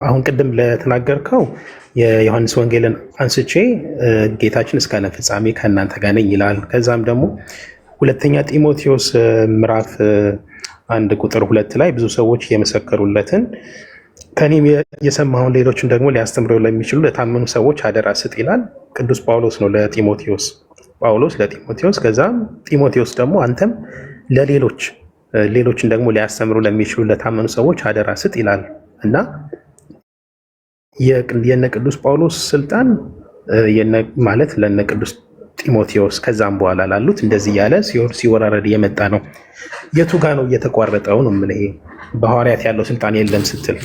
አሁን ቅድም ለተናገርከው የዮሐንስ ወንጌልን አንስቼ ጌታችን እስከ ዓለም ፍጻሜ ከእናንተ ጋር ነኝ ይላል። ከዛም ደግሞ ሁለተኛ ጢሞቴዎስ ምዕራፍ 1 ቁጥር 2 ላይ ብዙ ሰዎች የመሰከሩለትን ከኔም የሰማውን ሌሎችን ደግሞ ሊያስተምረው ለሚችሉ ለታመኑ ሰዎች አደራ ስጥ ይላል። ቅዱስ ጳውሎስ ነው ለጢሞቴዎስ፣ ጳውሎስ ለጢሞቴዎስ። ከዛም ጢሞቴዎስ ደግሞ አንተም ሌሎችን ደግሞ ሊያስተምሩ ለሚችሉ ለታመኑ ሰዎች አደራ ስጥ ይላል እና የነ ቅዱስ ጳውሎስ ስልጣን ማለት ለነ ቅዱስ ጢሞቴዎስ ከዛም በኋላ ላሉት እንደዚህ ያለ ሲወራረድ የመጣ ነው። የቱ ጋ ነው እየተቋረጠው ነው የምልህ? በሐዋርያት ያለው ስልጣን የለም ስትል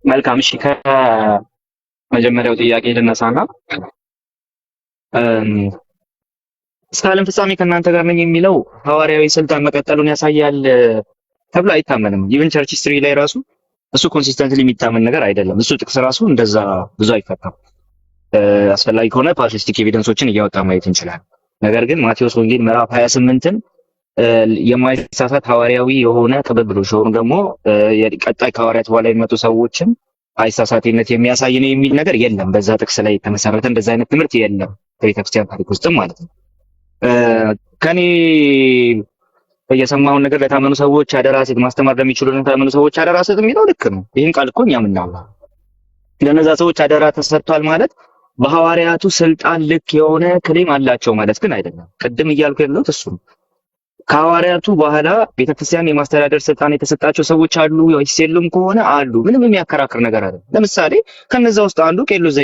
መልካም። እሺ ከመጀመሪያው ጥያቄ ልነሳና እስከ ዓለም ፍጻሜ ከእናንተ ጋር ነኝ የሚለው ሐዋርያዊ ስልጣን መቀጠሉን ያሳያል ተብሎ አይታመንም። ኢቭን ቸርች ሂስትሪ ላይ ራሱ እሱ ኮንሲስተንትሊ የሚታመን ነገር አይደለም። እሱ ጥቅስ ራሱ እንደዛ ብዙ አይፈታም። አስፈላጊ ከሆነ ፓትሪስቲክ ኤቪደንሶችን እያወጣ ማየት እንችላለን። ነገር ግን ማቴዎስ ወንጌል ምዕራፍ 28ን የማይሳሳት ሐዋርያዊ የሆነ ቅብብሎሽ ወይም ደግሞ ቀጣይ ከሐዋርያት በኋላ የሚመጡ ሰዎችን አይሳሳትነት የሚያሳይ ነው የሚል ነገር የለም። በዛ ጥቅስ ላይ የተመሰረተ እንደዛ አይነት ትምህርት የለም በቤተክርስቲያን ታሪክ ውስጥም ማለት ነው። ከኔ የሰማውን ነገር ለታመኑ ሰዎች አደራ ስጥ፣ ማስተማር ለሚችሉ ለታመኑ ሰዎች አደራ ስጥ የሚለው ልክ ነው። ይህን ቃል እኮ እኛም እናምናለን። ለነዛ ሰዎች አደራ ተሰጥቷል ማለት በሐዋርያቱ ስልጣን ልክ የሆነ ክሌም አላቸው ማለት ግን አይደለም። ቅድም እያልኩ ያለሁት እሱ ነው። ከሐዋርያቱ በኋላ ቤተክርስቲያን የማስተዳደር ስልጣን የተሰጣቸው ሰዎች አሉ ወይስ የሉም ከሆነ አሉ። ምንም የሚያከራክር ነገር አይደለም። ለምሳሌ ከነዛ ውስጥ አንዱ ቄርሎስ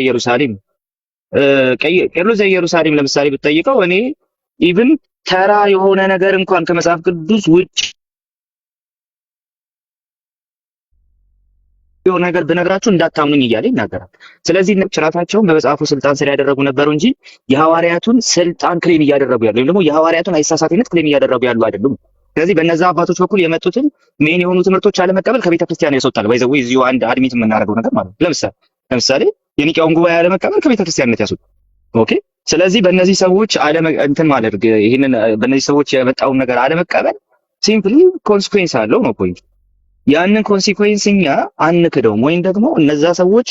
ዘኢየሩሳሌም ለምሳሌ ብትጠይቀው እኔ ኢቭን ተራ የሆነ ነገር እንኳን ከመጽሐፍ ቅዱስ ውጭ የሆነ ነገር ብነግራችሁ እንዳታምኑኝ እያለ ይናገራል። ስለዚህ ጭራታቸውን በመጽሐፉ ስልጣን ስር ያደረጉ ነበሩ እንጂ የሐዋርያቱን ስልጣን ክሌም እያደረጉ ያሉ ወይም ደግሞ የሐዋርያቱን አይሳሳትነት ክሌም እያደረጉ ያሉ አይደሉም። ስለዚህ በእነዛ አባቶች በኩል የመጡትን ሜን የሆኑ ትምህርቶች አለመቀበል ከቤተ ክርስቲያን ያስወጣል። ባይዘው እዚሁ አንድ አድሚት የምናደርገው ነገር ማለት ነው። ለምሳሌ የኒቅያውን ጉባኤ አለመቀበል ከቤተ ክርስቲያንነት ያስወጣል። ኦኬ። ስለዚህ በእነዚህ ሰዎች በእነዚህ ሰዎች የመጣውን ነገር አለመቀበል ሲምፕሊ ኮንሲኩዌንስ አለው ነው ፖይንት። ያንን ኮንሲኩዌንስ እኛ አንክደውም ወይም ደግሞ እነዛ ሰዎች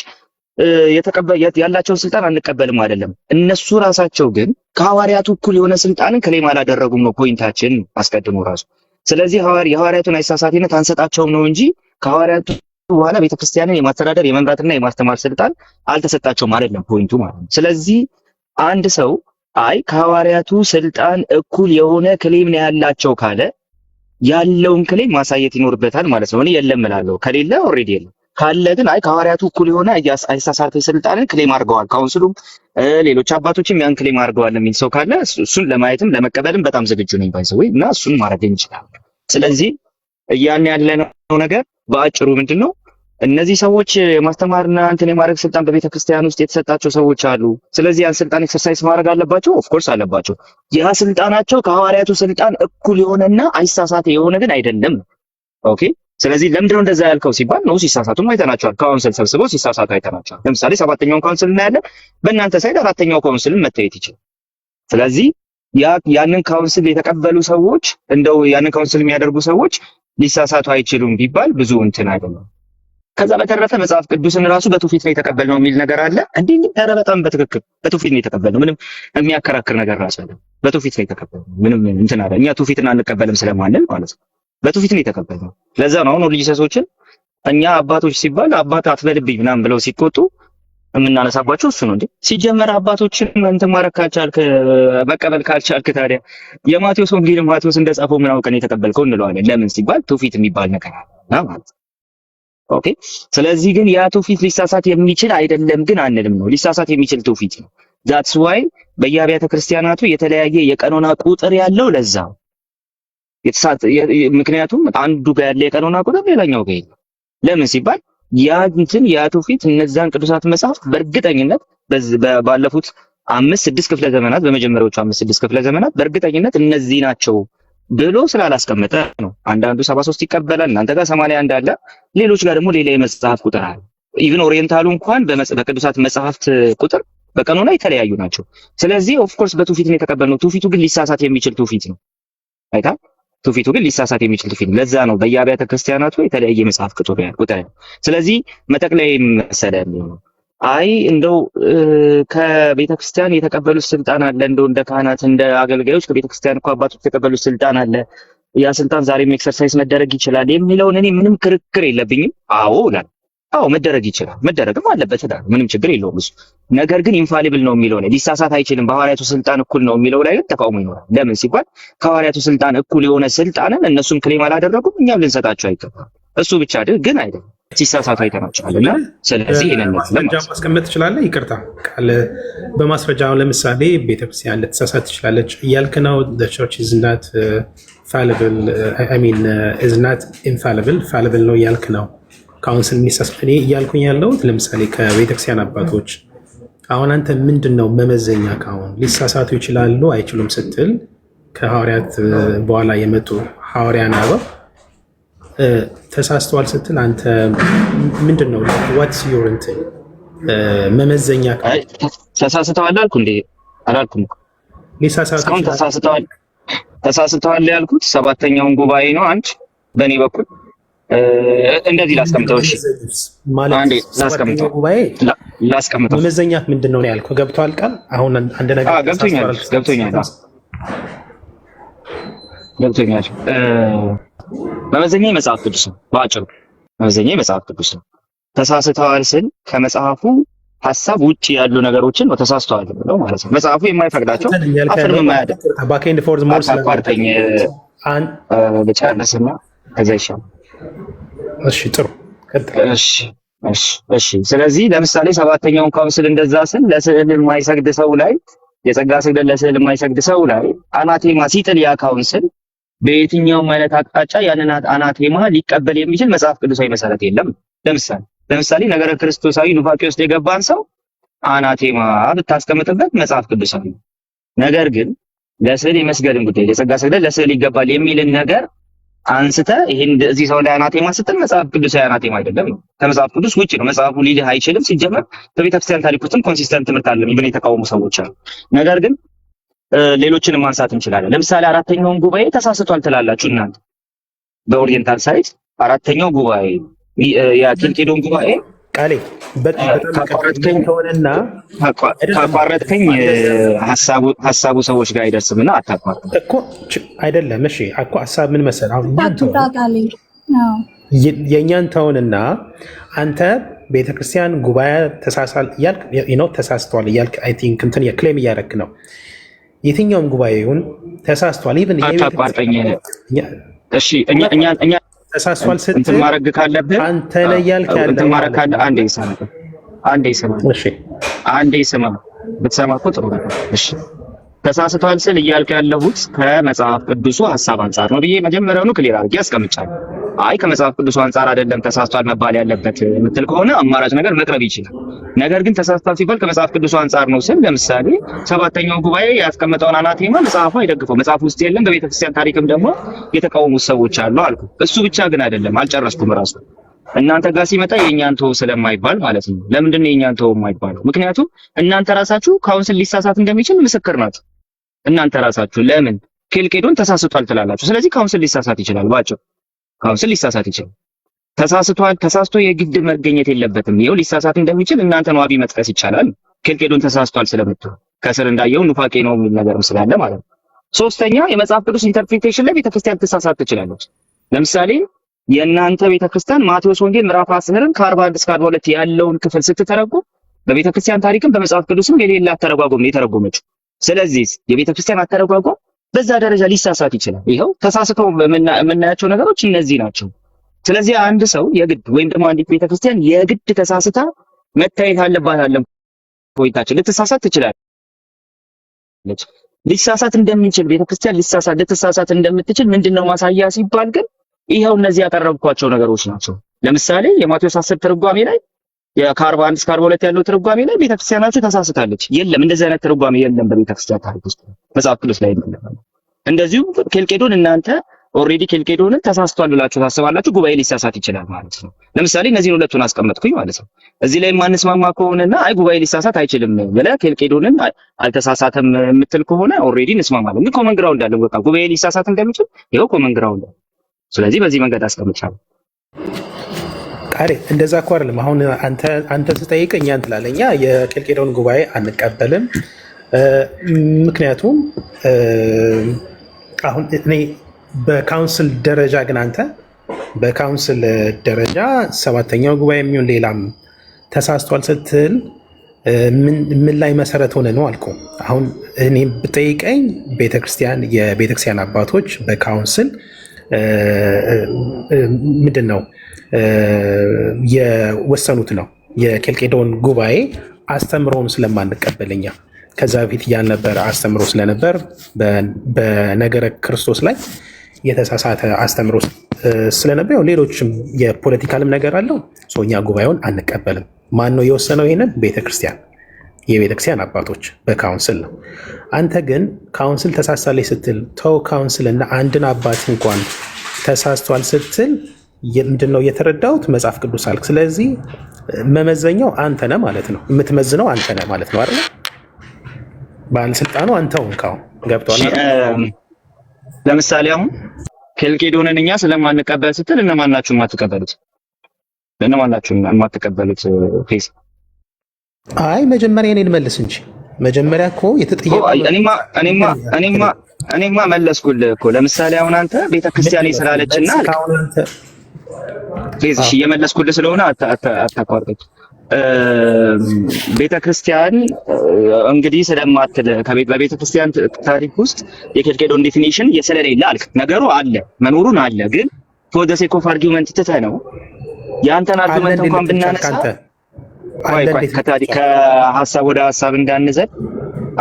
ያላቸውን ስልጣን አንቀበልም አይደለም። እነሱ ራሳቸው ግን ከሐዋርያቱ እኩል የሆነ ስልጣንን ክሌም አላደረጉም ነው ፖይንታችን አስቀድሞ ራሱ። ስለዚህ የሐዋርያቱን አይሳሳትነት አንሰጣቸውም ነው እንጂ ከሐዋርያቱ በኋላ ቤተክርስቲያንን የማስተዳደር የመምራትና የማስተማር ስልጣን አልተሰጣቸውም አይደለም ፖይንቱ ማለት ነው። ስለዚህ አንድ ሰው ከሐዋርያቱ ስልጣን እኩል የሆነ ክሌም ነው ያላቸው ካለ ያለውን ክሌም ማሳየት ይኖርበታል ማለት ነው። እኔ የለም እላለሁ። ከሌለ ኦልሬዲ የለም። ካለ ግን ከሐዋርያቱ እኩል የሆነ አይሳሳት ስልጣንን ክሌም አድርገዋል፣ ካውንስሉም ሌሎች አባቶችም ያን ክሌም አድርገዋል የሚል ሰው ካለ እሱን ለማየትም ለመቀበልም በጣም ዝግጁ ነኝ ባይዘው እና እሱን ማድረግ እንችላለን። ስለዚህ ያን ያለነው ነገር በአጭሩ ምንድነው? እነዚህ ሰዎች ማስተማርና የማድረግ ስልጣን በቤተ ክርስቲያን ውስጥ የተሰጣቸው ሰዎች አሉ። ስለዚህ ያን ስልጣን ኤክሰርሳይዝ ማድረግ አለባቸው። ኦፍ ኮርስ አለባቸው። ያ ስልጣናቸው ከሐዋርያቱ ስልጣን እኩል የሆነና አይሳሳት የሆነ ግን አይደለም። ኦኬ። ስለዚህ ለምንድነው እንደዛ ያልከው ሲባል ነው ሲሳሳቱም አይተናቸዋል። ካውንስል ሰብስበው ሲሳሳቱ አይተናቸዋል። ለምሳሌ 7ኛውን ካውንስል እናያለን። በእናንተ ሳይድ 4ኛው ካውንስልን መታየት ይችላል። ስለዚህ ያንን ካውንስል የተቀበሉ ሰዎች እንደው ያንን ካውንስል የሚያደርጉ ሰዎች ሊሳሳቱ አይችሉም ቢባል ብዙ አይደለም። ከዛ በተረፈ መጽሐፍ ቅዱስን ራሱ በትውፊት ነው የተቀበልነው የሚል ነገር አለ። ኧረ በጣም በትክክል በትውፊት ነው የተቀበልነው። ምንም የሚያከራክር ነገር ራሱ አይደለም። በትውፊት ነው የተቀበልነው። ምንም አለ። እኛ ትውፊትን አንቀበልም ስለማንል ማለት ነው። በትውፊት ነው የተቀበልነው። ለዛ ነው አሁን ሪሊጂየሶችን እኛ አባቶች ሲባል አባት አትበልብኝ ምናምን ብለው ሲቆጡ የምናነሳባቸው እሱ ነው። እንዴ ሲጀመር አባቶችን ማረክ ካልቻልክ መቀበል ካልቻልክ ታዲያ የማቴዎስ ወንጌል ማቴዎስ እንደጻፈው ምን አውቀን የተቀበልከው እንለዋለን። ለምን ሲባል ትውፊት የሚባል ነገር አለ ማለት ነው። ኦኬ። ስለዚህ ግን ያ ትውፊት ሊሳሳት የሚችል አይደለም ግን አንልም ነው። ሊሳሳት የሚችል ትውፊት ነው። ዛትስ ዋይ በየአብያተ ክርስቲያናቱ የተለያየ የቀኖና ቁጥር ያለው ለዛ ምክንያቱም አንዱ ጋር ያለ የቀኖና ቁጥር ሌላኛው ጋር የለም። ለምን ሲባል ያ ትውፊት እነዛን ቅዱሳት መጽሐፍት በእርግጠኝነት ባለፉት 5-6 ክፍለ ዘመናት በመጀመሪያዎቹ 5-6 ክፍለ ዘመናት በእርግጠኝነት እነዚህ ናቸው ብሎ ስላላስቀመጠ ነው። አንዳንዱ 73 ይቀበላል፣ እናንተ ጋር 81 አለ፣ ሌሎች ጋር ደግሞ ሌላ የመጽሐፍ ቁጥር አለ። ኢቭን ኦሪየንታሉ እንኳን በቅዱሳት መጽሐፍት ቁጥር በቀኖና የተለያዩ ናቸው። ስለዚህ ኦፍ ኮርስ በትውፊት ነው የተቀበልነው። ትውፊቱ ግን ሊሳሳት የሚችል ትውፊት ነው። አይታ ትውፊቱ ግን ሊሳሳት የሚችል ትውፊት ነው። ለዛ ነው በየአብያተ ክርስቲያናቱ የተለያየ መጽሐፍ ቁጥር ያለው። ስለዚህ መጠቅለያ መሰለህ አይ እንደው ከቤተ ክርስቲያን የተቀበሉት ስልጣን አለ፣ እንደው እንደ ካህናት እንደ አገልጋዮች ከቤተ ክርስቲያን እኮ አባቶች የተቀበሉት ስልጣን አለ፣ ያ ስልጣን ዛሬም ኤክሰርሳይዝ መደረግ ይችላል የሚለውን እኔ ምንም ክርክር የለብኝም። አዎ እላለሁ። አዎ መደረግ ይችላል፣ መደረግም አለበት እላለሁ። ምንም ችግር የለውም እሱ። ነገር ግን ኢንፋሊብል ነው የሚለው ነው፣ ሊሳሳት አይችልም፣ በሐዋርያቱ ስልጣን እኩል ነው የሚለው ላይ ግን ተቃውሞ ይኖራል። ለምን ሲባል ከሐዋርያቱ ስልጣን እኩል የሆነ ስልጣንን እነሱም ክሌም አላደረጉም፣ እኛም ልንሰጣቸው አይገባም። እሱ ብቻ ግን አይደለም ሲሳሳቱ አይተናቸዋል። እና ስለዚህ ማስረጃ ማስቀመጥ ትችላለህ። ይቅርታ ቃል በማስረጃ ለምሳሌ ቤተክርስቲያን ልትሳሳት ትችላለች እያልክ ነው። ቸርች ኢዝ ናት ፋሊብል ኢዝ ናት ኢንፋሊብል ፋሊብል ነው እያልክ ነው። ካውንስል እኔ እያልኩኝ ያለሁት ለምሳሌ ከቤተክርስቲያን አባቶች አሁን አንተ ምንድን ነው መመዘኛ ካሁን ሊሳሳቱ ይችላሉ አይችሉም ስትል ከሐዋርያት በኋላ የመጡ ሐዋርያን አበው ተሳስተዋል ስትል አንተ ምንድን ነው ዋትስ ዩር እንትን መመዘኛ? ተሳስተዋል አልኩ እንዴ? አላልኩም። ሊሳሳቱ ተሳስተዋል ያልኩት ሰባተኛውን ጉባኤ ነው። አንድ በእኔ በኩል እንደዚህ ላስቀምጠው። እሺ አንዴ ላስቀምጠው፣ ላስቀምጠው። መመዘኛት ምንድን ነው ያልኩህ? ገብቶሃል ቃል? አሁን አንድ ነገር ገብቶኛል። መመዘኛ የመጽሐፍ ቅዱስ ነው። በአጭሩ መመዘኛ የመጽሐፍ ቅዱስ ነው። ተሳስተዋል ስል ከመጽሐፉ ሐሳብ ውጪ ያሉ ነገሮችን ነው ተሳስተዋል ብለው ማለት ነው። መጽሐፉ የማይፈቅዳቸው አፍርም የማያደርግ አቋርጠኝ ልጨርስና ከዛ ይሻላል። እሺ ጥሩ። እሺ። ስለዚህ ለምሳሌ ሰባተኛውን ካውንስል እንደዛ ስል ለስዕል የማይሰግድ ሰው ላይ የጸጋ ስግደት ለስዕል የማይሰግድ ሰው ላይ አናቴማ ሲጥል ያ ካውንስል በየትኛውም አይነት አቅጣጫ ያንን አናቴማ ሊቀበል የሚችል መጽሐፍ ቅዱሳዊ መሰረት የለም። ለምሳሌ ነገረ ክርስቶሳዊ ኑፋቄ ውስጥ የገባን ሰው አናቴማ ብታስቀምጥበት መጽሐፍ ቅዱሳዊ ነው። ነገር ግን ለስዕል የመስገድን ጉዳይ የጸጋ ስግደት ለስዕል ይገባል የሚልን ነገር አንስተ ይሄን እዚህ ሰው ላይ አናቴማ ስትል መጽሐፍ ቅዱሳዊ አናቴማ አይደለም፣ ከመጽሐፍ ቅዱስ ውጪ ነው። መጽሐፉ ሊልህ አይችልም። ሲጀመር በቤተክርስቲያን ታሪክ ውስጥም ኮንሲስተንት ትምህርት አለ ብለው የተቃወሙ ሰዎች አሉ። ነገር ግን ሌሎችንም ማንሳት እንችላለን። ለምሳሌ አራተኛውን ጉባኤ ተሳስቷል ትላላችሁ እናንተ በኦሪየንታል ሳይድ። አራተኛው ጉባኤ የኬልቄዶን ጉባኤ ቃሌ ካቋረጥከኝ ሀሳቡ ሰዎች ጋር አይደርስምና አታቋርጥ እኮ አይደለም። እሺ እኮ ሀሳብ ምን መሰለህ፣ አሁን የእኛን ተውንና አንተ ቤተክርስቲያን ጉባኤ ተሳስተዋል እያልክ አይ ቲንክ እንትን የክሌም እያደረክ ነው። የትኛውም ጉባኤውን ተሳስቷል አታቋርጠኝ። እሺ እኛ ተሳስቷል ስትል እንትን ማድረግ ካለብህ አንተ ነህ እያልክ ያለው እንትን ማድረግ ካለ አንዴ ስማ ብትሰማ እኮ ጥሩ ነው። እሺ ተሳስቷል ስል እያልክ ያለሁት ከመጽሐፍ ቅዱሱ ሐሳብ አንጻር ነው ብዬ መጀመሪያውኑ ክሊር አድርጌ አስቀምጫለሁ። አይ ከመጽሐፍ ቅዱሱ አንጻር አይደለም ተሳስቷል መባል ያለበት የምትል ከሆነ አማራጭ ነገር መቅረብ ይችላል። ነገር ግን ተሳስቷል ሲባል ከመጽሐፍ ቅዱሱ አንጻር ነው ስል ለምሳሌ ሰባተኛው ጉባኤ ያስቀመጠውን አናቴማ መጽሐፉ አይደግፈው፣ መጽሐፉ ውስጥ የለም። በቤተክርስቲያን ታሪክም ደግሞ የተቃወሙት ሰዎች አሉ አልኩ። እሱ ብቻ ግን አይደለም፣ አልጨረስኩም። ራሱ እናንተ ጋር ሲመጣ የእኛን ተው ስለማይባል ማለት ነው። ለምንድን ነው የእኛን ተው የማይባለው? ምክንያቱም እናንተ ራሳችሁ ካውንስል ሊሳሳት እንደሚችል ምስክር ናችሁ። እናንተ ራሳችሁ ለምን ኬልቄዶን ተሳስቷል ትላላችሁ? ስለዚህ ካውንስል ሊሳሳት ይችላል። ባጭሩ ካውንስል ሊሳሳት ይችላል። ተሳስቶ የግድ መገኘት የለበትም። ይኸው ሊሳሳት እንደሚችል እናንተ ዋቢ መጥቀስ ይቻላል። ኬልቄዶን ተሳስቷል ስለምትሉ ከስር እንዳየው ኑፋቄ ነው የሚል ነገርም ስላለ ማለት ነው። ሶስተኛ የመጽሐፍ ቅዱስ ኢንተርፕሪቴሽን ላይ ቤተክርስቲያን ልትሳሳት ትችላለች። ለምሳሌ የእናንተ ቤተክርስቲያን ማቴዎስ ወንጌል ምዕራፍ 10ን ከ41 እስከ 42 ያለውን ክፍል ስትተረጉም በቤተክርስቲያን ታሪክም በመጽሐፍ ቅዱስም የሌላ አተረጓጎም ነው የተረጎመችው። ስለዚህ የቤተክርስቲያን አተረጓጎም በዛ ደረጃ ሊሳሳት ይችላል። ይኸው ተሳስተው የምናያቸው ነገሮች እነዚህ ናቸው። ስለዚህ አንድ ሰው የግድ ወይም ደግሞ አንዲት ቤተክርስቲያን የግድ ተሳስታ መታየት አለባት አለም ፖይንታችን ልትሳሳት ትችላለች። ሊሳሳት እንደሚችል ቤተክርስቲያን ልትሳሳት እንደምትችል ምንድነው ማሳያ ሲባል ግን ይኸው እነዚህ ያቀረብኳቸው ነገሮች ናቸው። ለምሳሌ የማቴዎስ 10 ትርጓሜ ላይ ከ41 እስከ 42 ያለው ትርጓሜ ላይ ቤተክርስቲያናችሁ ተሳስታለች። የለም እንደዚህ አይነት ትርጓሜ የለም በቤተክርስቲያን ታሪክ ውስጥ መጽሐፍ ቅዱስ ላይ የለም። እንደዚሁ ኬልቄዶን እናንተ ኦልሬዲ ኬልቄዶንን ተሳስቷል ብላችሁ ታስባላችሁ፣ ጉባኤ ሊሳሳት ይችላል ማለት ነው። ለምሳሌ እነዚህን ሁለቱን አስቀመጥኩኝ ማለት ነው። እዚህ ላይ ማንስማማ ከሆነና አይ ጉባኤ ሊሳሳት አይችልም ብለህ ኬልቄዶንን አልተሳሳተም የምትል ከሆነ ኦልሬዲ እንስማማለን። ግን ኮመን ግራውንድ አለ፣ በቃ ጉባኤ ሊሳሳት እንደሚችል ይኸው ኮመን ግራውንድ አለ። ስለዚህ በዚህ መንገድ አስቀምጫለሁ። ቃሌ እንደዛ እኮ አይደለም። አሁን አንተ ስጠይቅ እኛ እንትላለን፣ እኛ የኬልቄዶን ጉባኤ አንቀበልም። ምክንያቱም አሁን እኔ በካውንስል ደረጃ ግን አንተ በካውንስል ደረጃ ሰባተኛው ጉባኤ የሚሆን ሌላም ተሳስቷል ስትል ምን ላይ መሰረት ሆነ ነው አልኩ። አሁን እኔ ብጠይቀኝ የቤተክርስቲያን አባቶች በካውንስል ምንድን ነው የወሰኑት ነው የኬልቄዶን ጉባኤ አስተምሮውን ስለማንቀበልኛ ከዛ በፊት ያልነበረ አስተምሮ ስለነበር በነገረ ክርስቶስ ላይ የተሳሳተ አስተምሮ ስለነበር ሌሎችም የፖለቲካልም ነገር አለው። እኛ ጉባኤውን አንቀበልም። ማን ነው የወሰነው? ይሄንን የቤተክርስቲያን አባቶች በካውንስል ነው። አንተ ግን ካውንስል ተሳስታለች ስትል ተው ካውንስል እና አንድን አባት እንኳን ተሳስቷል ስትል ምንድነው የተረዳሁት? መጽሐፍ ቅዱስ አልክ። ስለዚህ መመዘኛው አንተ ነህ ማለት ነው። የምትመዝነው አንተ ነህ ማለት ነው አይደል? ባለስልጣኑ አንተው እንካው ገብቷል። ለምሳሌ አሁን ኬልቄዶንን እኛ ስለማንቀበል ስትል እነማን ናችሁ የማትቀበሉት? ፌስ አይ መጀመሪያ እኔን መልስ እንጂ መጀመሪያ እኮ የተጠየቀው እኔማ መለስኩልህ እኮ። ለምሳሌ አሁን አንተ ቤተክርስቲያኔ ስላለችና ፌስ እሺ እየመለስኩልህ ስለሆነ አታቋርጥ። ቤተክርስቲያን እንግዲህ ስለማትል በቤተክርስቲያን ታሪክ ውስጥ የኬልቄዶን ዴፊኒሽን ስለሌለ አልክ። ነገሩ አለ መኖሩን አለ፣ ግን ፎር ዘ ሴክ ኦፍ አርጊውመንት ትተህ ነው ያንተን አርጊውመንት እንኳን ብናነሳ ከሀሳብ ወደ ሀሳብ እንዳንዘል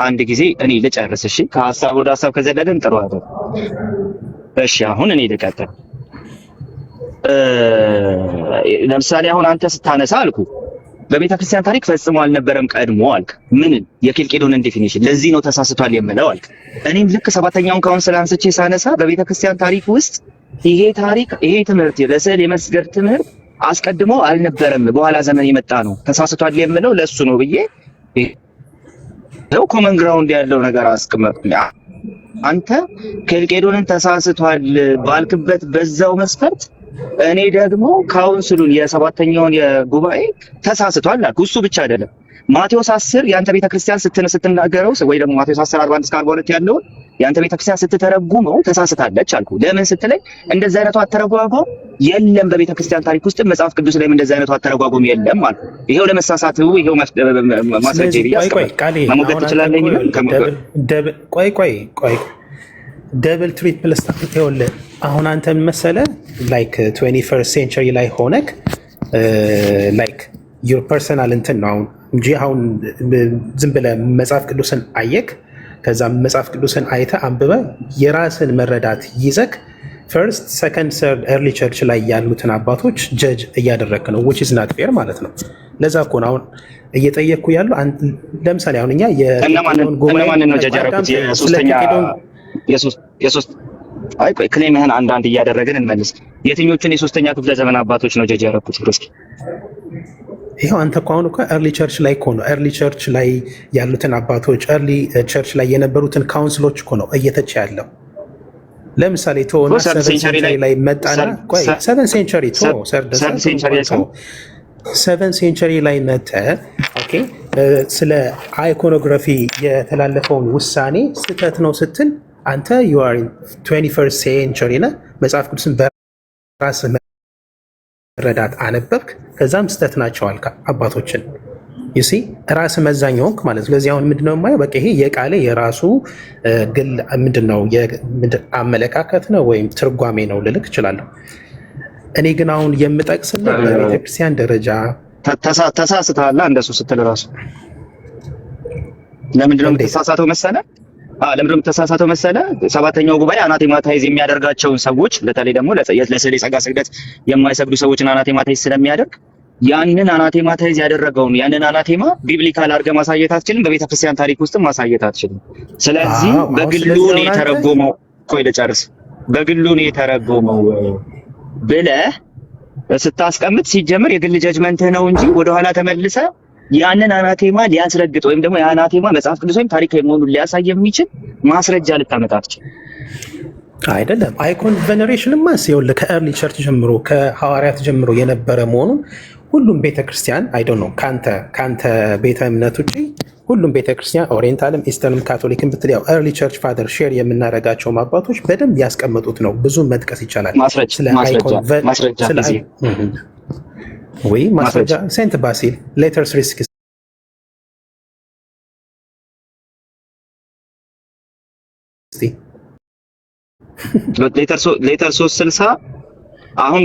አንድ ጊዜ እኔ ልጨርስ። እሺ ከሀሳብ ወደ ሀሳብ ከዘለልን ጥሩ አይደል? እሺ አሁን እኔ ልቀጥል። ለምሳሌ አሁን አንተ ስታነሳ አልኩ በቤተ ክርስቲያን ታሪክ ፈጽሞ አልነበረም ቀድሞ አልክ። ምን የኬልቄዶንን ዴፊኒሽን ለዚህ ነው ተሳስቷል የምለው አልክ። እኔም ልክ ሰባተኛውን ካውንስል አንስቼ ሳነሳ በቤተ ክርስቲያን ታሪክ ውስጥ ይሄ ትምህርት ለስዕል የመስገድ ትምህርት አስቀድሞ አልነበረም፣ በኋላ ዘመን የመጣ ነው። ተሳስቷል የምለው ለሱ ነው ብዬ ነው ኮመን ግራውንድ ያለው ነገር አስቀመጥኩኝ። አንተ ኬልቄዶንን ተሳስቷል ባልክበት በዛው መስፈርት እኔ ደግሞ ካውንስሉን የሰባተኛውን የጉባኤ ተሳስቷል አልኩ። እሱ ብቻ አይደለም ማቴዎስ 10 ያንተ ቤተክርስቲያን ስትናገረው ወይ ደግሞ ማቴዎስ 10 41 እስከ 42 ያለውን ያንተ ቤተክርስቲያን ስትተረጉመው ተሳስታለች አልኩ። ለምን ስትለኝ እንደዛ አይነቱ አተረጓጎም የለም በቤተክርስቲያን ታሪክ ውስጥ መጽሐፍ ቅዱስ ላይም እንደዛ አይነቱ አተረጓጎም የለም አልኩ። ይሄው ለመሳሳቱ ይሄው ማስረጃ ይያስቀምጥ መሞገት ትችላለኝ። ቆይ ደብል ትሪፕል ስታርት ይኸውልህ። አሁን አንተ ምን መሰለህ ላይክ 21st ሴንቸሪ ላይ ሆነክ ላይክ ዩር ፐርሰናል እንትን ነው አሁን እንጂ አሁን ዝም ብለህ መጽሐፍ ቅዱስን አየክ፣ ከዛ መጽሐፍ ቅዱስን አይተህ አንብበህ የራስን መረዳት ይዘክ ፈርስት ሰከንድ ሰርድ ኤርሊ ቸርች ላይ ያሉትን አባቶች ጀጅ እያደረክ ነው which is not fair ማለት ነው። ለዛ እኮ ነው አሁን እየጠየቅኩ ያለው። ለምሳሌ አሁን እኛ የእነማንን ነው ጀጅ ያደረኩት? የሶስት አይ ቆይ ክሌምህን አንዳንድ እያደረግን እንመልስ። የትኞቹን የሶስተኛ ክፍለ ዘመን አባቶች ነው ጀጅ ያደረኩት? እስኪ ይሄው አንተ እኮ አሁን እኮ ኤርሊ ቸርች ላይ እኮ ነው ኤርሊ ቸርች ላይ ያሉትን አባቶች ኤርሊ ቸርች ላይ የነበሩትን ካውንስሎች እኮ ነው እየተቸ ያለው። ለምሳሌ ቶና 7 ሴንቸሪ ላይ መጣና ቆይ 7 ሴንቸሪ ቶ 7 ሴንቸሪ ላይ መጣ። ኦኬ ስለ አይኮኖግራፊ የተላለፈውን ውሳኔ ስህተት ነው ስትል አንተ you are in 21st century ነህ። መጽሐፍ ቅዱስን በራስ መረዳት አነበብክ፣ ከዛም ስህተት ናቸው አልካ አባቶችን ይሲ ራስ መዛኝ ሆንክ ማለት ነው። ስለዚህ አሁን ምንድነው የማየው በቃ ይሄ የቃሌ የራሱ ግል ምንድነው አመለካከት ነው ወይም ትርጓሜ ነው ልልክ እችላለሁ። እኔ ግን አሁን የምጠቅስልህ በቤተክርስቲያን ደረጃ ተሳስተሃል እንደሱ ስትል ራሱ ለምንድነው የምትሳሳተው መሰለህ? ለምንድነው የምትሳሳተው መሰለህ? ሰባተኛው ጉባኤ አናቴማታይዝ የሚያደርጋቸውን ሰዎች በተለይ ደግሞ ለስዕል የጸጋ ስግደት የማይሰግዱ ሰዎችን አናቴማታይዝ ስለሚያደርግ ያንን አናቴማታይዝ ያደረገውን ያንን አናቴማ ቢብሊካል አድርገህ ማሳየት አትችልም፣ በቤተክርስቲያን ታሪክ ውስጥ ማሳየት አትችልም። ስለዚህ በግሉ ነው የተረጎመው። ቆይ ልጨርስ። በግሉ ነው የተረጎመው ብለህ ስታስቀምጥ ሲጀምር የግል ጀጅመንትህ ነው እንጂ ወደኋላ ተመልሰ ያንን አናቴማ ሊያስረግጥ ወይም ደግሞ የአናቴማ መጽሐፍ ቅዱስ ወይም ታሪካዊ መሆኑን ሊያሳይ የሚችል ማስረጃ ልታመጣ አትችልም። አይደለም አይኮን ቬኔሬሽንማ ይኸውልህ ከኤርሊ ቸርች ጀምሮ ከሐዋርያት ጀምሮ የነበረ መሆኑን ሁሉም ቤተክርስቲያን አይዶንት ኖ ካንተ ቤተ እምነት ውጪ ሁሉም ቤተክርስቲያን ኦሪየንታልም ኢስተርንም ካቶሊክም ብትል ያው ኤርሊ ቸርች ፋደር ሼር የምናደርጋቸው አባቶች በደንብ ያስቀመጡት ነው። ብዙ መጥቀስ ይቻላል። ማስረጃ ሴንት ባሲል ሌተርስ ሪስክ ሌተር 360 አሁን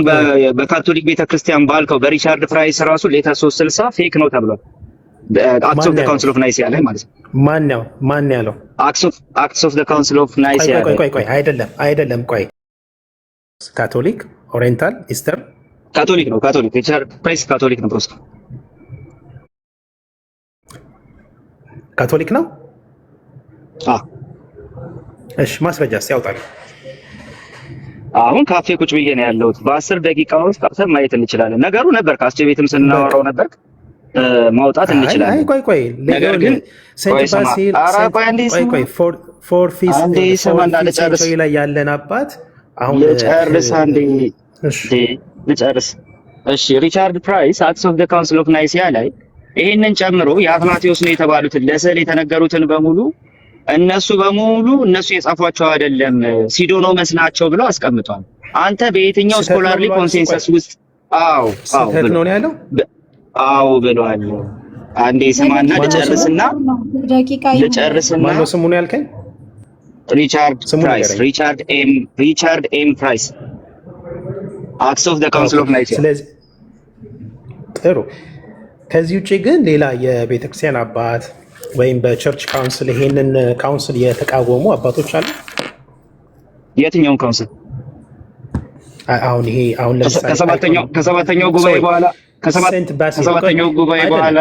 በካቶሊክ ቤተክርስቲያን ባልከው በሪቻርድ ፕራይስ ራሱ ሌተር 360 ፌክ ነው ተብሏል። አክትስ ኦፍ ዘ ካውንስል ኦፍ ናይሲያ ላይ ማለት ነው። ማን ያለው? አክትስ ኦፍ ዘ ካውንስል ኦፍ ናይሲያ። ቆይ አይደለም ቆይ ካቶሊክ ኦሪየንታል ኢስተር ካቶሊክ ነው። ሪቻርድ ፕራይስ ካቶሊክ ነው። ፕሮስቶ ካቶሊክ ነው። እሺ ማስረጃ ሲያውጣል። አሁን ካፌ ቁጭ ብዬ ነው ያለሁት። በ10 ደቂቃ ውስጥ ቀጥታ ማየት እንችላለን። ነገሩ ነበር ከአስቼ ቤትም ስናወራው ነበር ማውጣት እንችላለን። ቆይ ነገር ግን ሴንት ባሲል ፎር ፊስ ላይ ያለን አባት አሁን ልጨርስ። እሺ ሪቻርድ ፕራይስ አክትስ ኦፍ ዘ ካውንስል ኦፍ ናይሲያ ላይ ይሄንን ጨምሮ የአትናቴዎስ ነው የተባሉትን ለስዕል የተነገሩትን በሙሉ እነሱ የጻፏቸው አይደለም ሲዶኖመስ ናቸው ብለው አስቀምጧል። አንተ በየትኛው ስኮላርሊ ኮንሴንሰስ ውስጥ ስህተት ነው ያለው? አዎ ብለዋል። አንዴ ስማና ልጨርስና ማነው ስሙ ነው ያልከኝ? ሪቻርድ ኤም ፕራይስ አክትስ ኦፍ ዘ ካውንስል ኦፍ ናይሲያ። ስለዚህ ጥሩ። ከዚህ ውጪ ግን ሌላ የቤተክርስቲያን አባት ወይም በቸርች ካውንስል ይሄንን ካውንስል የተቃወሙ አባቶች አሉ? የትኛውን ካውንስል? አሁን ለምሳሌ ከሰባተኛው ጉባኤ በኋላ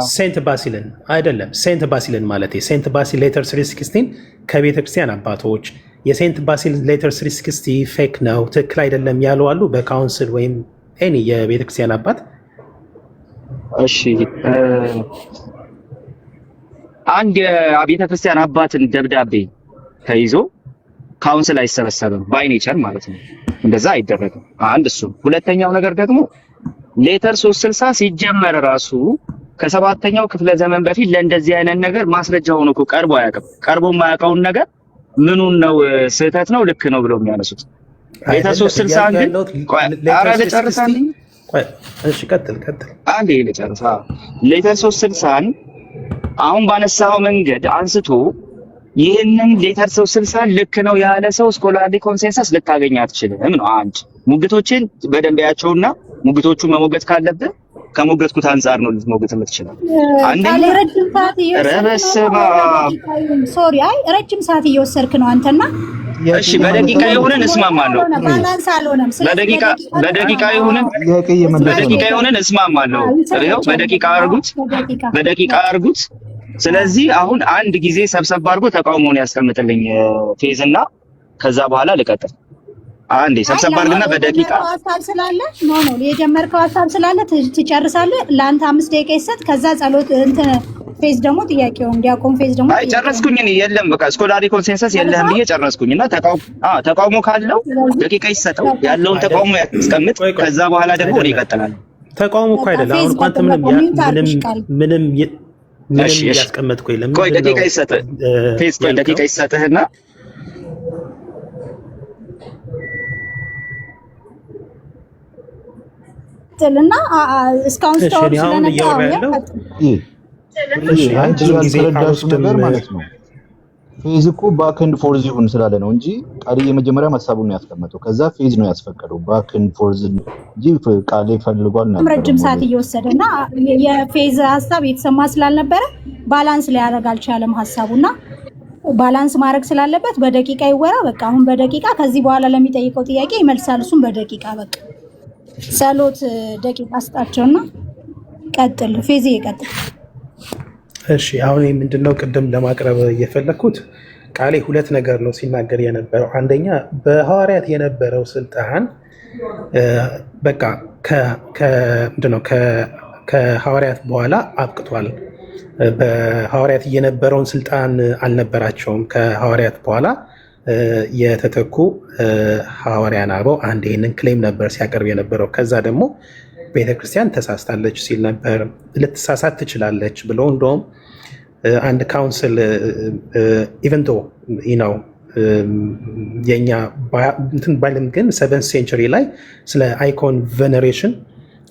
ሴንት ባሲልን አይደለም፣ ሴንት ባሲልን ማለት ሴንት ባሲል ሌተር 316 ከቤተክርስቲያን አባቶች የሴንት ባሲል ሌተር 360 ፌክ ነው ትክክል አይደለም ያሉ አሉ በካውንስል ወይም ኤኒ የቤተክርስቲያን አባት። እሺ አንድ የቤተ ክርስቲያን አባትን ደብዳቤ ተይዞ ካውንስል አይሰበሰብም ባይ ኔቸር ማለት ነው። እንደዛ አይደረግም። አንድ እሱ። ሁለተኛው ነገር ደግሞ ሌተር 360 ሲጀመር ራሱ ከሰባተኛው ክፍለ ዘመን በፊት ለእንደዚህ አይነት ነገር ማስረጃ ሆኖ እኮ ቀርቦ አያውቅም። ቀርቦ የማያውቀውን ነገር ምኑን ነው ስህተት ነው ልክ ነው ብለው የሚያነሱት? ሌተር 360 ግን ኧረ ልጨርሳለሁ። እሺ ቀጥል። አንዴ ልጨርሳ። ሌተር 360 አሁን ባነሳው መንገድ አንስቶ ይህንን ሌተር 360 ልክ ነው ያለ ሰው ስኮላርሊ ኮንሴንሰስ ልታገኝ አትችልም ነው። አንድ ሙግቶችን በደንብ ያቸውና ሙግቶቹ መሞገት ካለብን ከሞገትኩት አንፃር ነው ልትሞገት የምትችለው። አንደኛ ረጅም ሰዓት እየወሰድክ ነው አንተና። እሺ በደቂቃ ይሁንን እስማማለሁ። በደቂቃ ይሁንን እስማማለሁ። ይኸው በደቂቃ አርጉት። ስለዚህ አሁን አንድ ጊዜ ሰብሰብ አድርጎ ተቃውሞውን ያስቀምጥልኝ ፌዝና ከዛ በኋላ ልቀጥል። አንዴ ሰብሰብ አድርግና በደቂቃ ሀሳብ ስላለ የጀመርከው ሀሳብ ስላለ ትጨርሳለህ። ለአንተ 5 ደቂቃ ይሰጥ። ከዛ ጸሎት እንትን ፌዝ ደግሞ ጥያቄውን እንዲያቆም ፌዝ ደግሞ ጨረስኩኝ። የለም በቃ ስኮላሪ ኮንሴንሰስ የለህም ብዬ ጨረስኩኝና ተቃውሞ ካለው ደቂቃ ይሰጠው፣ ያለውን ተቃውሞ ያስቀምጥ። ከዛ በኋላ ደግሞ እኔ እቀጥላለሁ። ተቃውሞ እኮ አይደለም አሁን ኳንተ ምንም ያስቀመጥኩ የለም። ቆይ ደቂቃ ይሰጥህ ፌዝ፣ ቆይ ደቂቃ ይሰጥህና ጥልና እስካሁን ስታወር ስለነበር ማለት ነው። ፌዝ እኮ ባክ ኤንድ ፎርዝ ይሁን ስላለ ነው እንጂ ቃል የመጀመሪያ ሐሳቡን ነው ያስቀመጠው። ከዛ ፌዝ ነው ያስፈቀደው ባክ ኤንድ ፎርዝ እንጂ ቃል ይፈልጓል ነበር። ረጅም ሰዓት እየወሰደና የፌዝ ሐሳብ የተሰማ ስላልነበረ ባላንስ ሊያደርግ አልቻለም ሐሳቡና ባላንስ ማድረግ ስላለበት በደቂቃ ይወራ። በቃ አሁን በደቂቃ ከዚህ በኋላ ለሚጠይቀው ጥያቄ ይመልሳል። እሱም በደቂቃ በቃ ጸሎት ደቂቃ አስጣቸውና ቀጥል። ፌዝ ይቀጥል። እሺ አሁን ምንድነው ቅድም ለማቅረብ የፈለኩት ቃሌ ሁለት ነገር ነው ሲናገር የነበረው። አንደኛ በሐዋርያት የነበረው ስልጣን በቃ ምንድነው ከሐዋርያት በኋላ አብቅቷል። በሐዋርያት የነበረውን ስልጣን አልነበራቸውም። ከሐዋርያት በኋላ የተተኩ ሐዋርያን አበው አንድ ይህንን ክሌም ነበር ሲያቀርብ የነበረው። ከዛ ደግሞ ቤተክርስቲያን ተሳስታለች ሲል ነበር። ልትሳሳት ትችላለች ብሎ እንደውም አንድ ካውንስል ኢቨንቶ ነው የኛ እንትን ባይልም ግን 7th ሴንቸሪ ላይ ስለ አይኮን ቬነሬሽን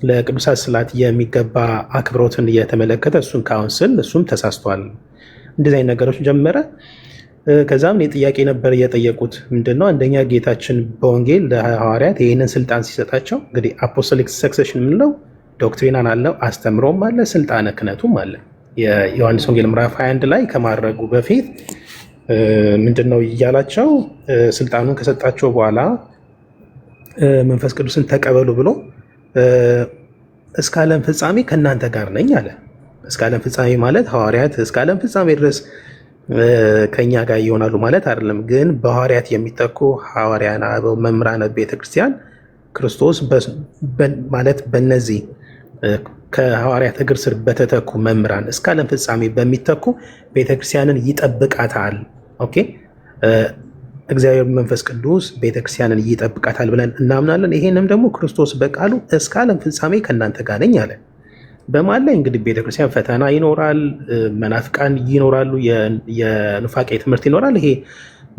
ለቅዱሳት ስዕላት የሚገባ አክብሮትን እየተመለከተ እሱን ካውንስል እሱም ተሳስቷል። እንደዚህ አይነት ነገሮች ጀመረ። ከዛም እኔ ጥያቄ ነበር እየጠየቁት ምንድነው አንደኛ ጌታችን በወንጌል ለሐዋርያት ይህንን ስልጣን ሲሰጣቸው እንግዲህ አፖስቶሊክ ሰክሴሽን የምንለው ዶክትሪናን አለው፣ አስተምሮም አለ፣ ስልጣነ ክህነቱም አለ። የዮሐንስ ወንጌል ምዕራፍ 21 ላይ ከማድረጉ በፊት ምንድነው እያላቸው ስልጣኑን ከሰጣቸው በኋላ መንፈስ ቅዱስን ተቀበሉ ብሎ እስከ ዓለም ፍጻሜ ከእናንተ ጋር ነኝ አለ። እስከ ዓለም ፍጻሜ ማለት ሐዋርያት እስከ ዓለም ፍጻሜ ድረስ ከኛ ጋር ይሆናሉ ማለት አይደለም። ግን በሐዋርያት የሚተኩ ሐዋርያን አበው መምህራነ ቤተክርስቲያን ክርስቶስ ማለት በነዚህ ከሐዋርያት እግር ስር በተተኩ መምህራን እስከ ዓለም ፍጻሜ በሚተኩ ቤተክርስቲያንን ይጠብቃታል። ኦኬ እግዚአብሔር መንፈስ ቅዱስ ቤተክርስቲያንን ይጠብቃታል ብለን እናምናለን። ይሄንም ደግሞ ክርስቶስ በቃሉ እስከ ዓለም ፍጻሜ ከእናንተ ጋር ነኝ አለ። በማን ላይ እንግዲህ ቤተክርስቲያን ፈተና ይኖራል፣ መናፍቃን ይኖራሉ፣ የኑፋቄ ትምህርት ይኖራል። ይሄ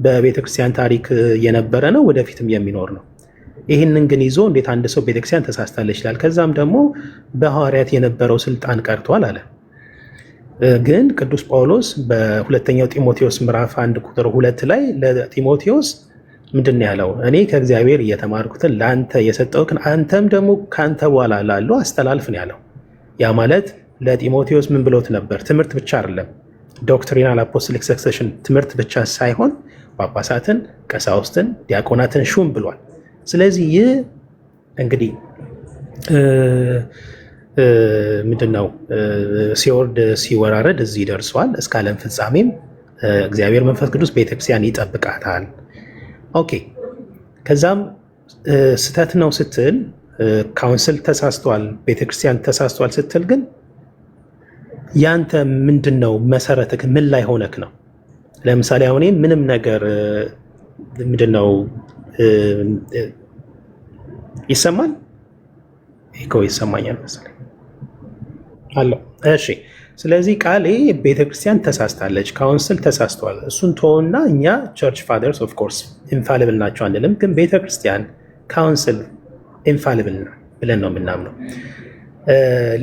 በቤተክርስቲያን ታሪክ የነበረ ነው፣ ወደፊትም የሚኖር ነው። ይህንን ግን ይዞ እንዴት አንድ ሰው ቤተክርስቲያን ተሳስታለች ይችላል? ከዛም ደግሞ በሐዋርያት የነበረው ስልጣን ቀርቷል አለ። ግን ቅዱስ ጳውሎስ በሁለተኛው ጢሞቴዎስ ምዕራፍ 1 ቁጥር 2 ላይ ለጢሞቴዎስ ምንድን ነው ያለው? እኔ ከእግዚአብሔር እየተማርኩትን ለአንተ የሰጠውክን አንተም ደግሞ ከአንተ በኋላ ላሉ አስተላልፍ ነው ያለው። ያ ማለት ለጢሞቴዎስ ምን ብሎት ነበር? ትምህርት ብቻ አይደለም፣ ዶክትሪናል አፖስቶሊክ ሰክሴሽን ትምህርት ብቻ ሳይሆን ጳጳሳትን፣ ቀሳውስትን፣ ዲያቆናትን ሹም ብሏል። ስለዚህ ይህ እንግዲህ ምንድነው ሲወርድ ሲወራረድ እዚህ ደርሷል። እስከ ዓለም ፍጻሜም እግዚአብሔር መንፈስ ቅዱስ ቤተክርስቲያን ይጠብቃታል። ኦኬ። ከዛም ስተት ነው ስትል ካውንስል ተሳስቷል፣ ቤተክርስቲያን ተሳስቷል ስትል ግን ያንተ ምንድነው መሰረትክ? ምን ላይ ሆነክ ነው? ለምሳሌ አሁን ምንም ነገር ምንድነው ይሰማል? ኢኮ ይሰማኛል መሰለኝ አለው። እሺ፣ ስለዚህ ቃሌ ቤተክርስቲያን ተሳስታለች፣ ካውንስል ተሳስቷል። እሱን ተወና እኛ ቸርች ፋደርስ ኦፍ ኮርስ ኢንፋሊብል ናቸው አንልም፣ ግን ቤተክርስቲያን ካውንስል ኢንፋሊብል ብለን ነው የምናምነው።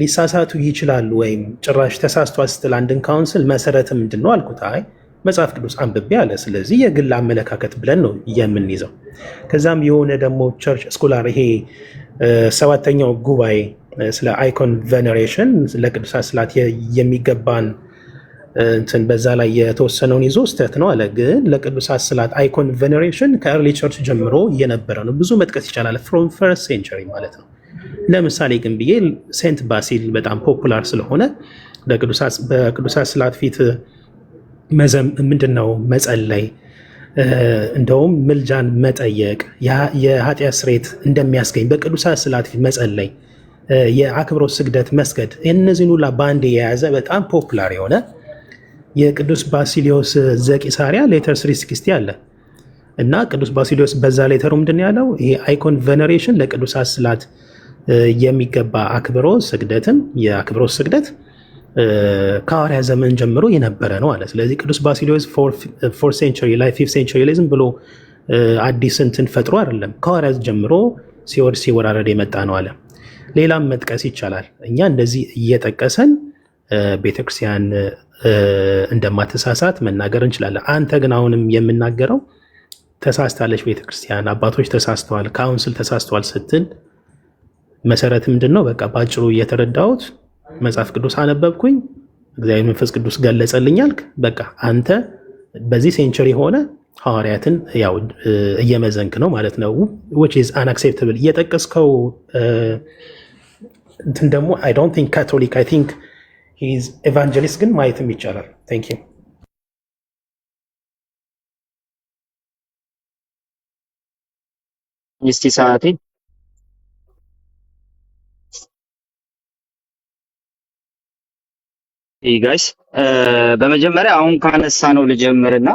ሊሳሳቱ ይችላሉ ወይም ጭራሽ ተሳስቷል ስትል አንድን ካውንስል መሰረት ምንድን ነው አልኩት። አይ መጽሐፍ ቅዱስ አንብቤ አለ። ስለዚህ የግል አመለካከት ብለን ነው የምንይዘው። ከዛም የሆነ ደግሞ ቸርች ስኮላር ይሄ 7ኛው ጉባኤ ስለ አይኮን ቬነሬሽን ለቅዱሳት ስዕላት የሚገባን እንትን በዛ ላይ የተወሰነውን ይዞ ስተት ነው አለ። ግን ለቅዱሳት ስዕላት አይኮን ቬነሬሽን ከኤርሊ ቸርች ጀምሮ እየነበረ ነው። ብዙ መጥቀስ ይቻላል፣ ፍሮም ፈርስት ሴንቸሪ ማለት ነው። ለምሳሌ ግን ብዬ ሴንት ባሲል በጣም ፖፑላር ስለሆነ በቅዱሳት ስዕላት ፊት ምንድነው መጸለይ፣ እንደውም ምልጃን መጠየቅ፣ የኃጢአት ስርየት እንደሚያስገኝ በቅዱሳት ስዕላት ፊት መጸለይ፣ የአክብሮት ስግደት መስገድ፣ እነዚህን ሁላ በአንድ የያዘ በጣም ፖፑላር የሆነ የቅዱስ ባሲሊዮስ ዘቂሳሪያ ሌተር 360 አለ እና ቅዱስ ባሲሊዮስ በዛ ሌተሩ ምንድን ያለው? ይሄ አይኮን ቬነሬሽን ለቅዱሳት ስዕላት የሚገባ አክብሮት ስግደትም የአክብሮት ስግደት ከሐዋርያ ዘመን ጀምሮ የነበረ ነው አለ። ስለዚህ ቅዱስ ባሲሊዮስ 4th ሴንቸሪ ላይ 5th ሴንቸሪ ላይ ዝም ብሎ አዲስ እንትን ፈጥሮ አይደለም፣ ከሐዋርያ ጀምሮ ሲወርድ ሲወራረድ የመጣ ነው አለ። ሌላም መጥቀስ ይቻላል። እኛ እንደዚህ እየጠቀሰን ቤተክርስቲያን እንደማትሳሳት መናገር እንችላለን። አንተ ግን አሁንም የምናገረው ተሳስታለች ቤተክርስቲያን፣ አባቶች ተሳስተዋል፣ ካውንስል ተሳስተዋል ስትል መሰረት ምንድን ነው? በቃ ባጭሩ እየተረዳሁት መጽሐፍ ቅዱስ አነበብኩኝ፣ እግዚአብሔር መንፈስ ቅዱስ ገለጸልኛል። በቃ አንተ በዚህ ሴንቸሪ ሆነ ሐዋርያትን ያው እየመዘንክ ነው ማለት ነው። which is unacceptable። እየጠቀስከው እንትን ደግሞ I don't think Catholic, I think he is evangelist ግን ማየትም ይቻላል። Thank you። እስቲ ሰዓቴ ጋይስ በመጀመሪያ አሁን ካነሳ ነው ልጀምርና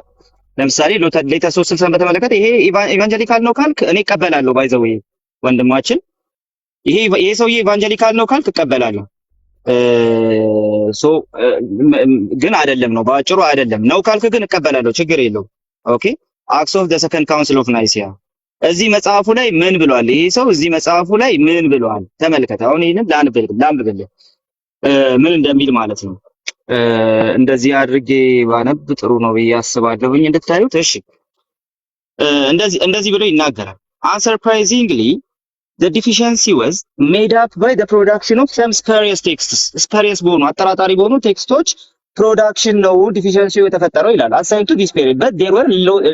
ለምሳሌ ሌተር 360 በተመለከተ ይሄ ኢቫንጀሊካል ነው ካልክ እኔ እቀበላለሁ። ባይዘው ወንድማችን ይሄ ሰውዬ ኢቫንጀሊካል ነው ካልክ እቀበላለሁ። ግን አይደለም ነው ባጭሩ፣ አይደለም ነው ካልክ ግን እቀበላለሁ፣ ችግር የለውም። ኦኬ አክስ ኦፍ ዘ ሰከንድ ካውንስል ኦፍ ናይሲያ እዚህ መጽሐፉ ላይ ምን ብሏል? ይሄ ሰው እዚህ መጽሐፉ ላይ ምን ብሏል? ተመልከት። አሁን ይሄንን ላንብብልህ ምን እንደሚል ማለት ነው። እንደዚህ አድርጌ ባነብ ጥሩ ነው ብዬ አስባለሁኝ እንድታዩት። እሺ እንደዚህ ብሎ ይናገራል። Unsurprisingly, the deficiency was made up by the production of some spurious texts. spurious በሆኑ አጠራጣሪ በሆኑ ቴክስቶች ፕሮዳክሽን ነው ዲፊሸንሲው የተፈጠረው ይላል። assigned to this period but there were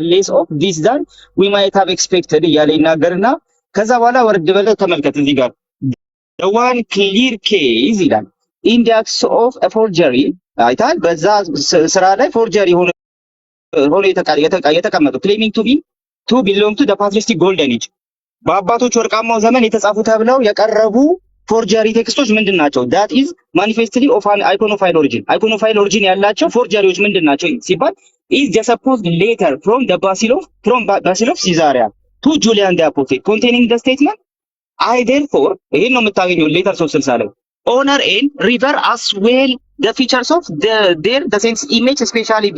less of this than we might have expected እያለ ይናገርና ከዛ በኋላ ወርድ ብለህ ተመልከት። እዚህ ጋር the one clear case ይላል in the acts of a forgery አይታል። በዛ ስራ ላይ ፎርጀሪ ሆኖ የተቀመጡ claiming to belong to the patristic golden age በአባቶች ወርቃማው ዘመን የተጻፉ ተብለው የቀረቡ ፎርጀሪ ቴክስቶች ምንድን ናቸው? that is manifestly of an iconophile origin ያላቸው ፎርጀሪዎች ምንድን ናቸው ሲባል is the supposed letter from Basil of Caesarea to Julian the Apostle containing the statement I therefore ይሄን ነው የምታገኘው ሌተር 360 ላይ honor and revere as well the features of the saint's image especially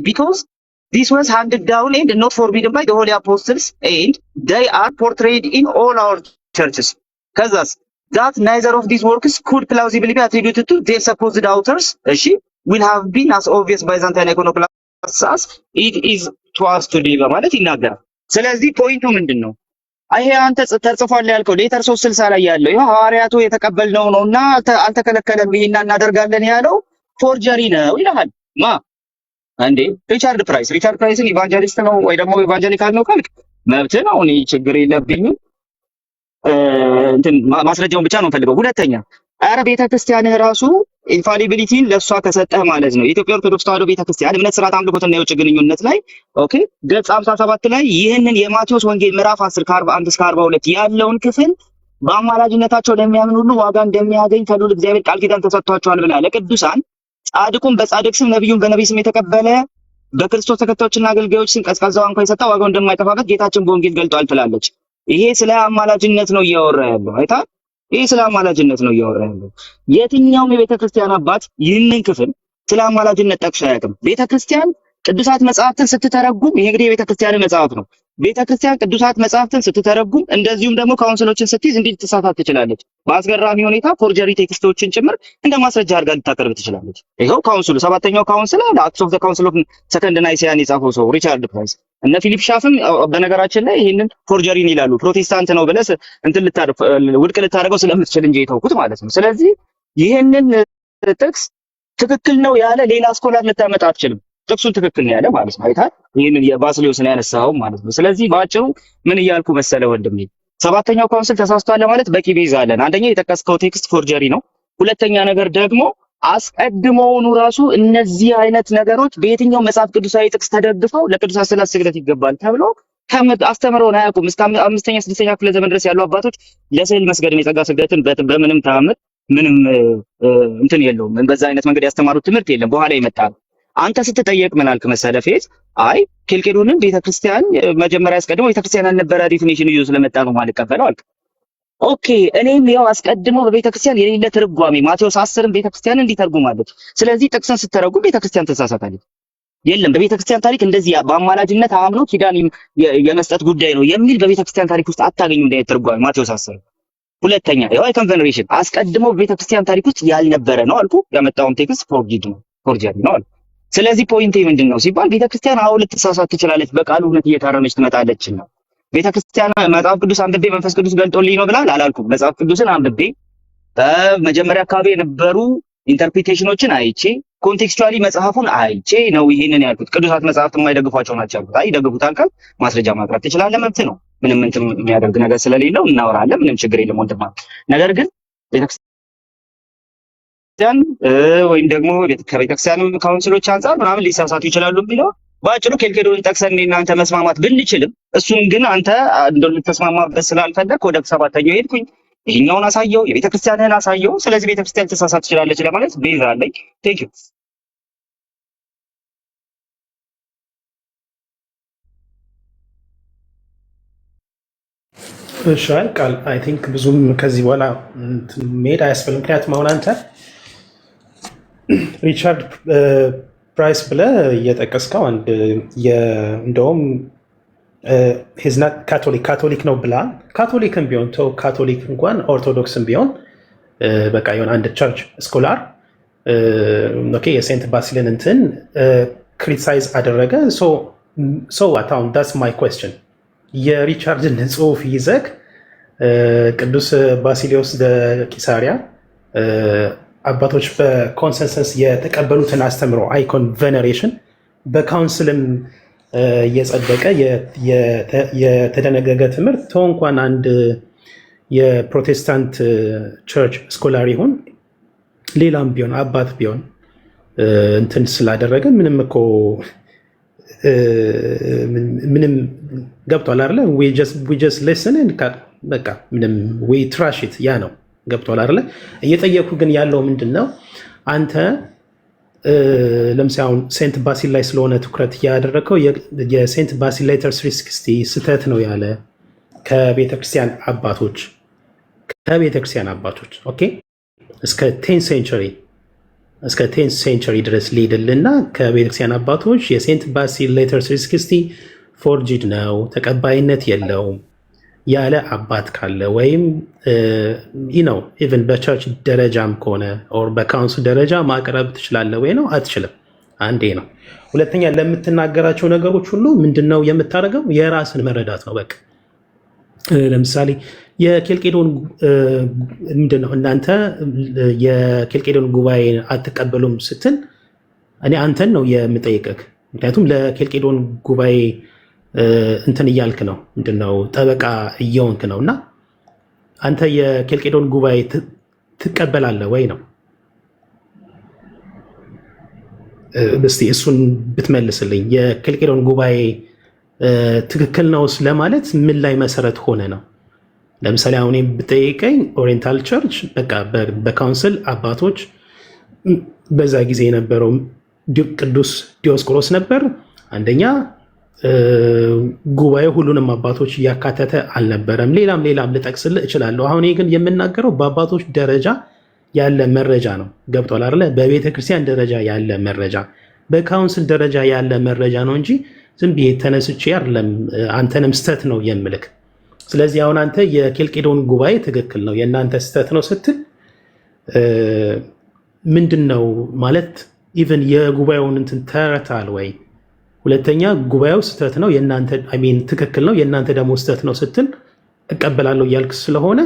because this was handed down and not forbidden by the holy apostles and they are portrayed in all our churches. Kazas that neither of these works could plausibly be attributed to their supposed authors will have been as obvious Byzantine iconoclasts as it is to us today በማለት ይናገራል። ስለዚህ ፖይንቱ ምንድነው? ይሄ አንተ ተጽፏል ያልከው ሌተር 360 ላይ ያለው ይሄ ሐዋርያቱ የተቀበልነው ነውና አልተከለከለም ይሄና እናደርጋለን ያለው ፎርጀሪ ነው ይላል። እንዴ ሪቻርድ ፕራይስን ኢቫንጀሊስት ነው ወይ ደግሞ ኢቫንጀሊካል ነው ካልክ መብት ነው። እኔ ችግር የለብኝም። ማስረጃውን ብቻ ነው ፈልገው። ሁለተኛ አረ ቤተክርስቲያንህ ራሱ ኢንፋሊቢሊቲን ለሷ ከሰጠህ ማለት ነው የኢትዮጵያ ኦርቶዶክስ ተዋሕዶ ቤተክርስቲያን እምነት ስርዓት አምልኮትና የውጭ ግንኙነት ላይ ኦኬ ገጽ 57 ላይ ይህንን የማቴዎስ ወንጌል ምዕራፍ 10 ከ41 እስከ 42 ያለውን ክፍል በአማላጅነታቸው ለሚያምን ሁሉ ዋጋ እንደሚያገኝ ከልዑል እግዚአብሔር ቃል ኪዳን ተሰጥቷቸዋል ብላ ለቅዱሳን ጻድቁን በጻድቅ ስም ነብዩን በነብይ ስም የተቀበለ በክርስቶስ ተከታዮችና አገልጋዮች ስም ቀዝቃዛው እንኳን የሰጠ ዋጋው እንደማይጠፋበት ጌታችን በወንጌል ገልጧል ትላለች። ይሄ ስለ አማላጅነት ነው እያወራ ያለው አይታ። ይሄ ስለ አማላጅነት ነው እያወራ ያለው። የትኛውም የቤተክርስቲያን አባት ይህንን ክፍል ስለ አማላጅነት ጠቅሶ አያውቅም። ቤተክርስቲያን ቅዱሳት መጽሐፍትን ስትተረጉም ይሄ እንግዲህ የቤተክርስቲያን መጽሐፍ ነው። ቤተክርስቲያን ቅዱሳት መጽሐፍትን ስትተረጉም እንደዚሁም ደግሞ ካውንስሎችን ስትይዝ እንዴት ተሳሳት ትችላለች። በአስገራሚ ሁኔታ ፎርጀሪ ቴክስቶችን ጭምር እንደ ማስረጃ አድርጋ ልታቀርብ ትችላለች። ይሄው ካውንስሉ ሰባተኛው ካውንስል አክትስ ኦፍ ዘ ካውንስል ኦፍ ሰከንድ ናይሲያን የጻፈው ሰው ሪቻርድ ፕራይስ እነ ፊሊፕ ሻፍም በነገራችን ላይ ይሄንን ፎርጀሪን ይላሉ። ፕሮቴስታንት ነው ብለህ እንትን ውድቅ ልታደርገው ስለምትችል እንጂ የተውኩት ማለት ነው። ስለዚህ ይሄንን ጥቅስ ትክክል ነው ያለ ሌላ ስኮላር ልታመጣ አትችልም። ጥቅሱን ትክክል ነው ያለ ማለት ነው። አይታ ይሄንን የባስልዮስን ያነሳው ማለት ነው። ስለዚህ ባጭሩ ምን እያልኩ መሰለ ወንድሜ፣ ሰባተኛው ካውንስል ተሳስቷል ለማለት በቂ ቤዛ አለን። አንደኛ የጠቀስከው ቴክስት ፎርጀሪ ነው። ሁለተኛ ነገር ደግሞ አስቀድሞውኑ ራሱ እነዚህ አይነት ነገሮች በየትኛው መጽሐፍ ቅዱሳዊ ጥቅስ ተደግፈው ለቅዱሳት ስዕላት ስግደት ይገባል ተብሎ አስተምረውን አያውቁም። እስከ 5ኛ 6ኛ ክፍለ ዘመን ድረስ ያሉ አባቶች ለስዕል መስገድን የጸጋ ስግደትን በምንም ተአምር ምንም እንትን የለውም። በዛ አይነት መንገድ ያስተማሩት ትምህርት የለም። በኋላ ይመጣል። አንተ ስትጠየቅ ምን አልክ መሰለ ፌዝ አይ ኬልቄዶንን ቤተክርስቲያን መጀመሪያ አስቀድሞ ቤተክርስቲያን ያልነበረ ዲፊኒሽን ይዞ ስለመጣ ነው ማለት ቀበለው አልክ። ኦኬ እኔም ያው አስቀድሞ በቤተክርስቲያን የሌለ ትርጓሜ ማቴዎስ 10ን ቤተክርስቲያን እንዲተርጉማለች። ስለዚህ ጥቅስን ስትተረጉም ቤተክርስቲያን ተሳሳታለች። የለም በቤተክርስቲያን ታሪክ እንደዚህ በአማላጅነት አምኖ ኪዳን የመስጠት ጉዳይ ነው የሚል በቤተክርስቲያን ታሪክ ውስጥ አታገኙ እንደ ትርጓሜ ማቴዎስ 10። ሁለተኛ ያው ኮንቨርሴሽን አስቀድሞ በቤተክርስቲያን ታሪክ ውስጥ ያልነበረ ነው አልኩ። ያመጣውን ቴክስት ፎርጀሪ ነው አልኩ። ስለዚህ ፖይንቴ ምንድነው ሲባል ቤተክርስቲያን አሁን ልትሳሳት ትችላለች፣ በቃሉ እውነት እየታረመች ትመጣለች ነው። ቤተክርስቲያን መጽሐፍ ቅዱስ አንብቤ መንፈስ ቅዱስ ገልጦልኝ ነው ብላል አላልኩም። መጽሐፍ ቅዱስን አንብቤ በመጀመሪያ አካባቢ የነበሩ ኢንተርፕሪቴሽኖችን አይቼ ኮንቴክስቹዋሊ መጽሐፉን አይቼ ነው ይሄንን ያልኩት። ቅዱሳት መጽሐፍት የማይደግፏቸው ናቸው ያልኩት። አይ ይደግፉታል ካል ማስረጃ ማቅረብ ትችላለህ፣ መብት ነው። ምንም እንትን የሚያደርግ ነገር ስለሌለው እናወራለን፣ ምንም ችግር የለም ወንድማ። ነገር ግን ቤተክርስቲያን ወይም ደግሞ ከቤተክርስቲያን ካውንስሎች አንፃር ምናምን ሊሳሳቱ ይችላሉ የሚለው ባጭሩ ኬልቄዶን ጠቅሰን እናንተ መስማማት ብንችልም እሱን ግን አንተ እንደምትስማማበት ስላልፈለግ ወደ ሰባተኛው ሄድኩኝ። ይሄኛውን አሳየው፣ የቤተክርስቲያንህን አሳየው። ስለዚህ ቤተክርስቲያን ተሳሳት ትችላለች ለማለት ቤዛ አለኝ። ቴንክ ዩ። እሺ ቃል አይ ቲንክ ብዙም ከዚህ በኋላ መሄድ አያስፈልግም። ምክንያቱም አሁን አንተ ሪቻርድ ፕራይስ ብለህ እየጠቀስከው አንድ እንደውም ሂዝናት ካቶሊክ ነው ብላ ካቶሊክም ቢሆን ተው ካቶሊክ እንኳን ኦርቶዶክስም ቢሆን በቃ የሆነ አንድ ቸርች ስኮላር ኦኬ የሴንት ባሲልን እንትን ክሪቲሳይዝ አደረገ። ሶ አሁን ዳትስ ማይ ኩዌስችን የሪቻርድን ጽሑፍ ይዘህ ቅዱስ ባሲሊዮስ ቂሳሪያ አባቶች በኮንሰንሰስ የተቀበሉትን አስተምሮ አይኮን ቬነሬሽን በካውንስልም የጸደቀ የተደነገገ ትምህርት ተው እንኳን አንድ የፕሮቴስታንት ቸርች ስኮላር ይሁን ሌላም ቢሆን አባት ቢሆን እንትን ስላደረገ ምንም እኮ ምንም ገብቷል አይደለ? we just listen and በቃ ምንም we trash it ያ ነው ገብቷል አይደለ? እየጠየኩ ግን ያለው ምንድነው አንተ ለምሳሌ አሁን ሴንት ባሲል ላይ ስለሆነ ትኩረት ያደረከው የሴንት ባሲል ሌተር 360 ስተት ነው ያለ ከቤተክርስቲያን አባቶች ኦኬ እስከ 10th ሴንቸሪ ድረስ ሊድልና ከቤተክርስቲያን አባቶች የሴንት ባሲል ሌተር 360 ፎርጅድ ነው ተቀባይነት የለውም ያለ አባት ካለ ወይም ነው ኢቭን በቸርች ደረጃም ከሆነ ኦር በካውንስል ደረጃ ማቅረብ ትችላለህ ወይ ነው? አትችልም። አንዴ ነው። ሁለተኛ ለምትናገራቸው ነገሮች ሁሉ ምንድነው የምታደርገው? የራስን መረዳት ነው። በቃ ለምሳሌ የኬልቄዶን ምንድነው እናንተ የኬልቄዶን ጉባኤ አትቀበሉም ስትል እኔ አንተን ነው የምጠይቅህ። ምክንያቱም ለኬልቄዶን ጉባኤ እንትን እያልክ ነው ምንድነው ጠበቃ እየሆንክ ነው እና አንተ የኬልቄዶን ጉባኤ ትቀበላለህ ወይ ነው? እስቲ እሱን ብትመልስልኝ። የኬልቄዶን ጉባኤ ትክክል ነው ለማለት ምን ላይ መሰረት ሆነ ነው? ለምሳሌ አሁን ብጠይቀኝ ኦሪየንታል ቸርች በቃ በካውንስል አባቶች በዛ ጊዜ የነበረው ቅዱስ ዲዮስቆሮስ ነበር አንደኛ ጉባኤው ሁሉንም አባቶች እያካተተ አልነበረም። ሌላም ልጠቅስልህ እችላለሁ። አሁን ግን የምናገረው በአባቶች ደረጃ ያለ መረጃ ነው። ገብቷል አይደለ? በቤተ ክርስቲያን ደረጃ ያለ መረጃ፣ በካውንስል ደረጃ ያለ መረጃ ነው እንጂ ዝም ብዬ ተነስቼ አይደለም አንተንም ስተት ነው የምልክ። ስለዚህ አሁን አንተ የኬልቄዶን ጉባኤ ትክክል ነው የእናንተ ስተት ነው ስትል ምንድን ነው ማለት? ኢቨን የጉባኤውን እንትን ተረታል ወይ? ሁለተኛ ጉባኤው ስተት ነው የእናንተ ትክክል ነው የእናንተ ደግሞ ስተት ነው ስትል እቀበላለሁ እያልክ ስለሆነ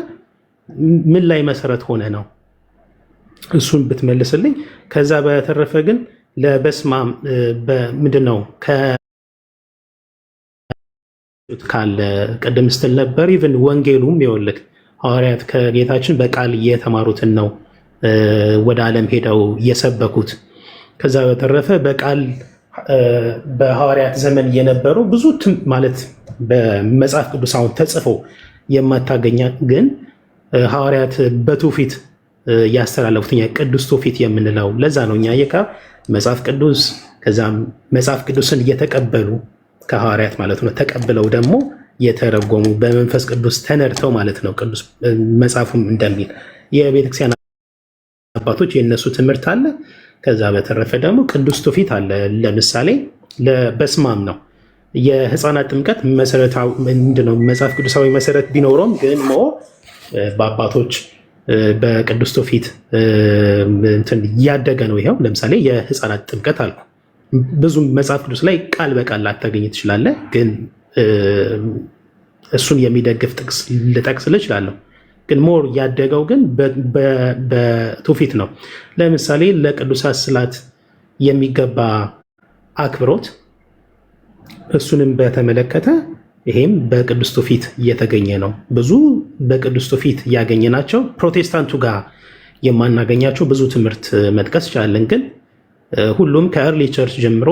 ምን ላይ መሰረት ሆነ ነው? እሱን ብትመልስልኝ። ከዛ በተረፈ ግን ለበስማም ምንድነው ካለ ቅድም ስትል ነበር ኢቭን ወንጌሉም ይወልክ ሐዋርያት ከጌታችን በቃል እየተማሩትን ነው ወደ ዓለም ሄደው እየሰበኩት። ከዛ በተረፈ በቃል በሐዋርያት ዘመን የነበሩ ብዙ ማለት በመጽሐፍ ቅዱስ አሁን ተጽፎ የማታገኛ ግን ሐዋርያት በትውፊት ያስተላለፉት ቅዱስ ትውፊት የምንለው ለዛ ነው። እኛ መጽሐፍ ቅዱስ ከዛም መጽሐፍ ቅዱስን እየተቀበሉ ከሐዋርያት ማለት ነው ተቀብለው ደግሞ የተረጎሙ በመንፈስ ቅዱስ ተነድተው ማለት ነው። ቅዱስ መጽሐፉም እንደሚል የቤተክርስቲያን አባቶች የነሱ ትምህርት አለ። ከዛ በተረፈ ደግሞ ቅዱስ ትውፊት አለ። ለምሳሌ ለበስማም ነው የህፃናት ጥምቀት መሰረታዊ ምንድነው መጽሐፍ ቅዱሳዊ መሰረት ቢኖረውም ግን በአባቶች በቅዱስ ትውፊት እንትን እያደገ ነው። ይሄው ለምሳሌ የህፃናት ጥምቀት አልኩ። ብዙ መጽሐፍ ቅዱስ ላይ ቃል በቃል ላታገኝ ትችላለህ፣ ግን እሱን የሚደግፍ ጥቅስ ልጠቅስልህ እችላለሁ። ግን ሞር ያደገው ግን በትውፊት ነው። ለምሳሌ ለቅዱሳት ስዕላት የሚገባ አክብሮት እሱንም በተመለከተ ይሄም በቅዱስ ትውፊት እየተገኘ ነው። ብዙ በቅዱስ ትውፊት ያገኘናቸው ፕሮቴስታንቱ ጋር የማናገኛቸው ብዙ ትምህርት መጥቀስ ይቻላለን። ግን ሁሉም ከኤርሊ ቸርች ጀምሮ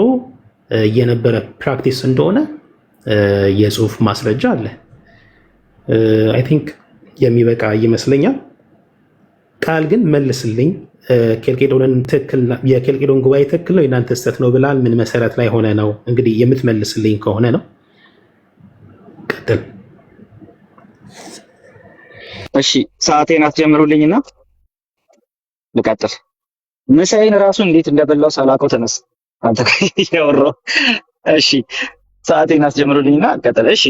የነበረ ፕራክቲስ እንደሆነ የጽሁፍ ማስረጃ አለ። አይ ቲንክ የሚበቃ ይመስለኛል። ቃል ግን መልስልኝ። የኬልቄዶን ጉባኤ ትክክል ነው የእናንተ ስህተት ነው ብላል። ምን መሰረት ላይ ሆነ ነው? እንግዲህ የምትመልስልኝ ከሆነ ነው። ቀጥል። እሺ ሰዓቴን አትጀምሩልኝና ልቀጥል። ምሳዬን ራሱ እንዴት እንደበላው ሳላውቀው ተነስ አንተ ያወራው። እሺ ሰዓቴን አስጀምሩልኝና ቀጥል። እሺ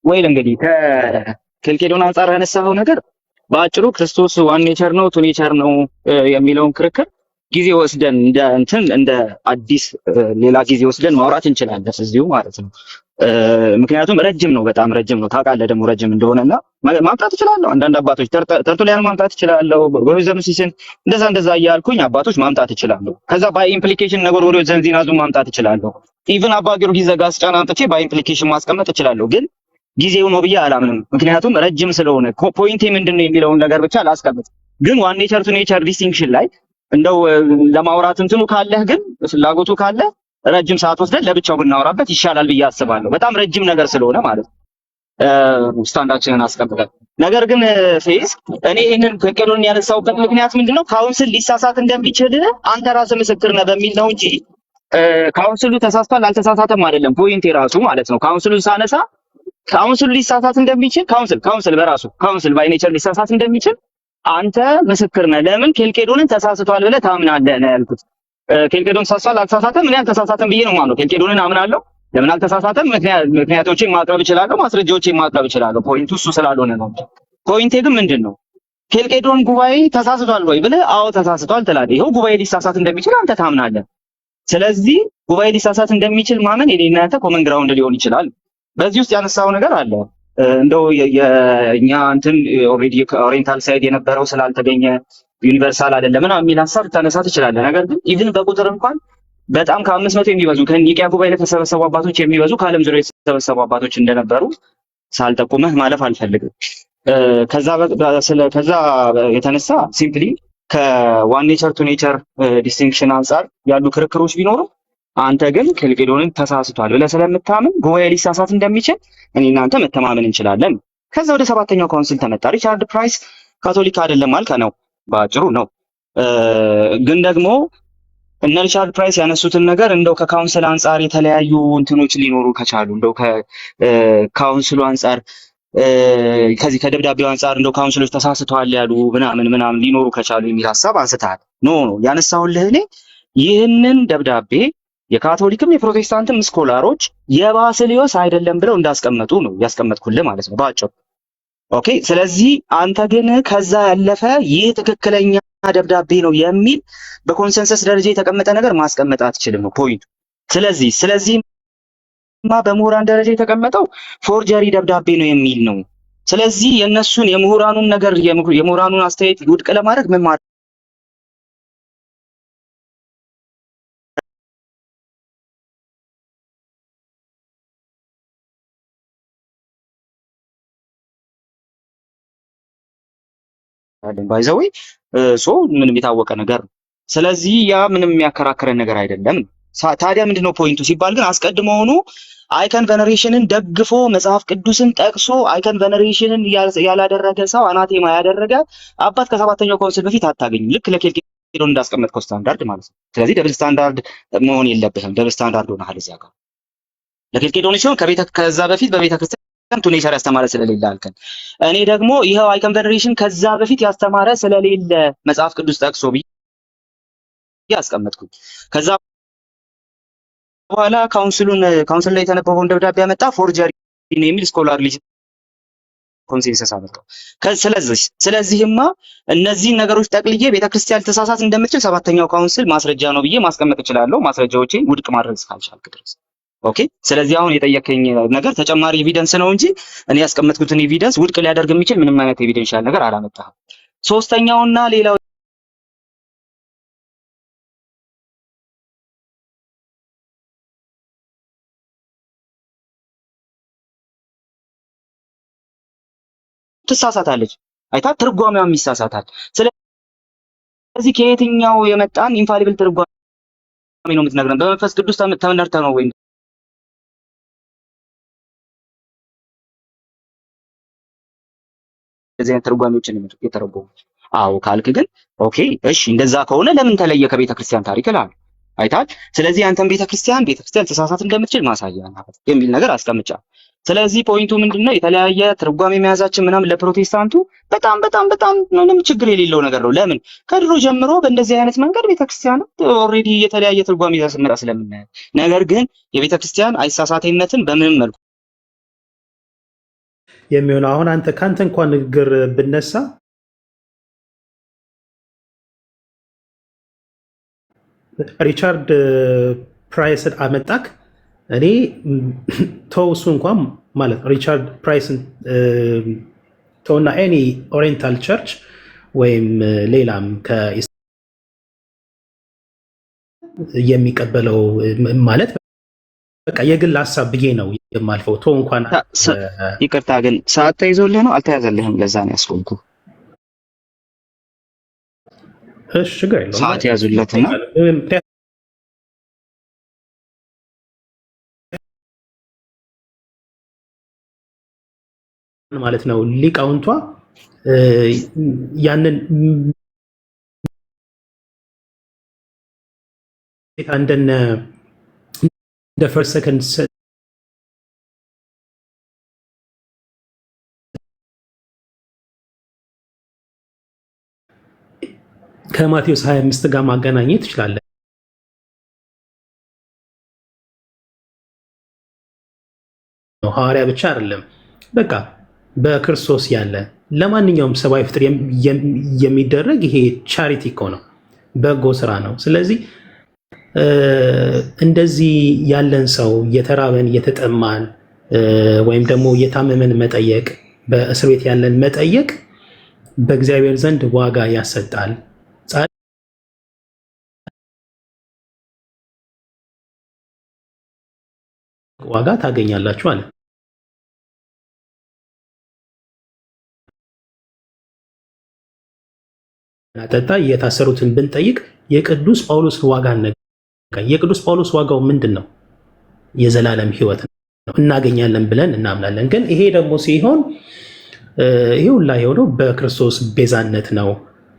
ወይ እንግዲህ ከኬልቄዶን አንጻር ያነሳው ነገር በአጭሩ ክርስቶስ ዋን ኔቸር ነው ቱ ኔቸር ነው የሚለውን ክርክር ጊዜ ወስደን እንደ አዲስ ሌላ ጊዜ ወስደን ማውራት እንችላለን እዚሁ ማለት ነው። ምክንያቱም ረጅም ነው፣ በጣም ረጅም ነው። ታውቃለህ ደግሞ ረጅም እንደሆነና ማምጣት እችላለሁ። አንዳንድ አባቶች ተርቱሊያን ማምጣት እችላለሁ። ጎሪዘም ሲስን እንደዛ እያልኩኝ አባቶች ማምጣት እችላለሁ። ከዛ ባይ ኢምፕሊኬሽን ነጎርጎርዮስ ዘንዚናዙ ማምጣት እችላለሁ። ኢቭን አባ ጊዮርጊስ ዘጋስጫን አምጥቼ ባይ ኢምፕሊኬሽን ማስቀመጥ እችላለሁ። ግን ጊዜው ነው ብዬ አላምንም። ምክንያቱም ረጅም ስለሆነ ፖይንቴ ምንድነው የሚለውን ነገር ብቻ ላስቀምጥ። ግን ዋን ኔቸር ቱ ኔቸር ዲስቲንክሽን ላይ እንደው ለማውራት እንትኑ ካለህ ግን ፍላጎቱ ካለ ረጅም ሰዓት ወስደን ለብቻው ብናወራበት ይሻላል ብዬ አስባለሁ። በጣም ረጅም ነገር ስለሆነ ማለት ነው። ስታንዳችንን አስቀምጠን ነገር ግን ፌዝ እኔ ይሄንን ኬልቄዶንን ያነሳውበት ምክንያት ምንድነው? ካውንስል ሊሳሳት እንደሚችል አንተ ራስህ ምስክር ነህ በሚል ነው እንጂ ካውንስሉ ተሳስቷል አልተሳሳተም አይደለም ፖይንት የራሱ ማለት ነው። ካውንስሉን ሳነሳ ካውንስሉ ሊሳሳት እንደሚችል ካውንስል በራሱ ካውንስል ባይ ኔቸር ሊሳሳት እንደሚችል አንተ ምስክር ነህ። ለምን ኬልቄዶንን ተሳስቷል ብለህ ታምናለህ ነው ያልኩት። ኬልቄዶን ተሳስቷል አልተሳሳተም እኔ አልተሳሳተም ብዬ ነው የማምነው። ኬልቄዶንን አምናለሁ። ለምን አልተሳሳተም? ምክንያቶችን ማቅረብ እችላለሁ፣ ማስረጃዎችን ማቅረብ እችላለሁ። ፖይንቱ እሱ ስላልሆነ ነው። ፖይንቴ ግን ምንድነው? ኬልቄዶን ጉባኤ ተሳስቷል ወይ ብለህ አዎ ተሳስቷል ትላለህ። ይኸው ጉባኤ ሊሳሳት እንደሚችል አንተ ታምናለህ። ስለዚህ ጉባኤ ሊሳሳት እንደሚችል ማመን የኔና ያንተ ኮመን ግራውንድ ሊሆን ይችላል። በዚህ ውስጥ ያነሳው ነገር አለ። እንደው የኛ እንትን ኦልሬዲ ኦሪየንታል ሳይድ የነበረው ስላልተገኘ ዩኒቨርሳል አይደለም ምናምን የሚል ሀሳብ ታነሳ ትችላለህ። ነገር ግን ኢቭን በቁጥር እንኳን በጣም ከ500 የሚበዙ ከኒቂያ ጉባኤ ለተሰበሰቡ አባቶች የሚበዙ ከዓለም ዙሪያ የተሰበሰቡ አባቶች እንደነበሩ ሳልጠቁመህ ማለፍ አልፈልግም። ከዛ የተነሳ ሲምፕሊ ከዋን ኔቸር ቱ ኔቸር ዲስቲንክሽን አንጻር ያሉ ክርክሮች ቢኖሩ አንተ ግን ኬልቄዶንን ተሳስቷል ብለህ ስለምታምን ጉባኤ ሊሳሳት እንደሚችል እኔ እናንተ መተማመን እንችላለን። ከዛ ወደ 7ኛው ካውንስል ተመጣ። ሪቻርድ ፕራይስ ካቶሊክ አይደለም አልከ ነው ባጭሩ ነው። ግን ደግሞ እነ ሪቻርድ ፕራይስ ያነሱትን ነገር እንደው ከካውንስል አንጻር የተለያዩ እንትኖች ሊኖሩ ከቻሉ እንደው ከካውንስሉ አንጻር ከዚህ ከደብዳቤው አንጻር እንደው ካውንስሎች ተሳስተዋል ያሉ ምናምን ሊኖሩ ከቻሉ የሚል ሀሳብ አንስተሃል። ኖ ያነሳሁልህ እኔ ይህንን ደብዳቤ የካቶሊክም የፕሮቴስታንትም ስኮላሮች የባስልዮስ አይደለም ብለው እንዳስቀመጡ ነው ያስቀመጥኩልህ ማለት ነው ባጭሩ። ኦኬ። ስለዚህ አንተ ግን ከዛ ያለፈ ይህ ትክክለኛ ደብዳቤ ነው የሚል በኮንሰንሰስ ደረጃ የተቀመጠ ነገር ማስቀመጥ አትችልም ነው ፖይንቱ። ስለዚህማ በምሁራን ደረጃ የተቀመጠው ፎርጀሪ ደብዳቤ ነው የሚል ነው። ስለዚህ የነሱን የምሁራኑን ነገር የምሁራኑን አስተያየት ውድቅ ለማድረግ ምን ማለት ባይዘዌ ምንም የታወቀ ነገር ነው። ስለዚህ ያ ምንም የሚያከራክረን ነገር አይደለም። ታዲያ ምንድነው ፖይንቱ ሲባል ግን አስቀድሞውኑ አይከን ቬነሬሽንን ደግፎ መጽሐፍ ቅዱስን ጠቅሶ አይከን ቬነሬሽንን ያላደረገ ሰው አናቴማ ያደረገ አባት ከ7ኛው ካውንስል በፊት አታገኝም። ልክ ለኬልቄዶን እንዳስቀመጥከው ስታንዳርድ ማለት ነው። ስለዚህ ደብል ስታንዳርድ መሆን የለብህም። ደብል ስታንዳርድ ሆነሃል እዚያ ጋር ለኬልቄዶን ሲሆን ከዛ በፊት በቤተ ክርስቲያን ቱ ኔቸር ያስተማረ ስለሌለ አልከን። እኔ ደግሞ ይሄው አይከን ቬነሬሽን ከዛ በፊት ያስተማረ ስለሌለ መጽሐፍ ቅዱስ ጠቅሶ ብዬ ያስቀመጥኩኝ። ከዛ በኋላ ካውንስል ላይ የተነበበውን ደብዳቤ ያመጣ ፎርጀሪ ነው የሚል ስኮላር ኮንሴንሰስ አመጣው። ስለዚህማ እነዚህን ነገሮች ጠቅልዬ ቤተክርስቲያን ተሳሳት እንደምትችል 7ኛው ካውንስል ማስረጃ ነው ብዬ ማስቀመጥ እችላለሁ፣ ማስረጃዎቼን ውድቅ ማድረግ እስካልቻልክ ድረስ። ኦኬ። ስለዚህ አሁን የጠየቀኝ ነገር ተጨማሪ ኤቪደንስ ነው እንጂ እኔ ያስቀመጥኩትን ኤቪደንስ ውድቅ ሊያደርግ የሚችል ምንም አይነት ኤቪደንሻል ነገር አላመጣህም። ሶስተኛውና ሌላው ትሳሳታለች፣ አይታ ትርጓሜዋም ይሳሳታል። ስለዚህ ከየትኛው የመጣን ኢንፋሊብል ትርጓሜ ነው የምትነግረን? በመንፈስ ቅዱስ ተመርተህ ነው ወይ እንደዚህ አይነት ትርጓሜዎችን የተረጎሙ? አዎ ካልክ ግን ኦኬ እሺ፣ እንደዛ ከሆነ ለምን ተለየ ከቤተ ክርስቲያን ታሪክ እላለሁ። አይታል። ስለዚህ አንተን ቤተክርስቲያን ተሳሳት እንደምትችል ማሳያ የሚል ነገር አስቀምጫ። ስለዚህ ፖይንቱ ምንድነው? የተለያየ ትርጓሜ መያዛችን ምናምን ለፕሮቴስታንቱ በጣም በጣም በጣም ምንም ችግር የሌለው ነገር ነው። ለምን ከድሮ ጀምሮ በእንደዚህ አይነት መንገድ ቤተክርስቲያን ኦልሬዲ የተለያየ ትርጓሜ ይዛ ስትመጣ ስለምናየው፣ ነገር ግን የቤተክርስቲያን አይሳሳቴነትን በምንም መልኩ የሚሆነው አሁን አንተ ካንተ እንኳን ንግግር ብነሳ ሪቻርድ ፕራይስን አመጣክ። እኔ ተውሱ እንኳን ማለት ሪቻርድ ፕራይስን ተውና ኤኒ ኦሪየንታል ቸርች ወይም ሌላም የሚቀበለው ማለት በቃ የግል ሀሳብ ብዬ ነው የማልፈው። ተው እንኳን ይቅርታ ግን ሰዓት ተይዞልህ ነው አልተያዘልህም? ለዛ ነው ያስቆምኩ። እሺ ችግር የለውም። ሰዓት ያዙለትና ማለት ነው ሊቃውንቷ ያንን እንደነ ፈርስት ሰከንድ ከማቴዎስ 25 ጋር ማገናኘት ትችላለህ። ሐዋርያ ብቻ አይደለም፣ በቃ በክርስቶስ ያለ ለማንኛውም ሰብአዊ ፍጥር የሚደረግ ይሄ ቻሪቲ እኮ ነው፣ በጎ ስራ ነው። ስለዚህ እንደዚህ ያለን ሰው የተራበን የተጠማን ወይም ደግሞ የታመመን መጠየቅ፣ በእስር ቤት ያለን መጠየቅ በእግዚአብሔር ዘንድ ዋጋ ያሰጣል። ዋጋ ታገኛላችሁ አለ። ጠጣ የታሰሩትን ብንጠይቅ የቅዱስ ጳውሎስን ዋጋ የቅዱስ ጳውሎስ ዋጋው ምንድን ነው? የዘላለም ሕይወት ነው እናገኛለን ብለን እናምናለን። ግን ይሄ ደግሞ ሲሆን ይሄ ሁላ የሆነው በክርስቶስ ቤዛነት ነው።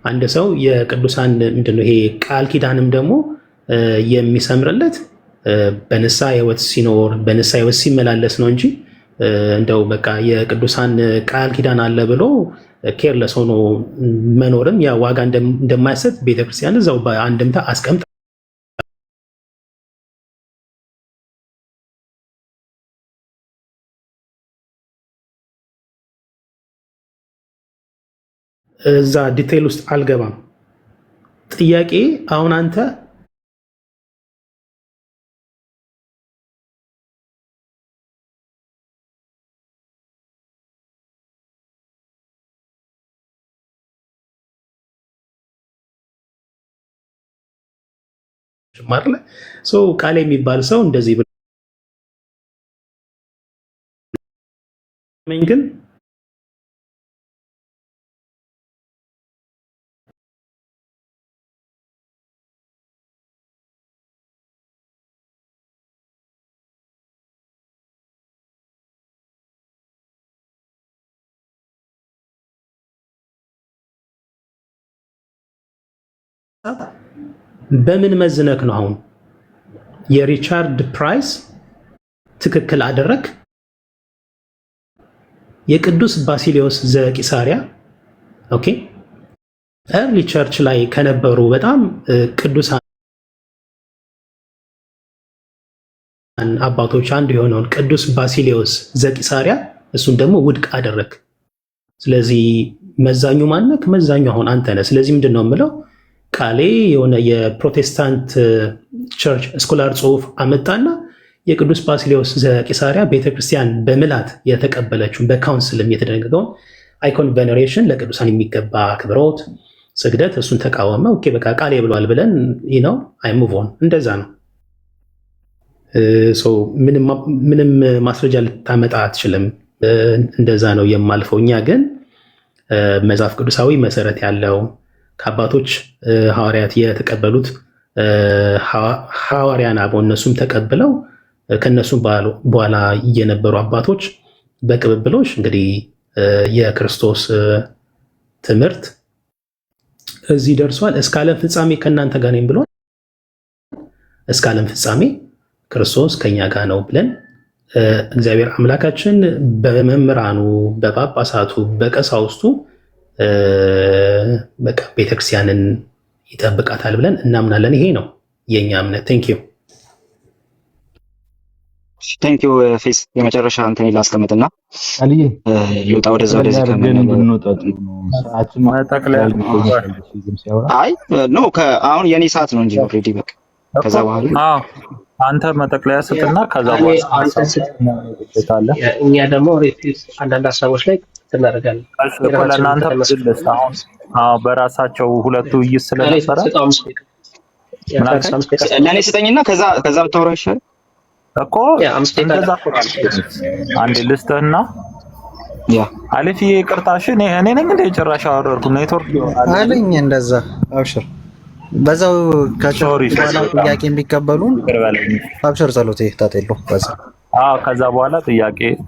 አንድ ሰው የቅዱሳን ምንድነው ይሄ ቃል ኪዳንም ደግሞ የሚሰምርለት በንስሐ ሕይወት ሲኖር በንስሐ ሕይወት ሲመላለስ ነው እንጂ እንደው በቃ የቅዱሳን ቃል ኪዳን አለ ብሎ ኬርለስ ሆኖ መኖርም ያ ዋጋ እንደማይሰጥ ቤተክርስቲያን እዛው በአንድምታ አስቀምጣ እዛ ዲቴል ውስጥ አልገባም። ጥያቄ አሁን አንተ ማርለ ሶ ቃል የሚባል ሰው እንደዚህ ግን በምን መዝነክ ነው አሁን የሪቻርድ ፕራይስ ትክክል አደረክ? የቅዱስ ባሲሊዮስ ዘቂሳሪያ ኦኬ ኤርሊ ቸርች ላይ ከነበሩ በጣም ቅዱሳን አባቶች አንዱ የሆነውን ቅዱስ ባሲሊዮስ ዘቂሳሪያ እሱን ደግሞ ውድቅ አደረክ። ስለዚህ መዛኙ ማነክ? መዛኙ አሁን አንተ ነህ። ስለዚህ ምንድነው የምለው ቃሌ የሆነ የፕሮቴስታንት ቸርች ስኮላር ጽሑፍ አመጣና የቅዱስ ባሲሊዮስ ዘቂሳሪያ ቤተክርስቲያን በምላት የተቀበለችውን በካውንስልም የተደነገገውን አይኮን ቬኔሬሽን ለቅዱሳን የሚገባ አክብሮት፣ ስግደት እሱን ተቃወመ። ኦኬ በቃ ቃሌ ብሏል ብለን ነው አይ ሙቭ ኦን። እንደዛ ነው። ምንም ማስረጃ ልታመጣ አትችልም። እንደዛ ነው የማልፈው። እኛ ግን መጽሐፍ ቅዱሳዊ መሰረት ያለው ከአባቶች ሐዋርያት የተቀበሉት ሐዋርያን አበው እነሱም ተቀብለው ከነሱም በኋላ የነበሩ አባቶች በቅብብሎች እንግዲህ የክርስቶስ ትምህርት እዚህ ደርሷል። እስከ ዓለም ፍጻሜ ከእናንተ ጋር ነኝ ብሏል። እስከ ዓለም ፍጻሜ ክርስቶስ ከኛ ጋር ነው ብለን እግዚአብሔር አምላካችን በመምህራኑ፣ በጳጳሳቱ፣ በቀሳውስቱ በቃ ቤተክርስቲያንን ይጠብቃታል ብለን እናምናለን። ይሄ ነው የኛ እምነት። ቴንኪው ፌስ የመጨረሻ እንትን ላስቀምጥና አልዬ ልውጣ ወደዛ ወደዚህ አይ ኖ አሁን የኔ ሰዓት ነው እንጂ ኦልሬዲ በቃ ከዛ በኋላ አንተ መጠቅለያ ስጥና ከዛ በኋላ እኛ ደግሞ አንዳንድ ሀሳቦች ላይ እናደርጋለን። ለእናንተ በራሳቸው ሁለቱ ውይይት ስለነበረ ለእኔ ስጠኝና ከዛ ብታወራ ይሻላል እኮ እንደዛ አንዴ ልስጥህና አለፊ ይቅርታሽ እኔ ነኝ እንደ ጭራሽ አወረድኩ ኔትወርክ አለኝ እንደዛ አብሽር በዛው ከቾሪ ጥያቄ የሚቀበሉን አብሽር ጸሎቴ ታጤሎ በዛ ከዛ በኋላ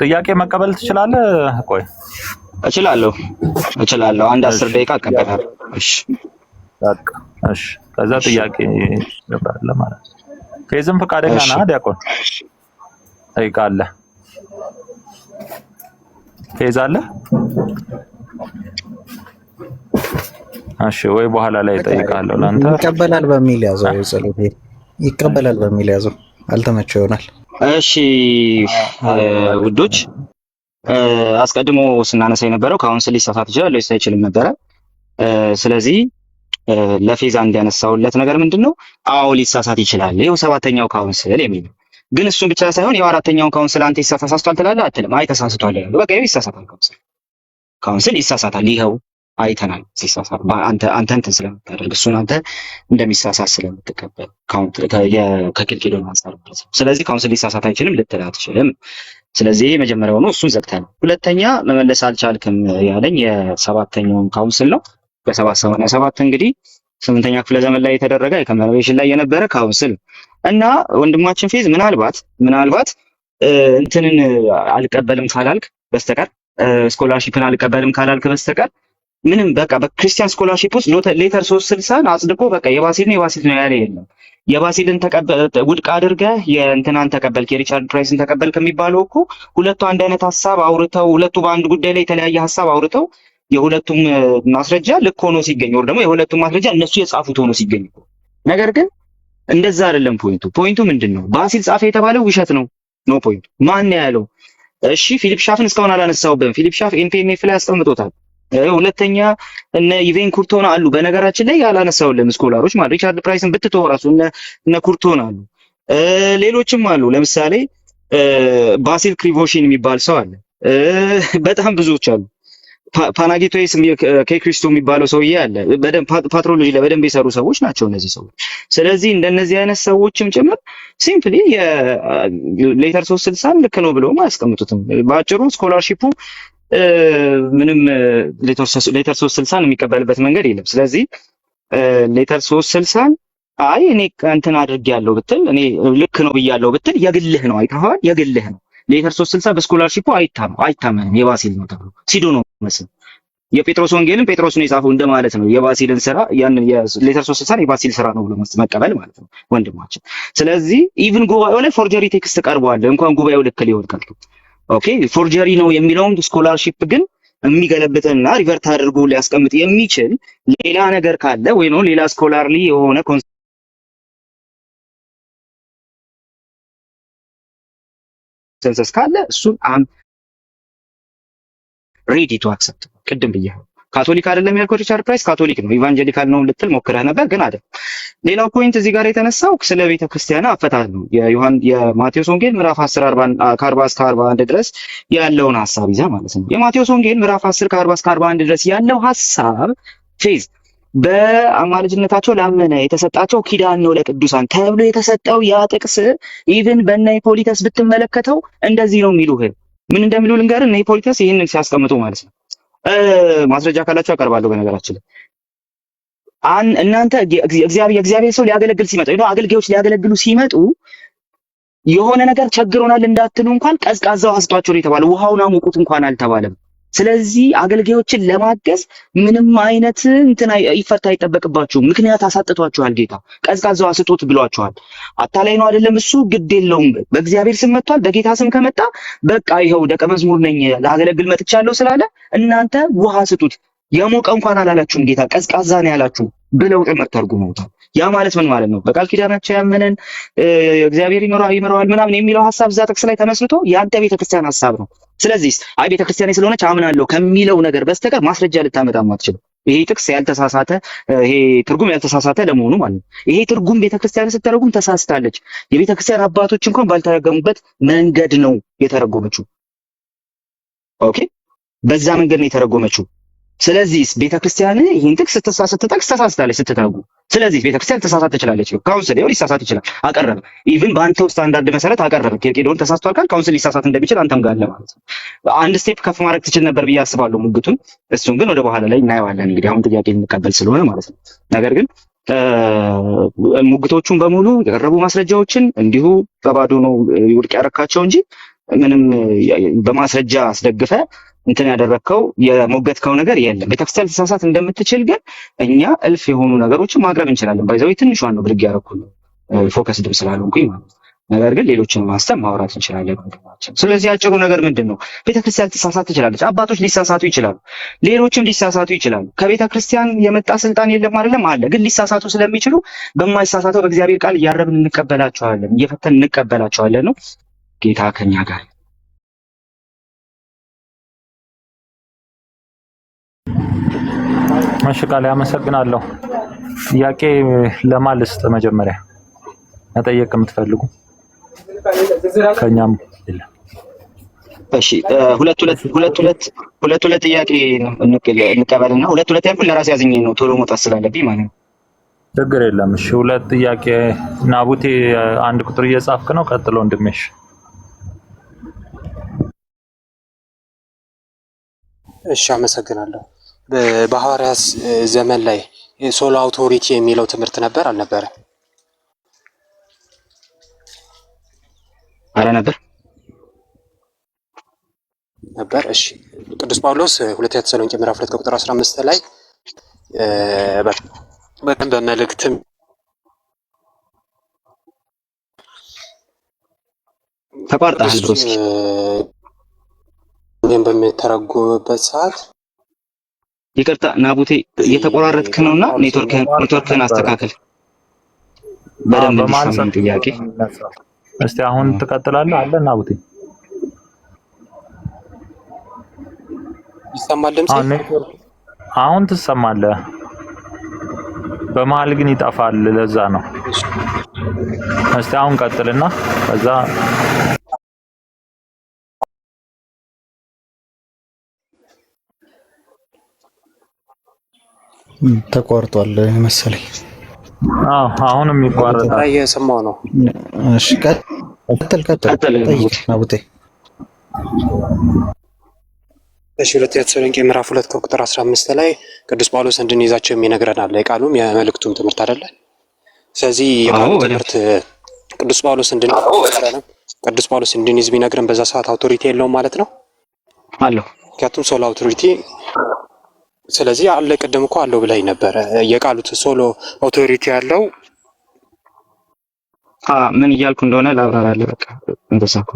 ጥያቄ መቀበል ትችላለህ። ቆይ እችላለሁ አንድ 10 ደቂቃ እቀበላለሁ። እሺ ከዛ ጥያቄ ይቀበላል ማለት ነው። ፌዝም ፈቃደኛ ነህ ዲያቆን? ጠይቃለህ? ፌዝ አለ? እሺ ወይ በኋላ ላይ ጠይቃለሁ። ላንተ ይቀበላል በሚል ያዘው ጸሎቴ ይቀበላል በሚል ያዘው አልተመቸው ይሆናል። እሺ ውዶች አስቀድሞ ስናነሳ የነበረው ካውንስል ሊሳሳት ይችላል ወይስ አይችልም ነበረ። ስለዚህ ለፌዛ እንዲያነሳውለት ነገር ምንድነው? አዎ ሊሳሳት ይችላል። ይሄው 7ኛው ካውንስል የሚል ግን እሱን ብቻ ሳይሆን የው 4ኛው ካውንስል አንተ ተሳስቷል ትላለህ አትልም። አይ ተሳስቷል ያለው በቃ ይሄው ይሳሳታል። ካውንስል ይሳሳታል። ይሄው አይተናል ሲሳሳት አንተ እንትን ስለምታደርግ እሱን አንተ እንደሚሳሳት ስለምትቀበል ከክልክሎን አንፃር ማለት ነው። ስለዚህ ካውንስል ሊሳሳት አይችልም ልትል አትችልም። ስለዚህ መጀመሪያው ነው እሱን ዘግተናል። ሁለተኛ መመለስ አልቻልክም ያለኝ የ7ኛውን ካውንስል ነው። በ787 እንግዲህ 8ኛ ክፍለ ዘመን ላይ የተደረገ የኮንቨንሽን ላይ የነበረ ካውንስል እና ወንድማችን ፌዝ ምናልባት እንትንን አልቀበልም ካላልክ በስተቀር ስኮላርሺፕን አልቀበልም ካላልክ በስተቀር ምንም በቃ በክርስቲያን ስኮላርሺፕ ውስጥ ሌተር 360 አጽድቆ በቃ የባሲል ነው ያለ የለም። የባሲልን ውድቅ አድርገህ የእንትናን ተቀበልክ የሪቻርድ ፕራይስን ተቀበልክ የሚባለው እኮ ሁለቱ አንድ አይነት ሐሳብ አውርተው ሁለቱ በአንድ ጉዳይ ላይ የተለያየ ሐሳብ አውርተው የሁለቱም ማስረጃ ልክ ሆኖ ሲገኝ ወር ደግሞ የሁለቱም ማስረጃ እነሱ የጻፉት ሆኖ ሲገኝ እኮ ነገር ግን እንደዛ አይደለም። ፖይንቱ ምንድነው? ባሲል ጻፈ የተባለው ውሸት ነው። ኖ ፖይንት ማን ያለው? እሺ ፊሊፕ ሻፍን እስካሁን አላነሳውብም። ፊሊፕ ሻፍ ኤንፒኤምኤፍ ላይ አስቀምጦታል። ሁለተኛ እነ ኢቬን ኩርቶን አሉ። በነገራችን ላይ ያላነሳውልም ስኮላሮች ማለት ሪቻርድ ፕራይስን ብትተወራሱ እነ ኩርቶን አሉ፣ ሌሎችም አሉ። ለምሳሌ ባሲል ክሪቮሽን የሚባል ሰው አለ። በጣም ብዙዎች አሉ። ፓናጊቶስ ከክሪስቶ የሚባለው ሰውዬ አለ። በደንብ ፓትሮሎጂ ላይ በደንብ የሰሩ ሰዎች ናቸው እነዚህ ሰዎች። ስለዚህ እንደነዚህ አይነት ሰዎችም ጭምር ሲምፕሊ የሌተር 360 ልክ ነው ብለው አያስቀምጡትም። በአጭሩ ስኮላርሺፑ ምንም ሌተር 360 የሚቀበልበት መንገድ የለም። ስለዚህ ሌተር 360 አይ እኔ እንትን አድርጌያለሁ ብትል እኔ ልክ ነው ብያለሁ ብትል የግልህ ነው። አይተኸዋል፣ የግልህ ነው። ሌተር 360 በስኮላርሺፑ አይታመንም። የባሲል ነው ተብሎ ሲዶ ነው መስል የጴጥሮስ ወንጌልን ጴጥሮስ ነው የጻፈው እንደማለት ነው። የባሲልን ስራ ያንን የሌተር 360 የባሲል ስራ ነው ብሎ መቀበል ማለት ነው ወንድማችን። ስለዚህ ኢቭን ጉባኤው ላይ ፎርጀሪ ቴክስት ቀርቧል። እንኳን ጉባኤው ልክ ሊሆን ቀርቶ ኦኬ ፎርጀሪ ነው የሚለውን ስኮላርሺፕ ግን የሚገለብጥና ሪቨርት አድርጎ ሊያስቀምጥ የሚችል ሌላ ነገር ካለ ወይ ነው ሌላ ስኮላርሊ የሆነ ኮንሰንሰስ ካለ እሱን ሬዲ ቱ አክሰፕት። ቅድም ብያለሁ ካቶሊክ አይደለም ያልከው ሪቻርድ ፕራይስ ካቶሊክ ነው። ኢቫንጀሊካል ነው ልትል ሞክረህ ነበር ግን አይደለም። ሌላው ፖይንት እዚህ ጋር የተነሳው ስለ ቤተ ክርስቲያን አፈታት ነው። የማቴዎስ ወንጌል ምዕራፍ 10 ከ40 እስከ 41 ድረስ ያለውን ሐሳብ ይዛ ማለት ነው። የማቴዎስ ወንጌል ምዕራፍ 10 ከ40 እስከ 41 ድረስ ያለው ሐሳብ ፌዝ በአማላጅነታቸው ላመነ የተሰጣቸው ኪዳን ነው ለቅዱሳን ተብሎ የተሰጠው ያ ጥቅስ ኢቭን በእነ ሂፖሊተስ ብትመለከተው እንደዚህ ነው የሚሉህ። ምን እንደሚሉ ልንገርህ። እነ ሂፖሊተስ ይህንን ሲያስቀምጡ ማለት ነው ማስረጃ ካላቸው አቀርባለሁ። በነገራችን ላይ እናንተ የእግዚአብሔር ሰው ሊያገለግል ሲመጣ አገልጋዮች ሊያገለግሉ ሲመጡ የሆነ ነገር ቸግሮናል እንዳትሉ እንኳን ቀዝቃዛው አስጧቸው የተባለ ውሃውን አሙቁት እንኳን አልተባለም። ስለዚህ አገልጋዮችን ለማገዝ ምንም አይነት እንትና ይፈታ አይጠበቅባችሁም። ምክንያት አሳጥቷችኋል። ጌታ ቀዝቃዛው አስጦት ብሏችኋል። አታላይ ነው አይደለም? እሱ ግድ የለውም። በእግዚአብሔር ስም መጥቷል። በጌታ ስም ከመጣ በቃ ይኸው ደቀ መዝሙር ነኝ ላገለግል መጥቻለሁ ስላለ እናንተ ውሃ ስጡት። የሞቀ እንኳን አላላችሁም። ጌታ ቀዝቃዛ ነው ያላችሁ ብለው ጭምር ተርጉመውታል። ያ ማለት ምን ማለት ነው? በቃል ኪዳናቸው ያመነን እግዚአብሔር ይመራዋል ምናምን የሚለው ሐሳብ እዛ ጥቅስ ላይ ተመስርቶ የአንተ ቤተክርስቲያን ሐሳብ ነው። ስለዚህ አይ ቤተክርስቲያኔ ስለሆነች አምናለሁ ከሚለው ነገር በስተቀር ማስረጃ ልታመጣም አትችልም። ይሄ ጥቅስ ያልተሳሳተ ይሄ ትርጉም ያልተሳሳተ ለመሆኑ ማለት ነው። ይሄ ትርጉም ቤተክርስቲያን ስትተረጉም ተሳስታለች። የቤተክርስቲያን አባቶች እንኳን ባልተረገሙበት መንገድ ነው የተረጎመችው። ኦኬ፣ በዛ መንገድ ነው የተረጎመችው። ስለዚህ ቤተክርስቲያን ይህን ጥቅስ ስትጠቅስ ተሳስታለች ስትተረጉ። ስለዚህ ቤተክርስቲያን ተሳሳት ትችላለች። ካውንስል ይኸው ሊሳሳት ይችላል። አቀረበ ኢቭን በአንተው ስታንዳርድ መሰረት አቀረበ። ኬልቄዶን ተሳስቷል ካል ካውንስል ሊሳሳት እንደሚችል አንተም ጋር አለ ማለት ነው። አንድ ስቴፕ ከፍ ማድረግ ትችል ነበር ብዬ አስባለሁ ሙግቱን። እሱን ግን ወደ በኋላ ላይ እናየዋለን። እንግዲህ አሁን ጥያቄ እንቀበል ስለሆነ ማለት ነው። ነገር ግን ሙግቶቹን በሙሉ የቀረቡ ማስረጃዎችን እንዲሁ በባዶ ነው ውድቅ ያረካቸው እንጂ ምንም በማስረጃ አስደግፈ እንትን ያደረከው የሞገትከው ነገር የለም። ቤተክርስቲያን ተሳሳት እንደምትችል ግን እኛ እልፍ የሆኑ ነገሮችን ማቅረብ እንችላለን። ባይዘው ትንሿን ነው ብድግ ያደረኩት ፎከስ ድም ስላልሆንኩኝ ማለት ነው። ነገር ግን ሌሎችን ማስተም ማውራት እንችላለን ወንድማችን። ስለዚህ አጭሩ ነገር ምንድነው? ቤተክርስቲያን ተሳሳት ትችላለች። አባቶች ሊሳሳቱ ይችላሉ፣ ሌሎችም ሊሳሳቱ ይችላሉ። ከቤተክርስቲያን የመጣ ስልጣን የለም አይደለም፣ አለ። ግን ሊሳሳቱ ስለሚችሉ በማይሳሳተው በእግዚአብሔር ቃል እያረብን እንቀበላቸዋለን፣ እየፈተን እንቀበላቸዋለን ነው። ጌታ ከኛ ጋር መሽቃል ያመሰግናለሁ። ጥያቄ ለማልስጥ መጀመሪያ መጠየቅ የምትፈልጉ ከኛም እሺ፣ ሁለት ጥያቄ እንቀበልና ሁለት ያልኩት ለራሴ ያዝኝ ነው ቶሎ መውጣት ስላለብኝ ማለት ነው። ችግር የለም። እሺ፣ ሁለት ጥያቄ ናቡቴ አንድ ቁጥር እየጻፍክ ነው። ቀጥሎ ወንድሜሽ። እሺ፣ አመሰግናለሁ። በሐዋርያት ዘመን ላይ የሶሎ አውቶሪቲ የሚለው ትምህርት ነበር አልነበረ? አረ ነበር። እሺ፣ ቅዱስ ጳውሎስ ሁለተኛ ተሰሎንቄ ምዕራፍ 2 ቁጥር 15 ላይ በመልእክትም ተቋርጠሃል ብሮስ በሚተረጎምበት ሰዓት ይቅርታ ናቡቴ እየተቆራረጥክ ነውና ኔትወርክህን አስተካክል። በደንብ እንዲሰማኝ ጥያቄ። እስቲ አሁን ትቀጥላለህ አለ ናቡቴ። ይሰማል ድምጽ? አሁን ትሰማለህ። በመሀል ግን ይጠፋል። ለዛ ነው። እስቲ አሁን ቀጥልና ከዛ ተቋርጧል መሰለኝ። አሁንም ይቋረጣል። እየሰማሁ ነው። እሺ ቀጥል ጠይቅ ናቡቴ። እሺ፣ ሁለተኛ ተሰሎንቄ ምዕራፍ 2 ቁጥር 15 ላይ ቅዱስ ጳውሎስ እንድንይዛቸው የሚነግረናል። የቃሉም የመልእክቱም ትምህርት አይደለ? ስለዚህ የቃሉ ትምህርት ቅዱስ ጳውሎስ እንድንይዝ ቢነግረን በዛ ሰዓት አውቶሪቲ የለውም ማለት ነው? አለው። ምክንያቱም ሶሎ አውቶሪቲ ስለዚህ አለ። ቅድም እኮ አለው ብለኝ ነበረ። የቃሉ ሶሎ አውቶሪቲ ያለው ምን እያልኩ እንደሆነ ላብራራለሁ። በቃ እንደዛ እኮ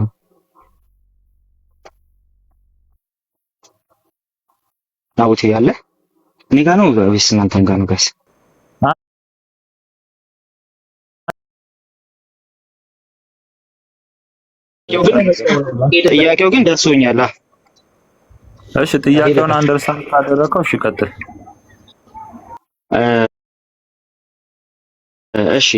ናቡቴ ያለ እኔ ጋር ነው ወይስ እናንተም ጋር ነው? ጋይስ ጥያቄው ግን ደርሶኛል። እሺ፣ ጥያቄውን አንደርስታንድ ካደረከው እሺ ቀጥል። እሺ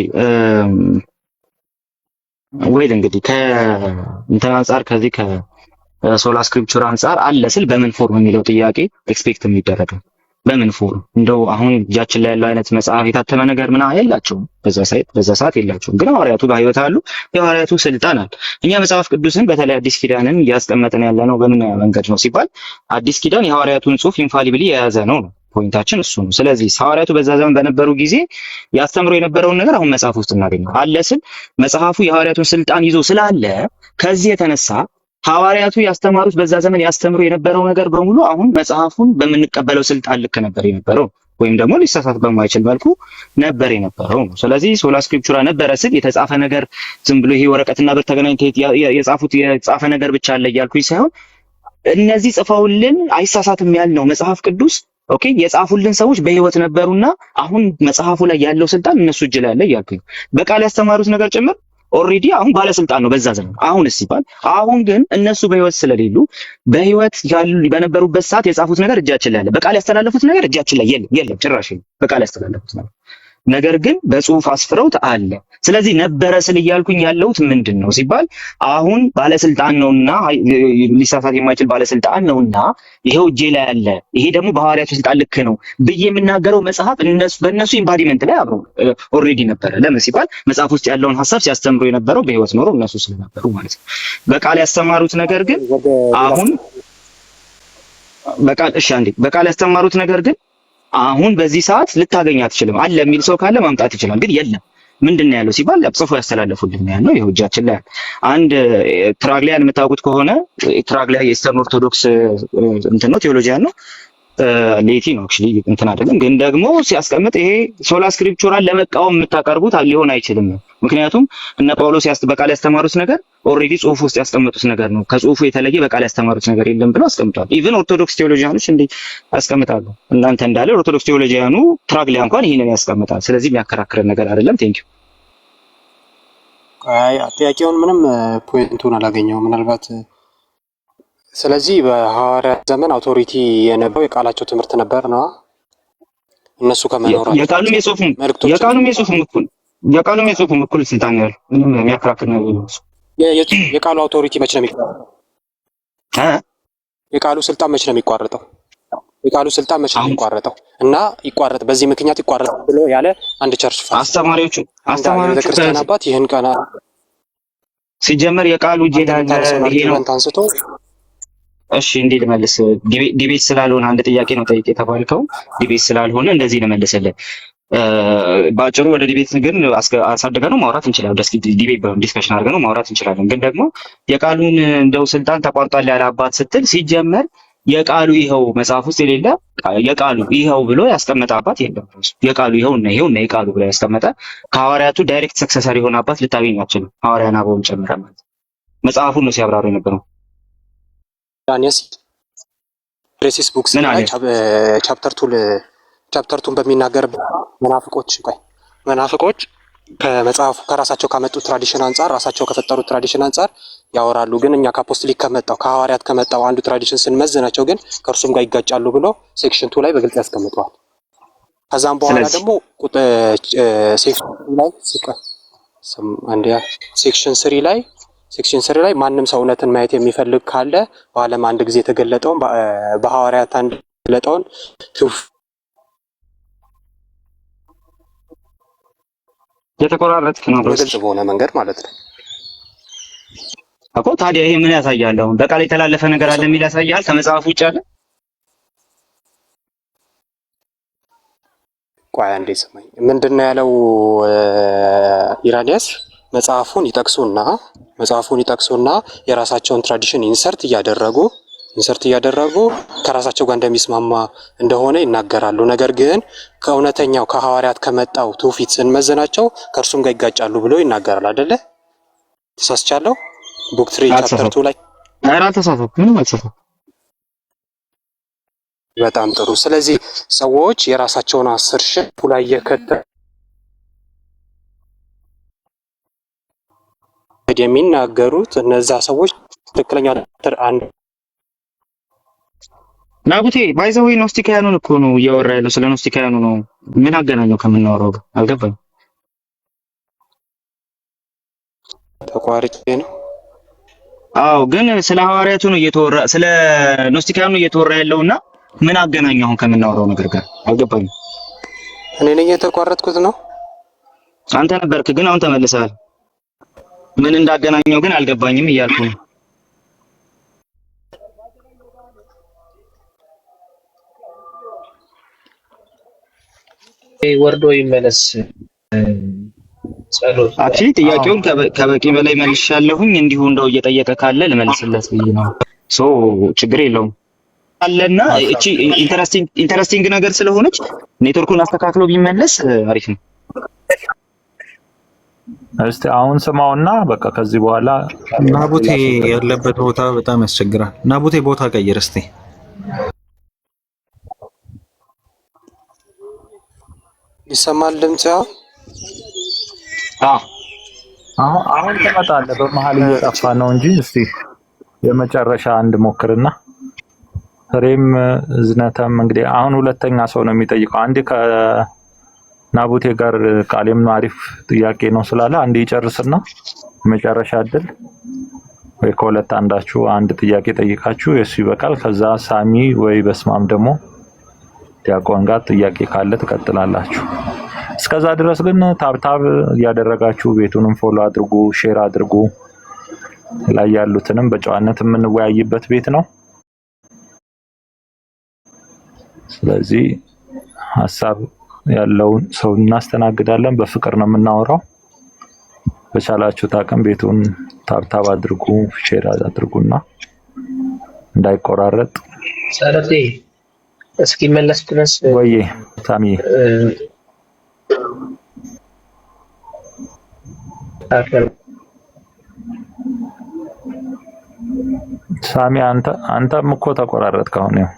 ወይል እንግዲህ ከእንትን አንጻር ከዚህ ከሶላ ስክሪፕቸር አንጻር አለ ስል በምን ፎርም የሚለው ጥያቄ ኤክስፔክት የሚደረግ በምን ፎርም እንደው አሁን እጃችን ላይ ያለው አይነት መጽሐፍ የታተመ ነገር ምናምን የላቸውም። በዛ ሰዓት የላቸውም። ግን ሐዋርያቱ በህይወት አሉ። የሐዋርያቱ ስልጣን አለ። እኛ መጽሐፍ ቅዱስን በተለይ አዲስ ኪዳንን እያስቀመጥን ያለ ነው በምን መንገድ ነው ሲባል አዲስ ኪዳን የሐዋርያቱን ጽሑፍ ኢንፋሊብሊ የያዘ ነው። ፖይንታችን እሱ ነው። ስለዚህ ሐዋርያቱ በዛ ዘመን በነበሩ ጊዜ ያስተምሩ የነበረውን ነገር አሁን መጽሐፍ ውስጥ እናገኘው አለ ስል መጽሐፉ የሐዋርያቱን ስልጣን ይዞ ስላለ ከዚህ የተነሳ ሐዋርያቱ ያስተማሩት በዛ ዘመን ያስተምሩ የነበረው ነገር በሙሉ አሁን መጽሐፉን በምንቀበለው ስልጣን ልክ ነበር የነበረው ወይም ደግሞ ሊሳሳት በማይችል መልኩ ነበር የነበረው ነው። ስለዚህ ሶላ ስክሪፕቹራ ነበረ ስል የተጻፈ ነገር ዝም ብሎ ይሄ ወረቀትና ብር ተገናኝተው የጻፉት የጻፈ ነገር ብቻ አለ እያልኩኝ ሳይሆን እነዚህ ጽፈውልን አይሳሳትም ያልነው መጽሐፍ ቅዱስ ኦኬ የጻፉልን ሰዎች በህይወት ነበሩና አሁን መጽሐፉ ላይ ያለው ስልጣን እነሱ እጅ ላይ አለ እያልኩኝ በቃል ያስተማሩት ነገር ጭምር ኦልሬዲ አሁን ባለስልጣን ነው በዛ ዘመን። አሁንስ ሲባል አሁን ግን እነሱ በህይወት ስለሌሉ በህይወት ያሉ በነበሩበት ሰዓት የጻፉት ነገር እጃችን ላይ አለ። በቃል ያስተላለፉት ነገር እጃችን ላይ የለም ጭራሽ በቃል ያስተላለፉት ነገር ግን በጽሁፍ አስፍረውት አለ። ስለዚህ ነበረ ስል እያልኩኝ ያለሁት ምንድን ነው ሲባል አሁን ባለስልጣን ነውና ሊሳሳት የማይችል ባለስልጣን ነውና ይሄው እጄ ላይ አለ፣ ይሄ ደግሞ በሐዋርያቱ ስልጣን ልክ ነው ብዬ የምናገረው መጽሐፍ በእነሱ ኢምባዲመንት ላይ አብሮ ኦልሬዲ ነበረ። ለምን ሲባል መጽሐፍ ውስጥ ያለውን ሐሳብ ሲያስተምሩ የነበረው በህይወት ኖሮ እነሱ ስለነበሩ ማለት ነው። በቃል ያስተማሩት ነገር ግን አሁን በቃል ያስተማሩት ነገር ግን አሁን በዚህ ሰዓት ልታገኝ አትችልም። አለ የሚል ሰው ካለ ማምጣት ይችላል፣ ግን የለም። ምንድነው ያለው ሲባል ጽፎ ያስተላለፉልን ነው ያለው። ይሄው እጃችን ላይ አንድ ትራግሊያን የምታውቁት ከሆነ ትራግሊያ የኢስተርን ኦርቶዶክስ እንትን ነው ቴዎሎጂያን ነው ሌቲ ነው አክቹሊ እንትን አይደለም። ግን ደግሞ ሲያስቀምጥ ይሄ ሶላ ስክሪፕቹራን ለመቃወም የምታቀርቡት ሊሆን አይችልም። ምክንያቱም እነ ጳውሎስ በቃል ያስተማሩት ነገር ኦልሬዲ ጽሁፍ ውስጥ ያስቀመጡት ነገር ነው። ከጽሁፉ የተለየ በቃል ያስተማሩት ነገር የለም ብለው አስቀምጧል። ኢቭን ኦርቶዶክስ ቴዎሎጂያኖች እንዴ ያስቀምጣሉ። እናንተ እንዳለ ኦርቶዶክስ ቴዎሎጂያኑ ትራግሊያ እንኳን ይሄንን ያስቀምጣል። ስለዚህ የሚያከራክረን ነገር አይደለም። ቴንኪው። አይ ጥያቄውን ምንም ፖይንቱን አላገኘው ምናልባት ስለዚህ በሐዋርያት ዘመን አውቶሪቲ የነበረው የቃላቸው ትምህርት ነበር ነው እነሱ ከመኖራቸው የቃሉም የጽሁፉም እኩል ስልጣን ያለው ምንም የሚያከራክር ነገር የለም። የቃሉ አውቶሪቲ መች ነው የሚቋረጠው? የቃሉ ስልጣን መች ነው የሚቋረጠው? የቃሉ ስልጣን መች ነው የሚቋረጠው? እና ይቋረጥ በዚህ ምክንያት ይቋረጥ ብሎ ያለ አንድ ቸርች አስተማሪዎቹ ክርስቲያን አባት ይህን ቀና ሲጀመር የቃሉ ጄዳለ ይሄ ነው አንስቶ እሺ እንዴት ልመልስ? ዲቤት ስላልሆነ አንድ ጥያቄ ነው ጠይቄ የተባልከው። ዲቤት ስላልሆነ እንደዚህ ነው መልሰልህ። ባጭሩ ወደ ዲቤት ግን አሳድገን ነው ማውራት እንችላለን። ደስ ዲቤት ዲስከሽን አድርገን ነው ማውራት እንችላለን። ግን ደግሞ የቃሉን እንደው ስልጣን ተቋርጧል ያለ አባት ስትል ሲጀመር የቃሉ ይኸው መጽሐፍ ውስጥ የሌለ የቃሉ ይኸው ብሎ ያስቀመጠ አባት የለም። የቃሉ ይኸውና የቃሉ ብሎ ያስቀመጠ ከሐዋርያቱ ዳይሬክት ሰክሰሰር የሆነ አባት ልታገኝ አትችልም። ሐዋርያን አበውን ጨምረ ማለት መጽሐፉን ነው ሲያብራሩ የነበረው። ዳንያስ ፕሬሲስ ቡክስ ላይ ቻፕተር 2 በሚናገር መናፍቆች ከመጽሐፉ ከራሳቸው ካመጡት ትራዲሽን አንጻር ራሳቸው ከፈጠሩት ትራዲሽን አንጻር ያወራሉ። ግን እኛ ከአፖስቶሊክ ከመጣው ከሐዋርያት ከመጣው አንዱ ትራዲሽን ስንመዝናቸው ግን ከእርሱም ጋር ይጋጫሉ ብሎ ሴክሽን 2 ላይ በግልጽ ያስቀምጠዋል። ከዛም በኋላ ደግሞ ሴክሽን 3 ላይ ማንም ሰው እውነትን ማየት የሚፈልግ ካለ በዓለም አንድ ጊዜ የተገለጠውን በሐዋርያት አንድ የተገለጠውን የተቆራረጥክ ነው ግልጽ በሆነ መንገድ ማለት ነው እኮ። ታዲያ ይሄ ምን ያሳያል? አሁን በቃል የተላለፈ ነገር አለ የሚል ያሳያል ከመጽሐፉ ውጭ አለ? ቆይ አንዴ ስማኝ። ምንድነው ያለው ኢራዲያስ? መጽሐፉን ይጠቅሱና የራሳቸውን ትራዲሽን ኢንሰርት እያደረጉ ከራሳቸው ጋር እንደሚስማማ እንደሆነ ይናገራሉ። ነገር ግን ከእውነተኛው ከሐዋርያት ከመጣው ትውፊት ስንመዝናቸው ከእርሱም ጋር ይጋጫሉ ብሎ ይናገራል አይደለ? ተሳስቻለሁ? ቡክ 3 ቻፕተር 2 ላይ ምንም አልተሳሳትኩም። በጣም ጥሩ። ስለዚህ ሰዎች የራሳቸውን አሰርሽን ላይ የሚናገሩት እነዛ ሰዎች ትክክለኛ አንድ ናቡቴ ባይዘው ኖስቲካያኑን እኮ ነው እያወራ ያለው። ስለ ኖስቲካያኑ ነው። ምን አገናኘው ከምናወራው ጋር አልገባኝ። ተቋርጬ ነው። አዎ ግን ስለ ሐዋርያቱ ነው እየተወራ ስለ ኖስቲካያኑ እየተወራ ያለውና ምን አገናኘው አሁን ከምናወራው ነገር ጋር አልገባኝ። እኔ ነኝ የተቋረጥኩት ነው? አንተ ነበርክ፣ ግን አሁን ተመልሰሃል። ምን እንዳገናኘው ግን አልገባኝም እያልኩ ነው። ወርዶ ይመለስ ጸሎት አክቹሊ ጥያቄውን ከበቂ በላይ መልሻለሁኝ። እንዲሁ እንደው እየጠየቀ ካለ ልመልስለት ብዬ ነው። ሶ ችግር የለውም አለና እቺ ኢንተረስቲንግ ነገር ስለሆነች ኔትወርኩን አስተካክሎ ቢመለስ አሪፍ ነው። እስቲ አሁን ስማውና በቃ ከዚህ በኋላ ናቡቴ ያለበት ቦታ በጣም ያስቸግራል። ናቡቴ ቦታ ቀይር እስቲ። ይሰማል ድምጽ? አሁን ትመጣለህ። በመሀል እየጠፋ ነው እንጂ እስቲ የመጨረሻ አንድ ሞክርና ፍሬም እዝነተም እንግዲህ አሁን ሁለተኛ ሰው ነው የሚጠይቀው። አንዴ ከናቡቴ ጋር ቃሌም አሪፍ ጥያቄ ነው ስላለ አንዴ ይጨርስና መጨረሻ አይደል ወይ ከሁለት አንዳችሁ አንድ ጥያቄ ጠይቃችሁ የሱ ይበቃል። ከዛ ሳሚ ወይ በስማም ደግሞ ዲያቆን ጋር ጥያቄ ካለ ትቀጥላላችሁ። እስከዛ ድረስ ግን ታብታብ እያደረጋችሁ ቤቱንም ፎሎ አድርጉ፣ ሼር አድርጉ። ላይ ያሉትንም በጨዋነት የምንወያይበት ቤት ነው። ስለዚህ ሐሳብ ያለውን ሰው እናስተናግዳለን። በፍቅር ነው የምናወራው። በቻላችሁት አቅም ቤቱን ታብታብ አድርጉ፣ ሼር አድርጉና እንዳይቆራረጥ። ጸሎቴ እስኪ መለስ ድረስ ወይ ሳሚ ሳሚ አንተም እኮ ተቆራረጥክ። አሁን ያው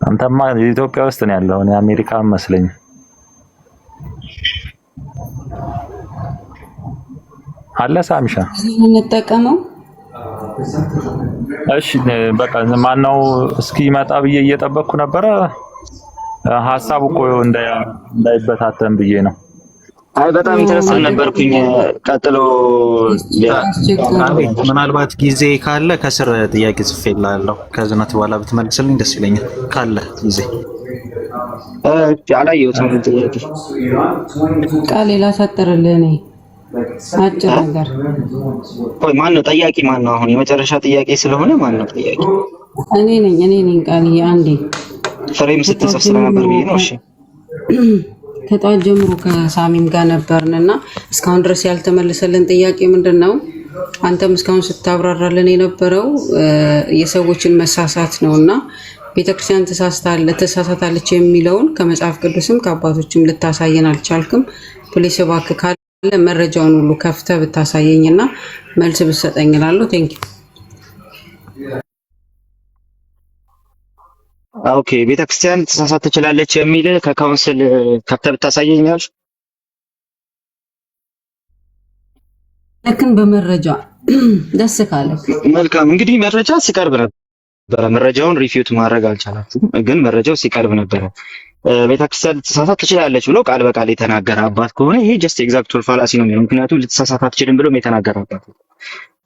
አንተማ ኢትዮጵያ ውስጥ ነው ያለው፣ እኔ አሜሪካ መስለኝ። አለ ሳሚሻ እንጠቀመው። እሺ በቃ ማነው እስኪ መጣ ብዬ እየጠበቅኩ ነበረ። ሐሳቡ እኮ እንዳይበታተን ብዬ ነው። አይ በጣም ኢንተረስቲንግ ነበርኩኝ። ቀጥሎ ምናልባት ጊዜ ካለ ከስር ጥያቄ ጽፌልሃለሁ። ከዝናት በኋላ ብትመልስልኝ ደስ ይለኛል ካለ ጊዜ። አላየሁትም ጥያቄ። ቃሌ ላሳጥርልህ እኔ አጭር ነገር። ቆይ ማን ነው ጠያቂ? ማን ነው አሁን የመጨረሻ ጥያቄ ስለሆነ ማን ነው ጠያቂ? እኔ ነኝ ቃልዬ። አንዴ ፍሬም ስትጽፍ ስለነበር ብዬ ነው። እሺ ከጧት ጀምሮ ከሳሚም ጋር ነበርንና እስካሁን ድረስ ያልተመለሰልን ጥያቄ ምንድን ነው? አንተም እስካሁን ስታብራራልን የነበረው የሰዎችን መሳሳት ነውና ቤተክርስቲያን ተሳሳታለች የሚለውን ከመጽሐፍ ቅዱስም ከአባቶችም ልታሳየን አልቻልክም። ፕሊስ እባክህ ካለ መረጃውን ሁሉ ከፍተህ ብታሳየኝና መልስ ብትሰጠኝ እላለሁ። ቴንኪው። ኦኬ ቤተክርስቲያን ተሳሳት ትችላለች የሚል ከካውንስል ከፍተህ ብታሳየኛል። ለክን በመረጃ ደስ ካለ መልካም። እንግዲህ መረጃ ሲቀርብ ነበረ። መረጃውን ሪፊዩት ማድረግ አልቻላችሁም፣ ግን መረጃው ሲቀርብ ነበረ። ቤተክርስቲያን ልትሳሳት ትችላለች ብሎ ቃል በቃል የተናገረ አባት ከሆነ ይሄ ጀስት ኤግዛክቱል ፋላሲ ነው የሚሆነው። ምክንያቱም ልትሳሳት አትችልም ብሎ የተናገረ አባት።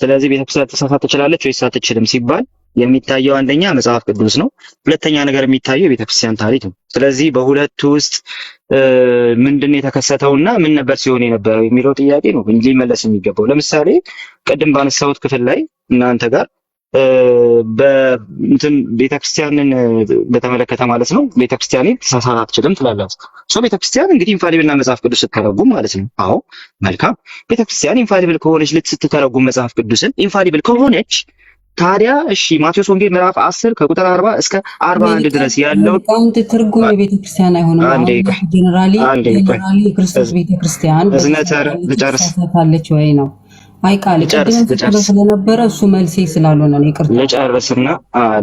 ስለዚህ ቤተክርስቲያን ልትሳሳት ትችላለች ወይስ አትችልም ሲባል የሚታየው አንደኛ መጽሐፍ ቅዱስ ነው፣ ሁለተኛ ነገር የሚታየው የቤተክርስቲያን ታሪክ ነው። ስለዚህ በሁለቱ ውስጥ ምንድን የተከሰተውና ምን ነበር ሲሆን የነበረው የሚለው ጥያቄ ነው ሊመለስ የሚገባው። ለምሳሌ ቅድም ባነሳሁት ክፍል ላይ እናንተ ጋር በእንትን ቤተክርስቲያንን በተመለከተ ማለት ነው ቤተክርስቲያን ተሳሳት አትችልም ትላላችሁ። ቤተክርስቲያን እንግዲህ ኢንፋሊብል እና መጽሐፍ ቅዱስ ስትተረጉም ማለት ነው። አዎ መልካም። ቤተክርስቲያን ኢንፋሊብል ከሆነች ስትተረጉም መጽሐፍ ቅዱስን ኢንፋሊብል ከሆነች ታዲያ እሺ ማቴዎስ ወንጌል ምዕራፍ 10 ከቁጥር 40 እስከ 41 ድረስ ያለው ቃንት ትርጉም የቤተክርስቲያን አይሆንም። ጀነራሊ የክርስቶስ ቤተክርስቲያን ተሳሳታለች ወይ ነው? አይ ቃል ቅድም ስለነበረ እሱ መልሴ ስላልሆነ ነው። ይቅርታ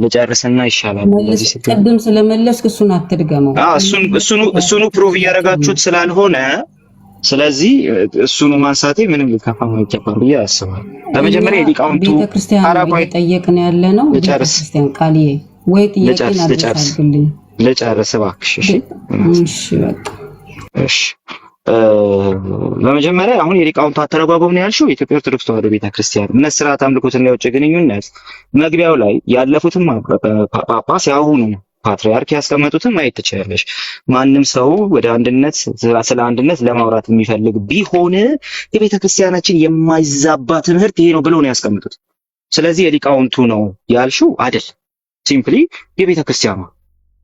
ልጨርስና ይሻላል። እንደዚህ ቅድም ስለመለስክ እሱን አትድገመው። እሱኑ ፕሩቭ እያደረጋችሁት ስላልሆነ ስለዚህ እሱኑ ማንሳቴ ምንም ሊከፋም አይገባም ብዬ አስባለሁ። በመጀመሪያ የሊቃውንቱ ቤተክርስቲያን እየጠየቅን ያለ ነው። ቤተክርስቲያን ቃልዬ ወይ ጥያቄን አድርሳልኝ ልጨርስ እባክሽ። እሺ በቃ እሺ። በመጀመሪያ አሁን የሊቃውንቱ አተረጓጎም ነው ያልሽው የኢትዮጵያ ኦርቶዶክስ ተዋሕዶ ቤተክርስቲያን እምነት፣ ስርዓት፣ አምልኮትና የውጭ ግንኙነት መግቢያው ላይ ያለፉትም ጳጳስ ያሁኑ ፓትርያርክ ያስቀመጡትን ማየት ትችላለሽ። ማንም ሰው ወደ አንድነት ስለ አንድነት ለማውራት የሚፈልግ ቢሆን የቤተክርስቲያናችን የማይዛባ ትምህርት ይሄ ነው ብለው ነው ያስቀምጡት። ስለዚህ የሊቃውንቱ ነው ያልሽው አይደል፣ ሲምፕሊ የቤተክርስቲያኗ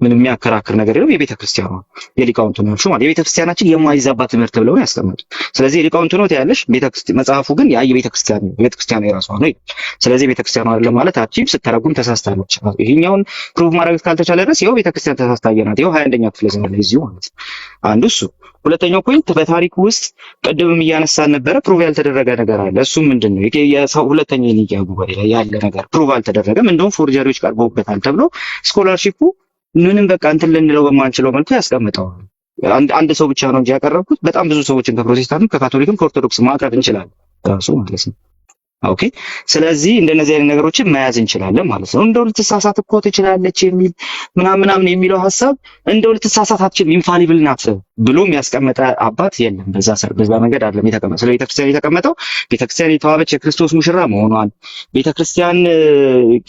ምንም የሚያከራክር ነገር የለም። የቤተ ክርስቲያኗ የሊቃውንቱ ነው ማለት የቤተ ክርስቲያናችን የማይዛባ ትምህርት ብለው ያስቀምጡ። ስለዚህ የሊቃውንቱ ነው ያለሽ መጽሐፉ ግን ያ የቤተ ክርስቲያን ነው፣ የቤተ ክርስቲያኗ የራሷ ነው። ስለዚህ ቤተ ክርስቲያኗ አይደለም ማለት አቺም ስተረጉም ተሳስታለች። ይሄኛውን ፕሩቭ ማድረግ ካልተቻለ ድረስ ይኸው ቤተ ክርስቲያን ተሳስታየናት። ይኸው 21ኛ ክፍለ ዘመን ላይ እዚሁ ማለት አንዱ እሱ። ሁለተኛው ፖይንት በታሪክ ውስጥ ቅድምም እያነሳን ነበረ፣ ፕሩቭ ያልተደረገ ነገር አለ። እሱ ምንድነው? ሁለተኛ የኒቂያ ጉባኤ ላይ ያለ ነገር ፕሩቭ አልተደረገም። እንደውም ፎርጀሪዎች ቀርበውበታል ተብሎ ስኮላርሺፑ ምንም በቃ እንትን ልንለው በማንችለው መልኩ ያስቀምጠዋል። አንድ ሰው ብቻ ነው እንጂ ያቀረብኩት በጣም ብዙ ሰዎችን ከፕሮቴስታንትም ከካቶሊክም ከኦርቶዶክስ ማቅረብ እንችላለን ራሱ ማለት ነው። ኦኬ ስለዚህ እንደነዚህ አይነት ነገሮችን መያዝ እንችላለን ማለት ነው። እንደው ልትሳሳት እኮ ትችላለች የሚል ምናምን የሚለው ሐሳብ እንደው ልትሳሳት አትችልም ኢንፋሊብል ናት ብሎ የሚያስቀምጠ አባት የለም። በዛ መንገድ አይደለም የተቀመጠው። ስለ ቤተክርስቲያን የተቀመጠው ቤተክርስቲያን የተዋበች የክርስቶስ ሙሽራ መሆኗን፣ ቤተክርስቲያን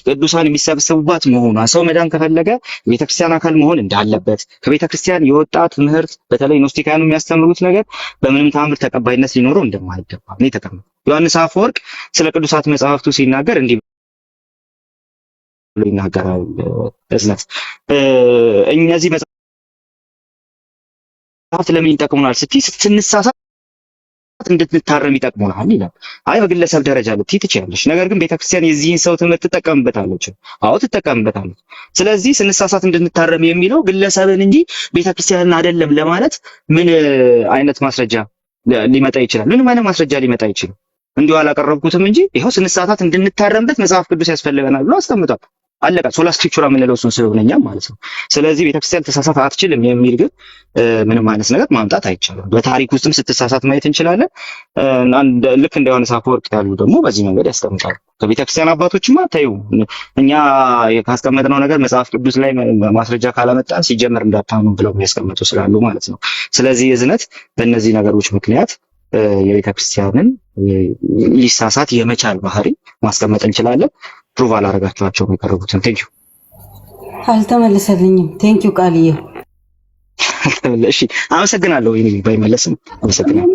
ቅዱሳን የሚሰበሰቡባት መሆኗን፣ ሰው መዳን ከፈለገ ቤተክርስቲያን አካል መሆን እንዳለበት፣ ከቤተክርስቲያን የወጣ ትምህርት በተለይ ኖስቲካኑ የሚያስተምሩት ነገር በምንም ተአምር ተቀባይነት ሊኖረው እንደማይገባ ነው የተቀመጠው። ዮሐንስ አፈወርቅ ስለ ቅዱሳት መጽሐፍቱ ሲናገር እንዲህ ብሎ ይናገራል። እዝነት እነዚህ መጽሐፍት ለምን ይጠቅሙናል ስትይ ስትንሳሳት እንድንታረም ይጠቅሙናል ይላል። አይ በግለሰብ ደረጃ ልትይ ትችያለሽ፣ ነገር ግን ቤተክርስቲያን የዚህን ሰው ትምህርት ትጠቀምበታለች። አዎ ትጠቀምበታለች። ስለዚህ ስንሳሳት እንድንታረም የሚለው ግለሰብን እንጂ ቤተክርስቲያንን አይደለም ለማለት ምን አይነት ማስረጃ ሊመጣ ይችላል? ምንም አይነት ማስረጃ ሊመጣ ይችላል። እንዲሁ አላቀረብኩትም እንጂ ይኸው ስንሳሳት እንድንታረምበት መጽሐፍ ቅዱስ ያስፈልገናል ብሎ አስቀምጧል። አለቀ። ሶላ ስክሪፕቹራ የምንለው እሱን ስለሆነኛም ማለት ነው። ስለዚህ ቤተክርስቲያን ተሳሳት አትችልም የሚል ግን ምንም አይነት ነገር ማምጣት አይቻልም። በታሪክ ውስጥም ስትሳሳት ማየት እንችላለን። ልክ እንደ ዮሐንስ አፈወርቅ ያሉ ደግሞ በዚህ መንገድ ያስቀምጣሉ። ከቤተክርስቲያን አባቶችማ ታዩ እኛ ካስቀመጥነው ነገር መጽሐፍ ቅዱስ ላይ ማስረጃ ካላመጣን ሲጀመር እንዳታምኑ ብለው ያስቀምጡ ስላሉ ማለት ነው። ስለዚህ እዝነት በእነዚህ ነገሮች ምክንያት የቤተክርስቲያንን ሊሳሳት የመቻል ባህሪ ማስቀመጥ እንችላለን። ፕሩቭ አላረጋችኋቸውም የቀረቡትን። ቴንኪው አልተመለሰልኝም። ቴንኪው ቃልዬ። እሺ አመሰግናለሁ። ይሄ ባይመለስም አመሰግናለሁ።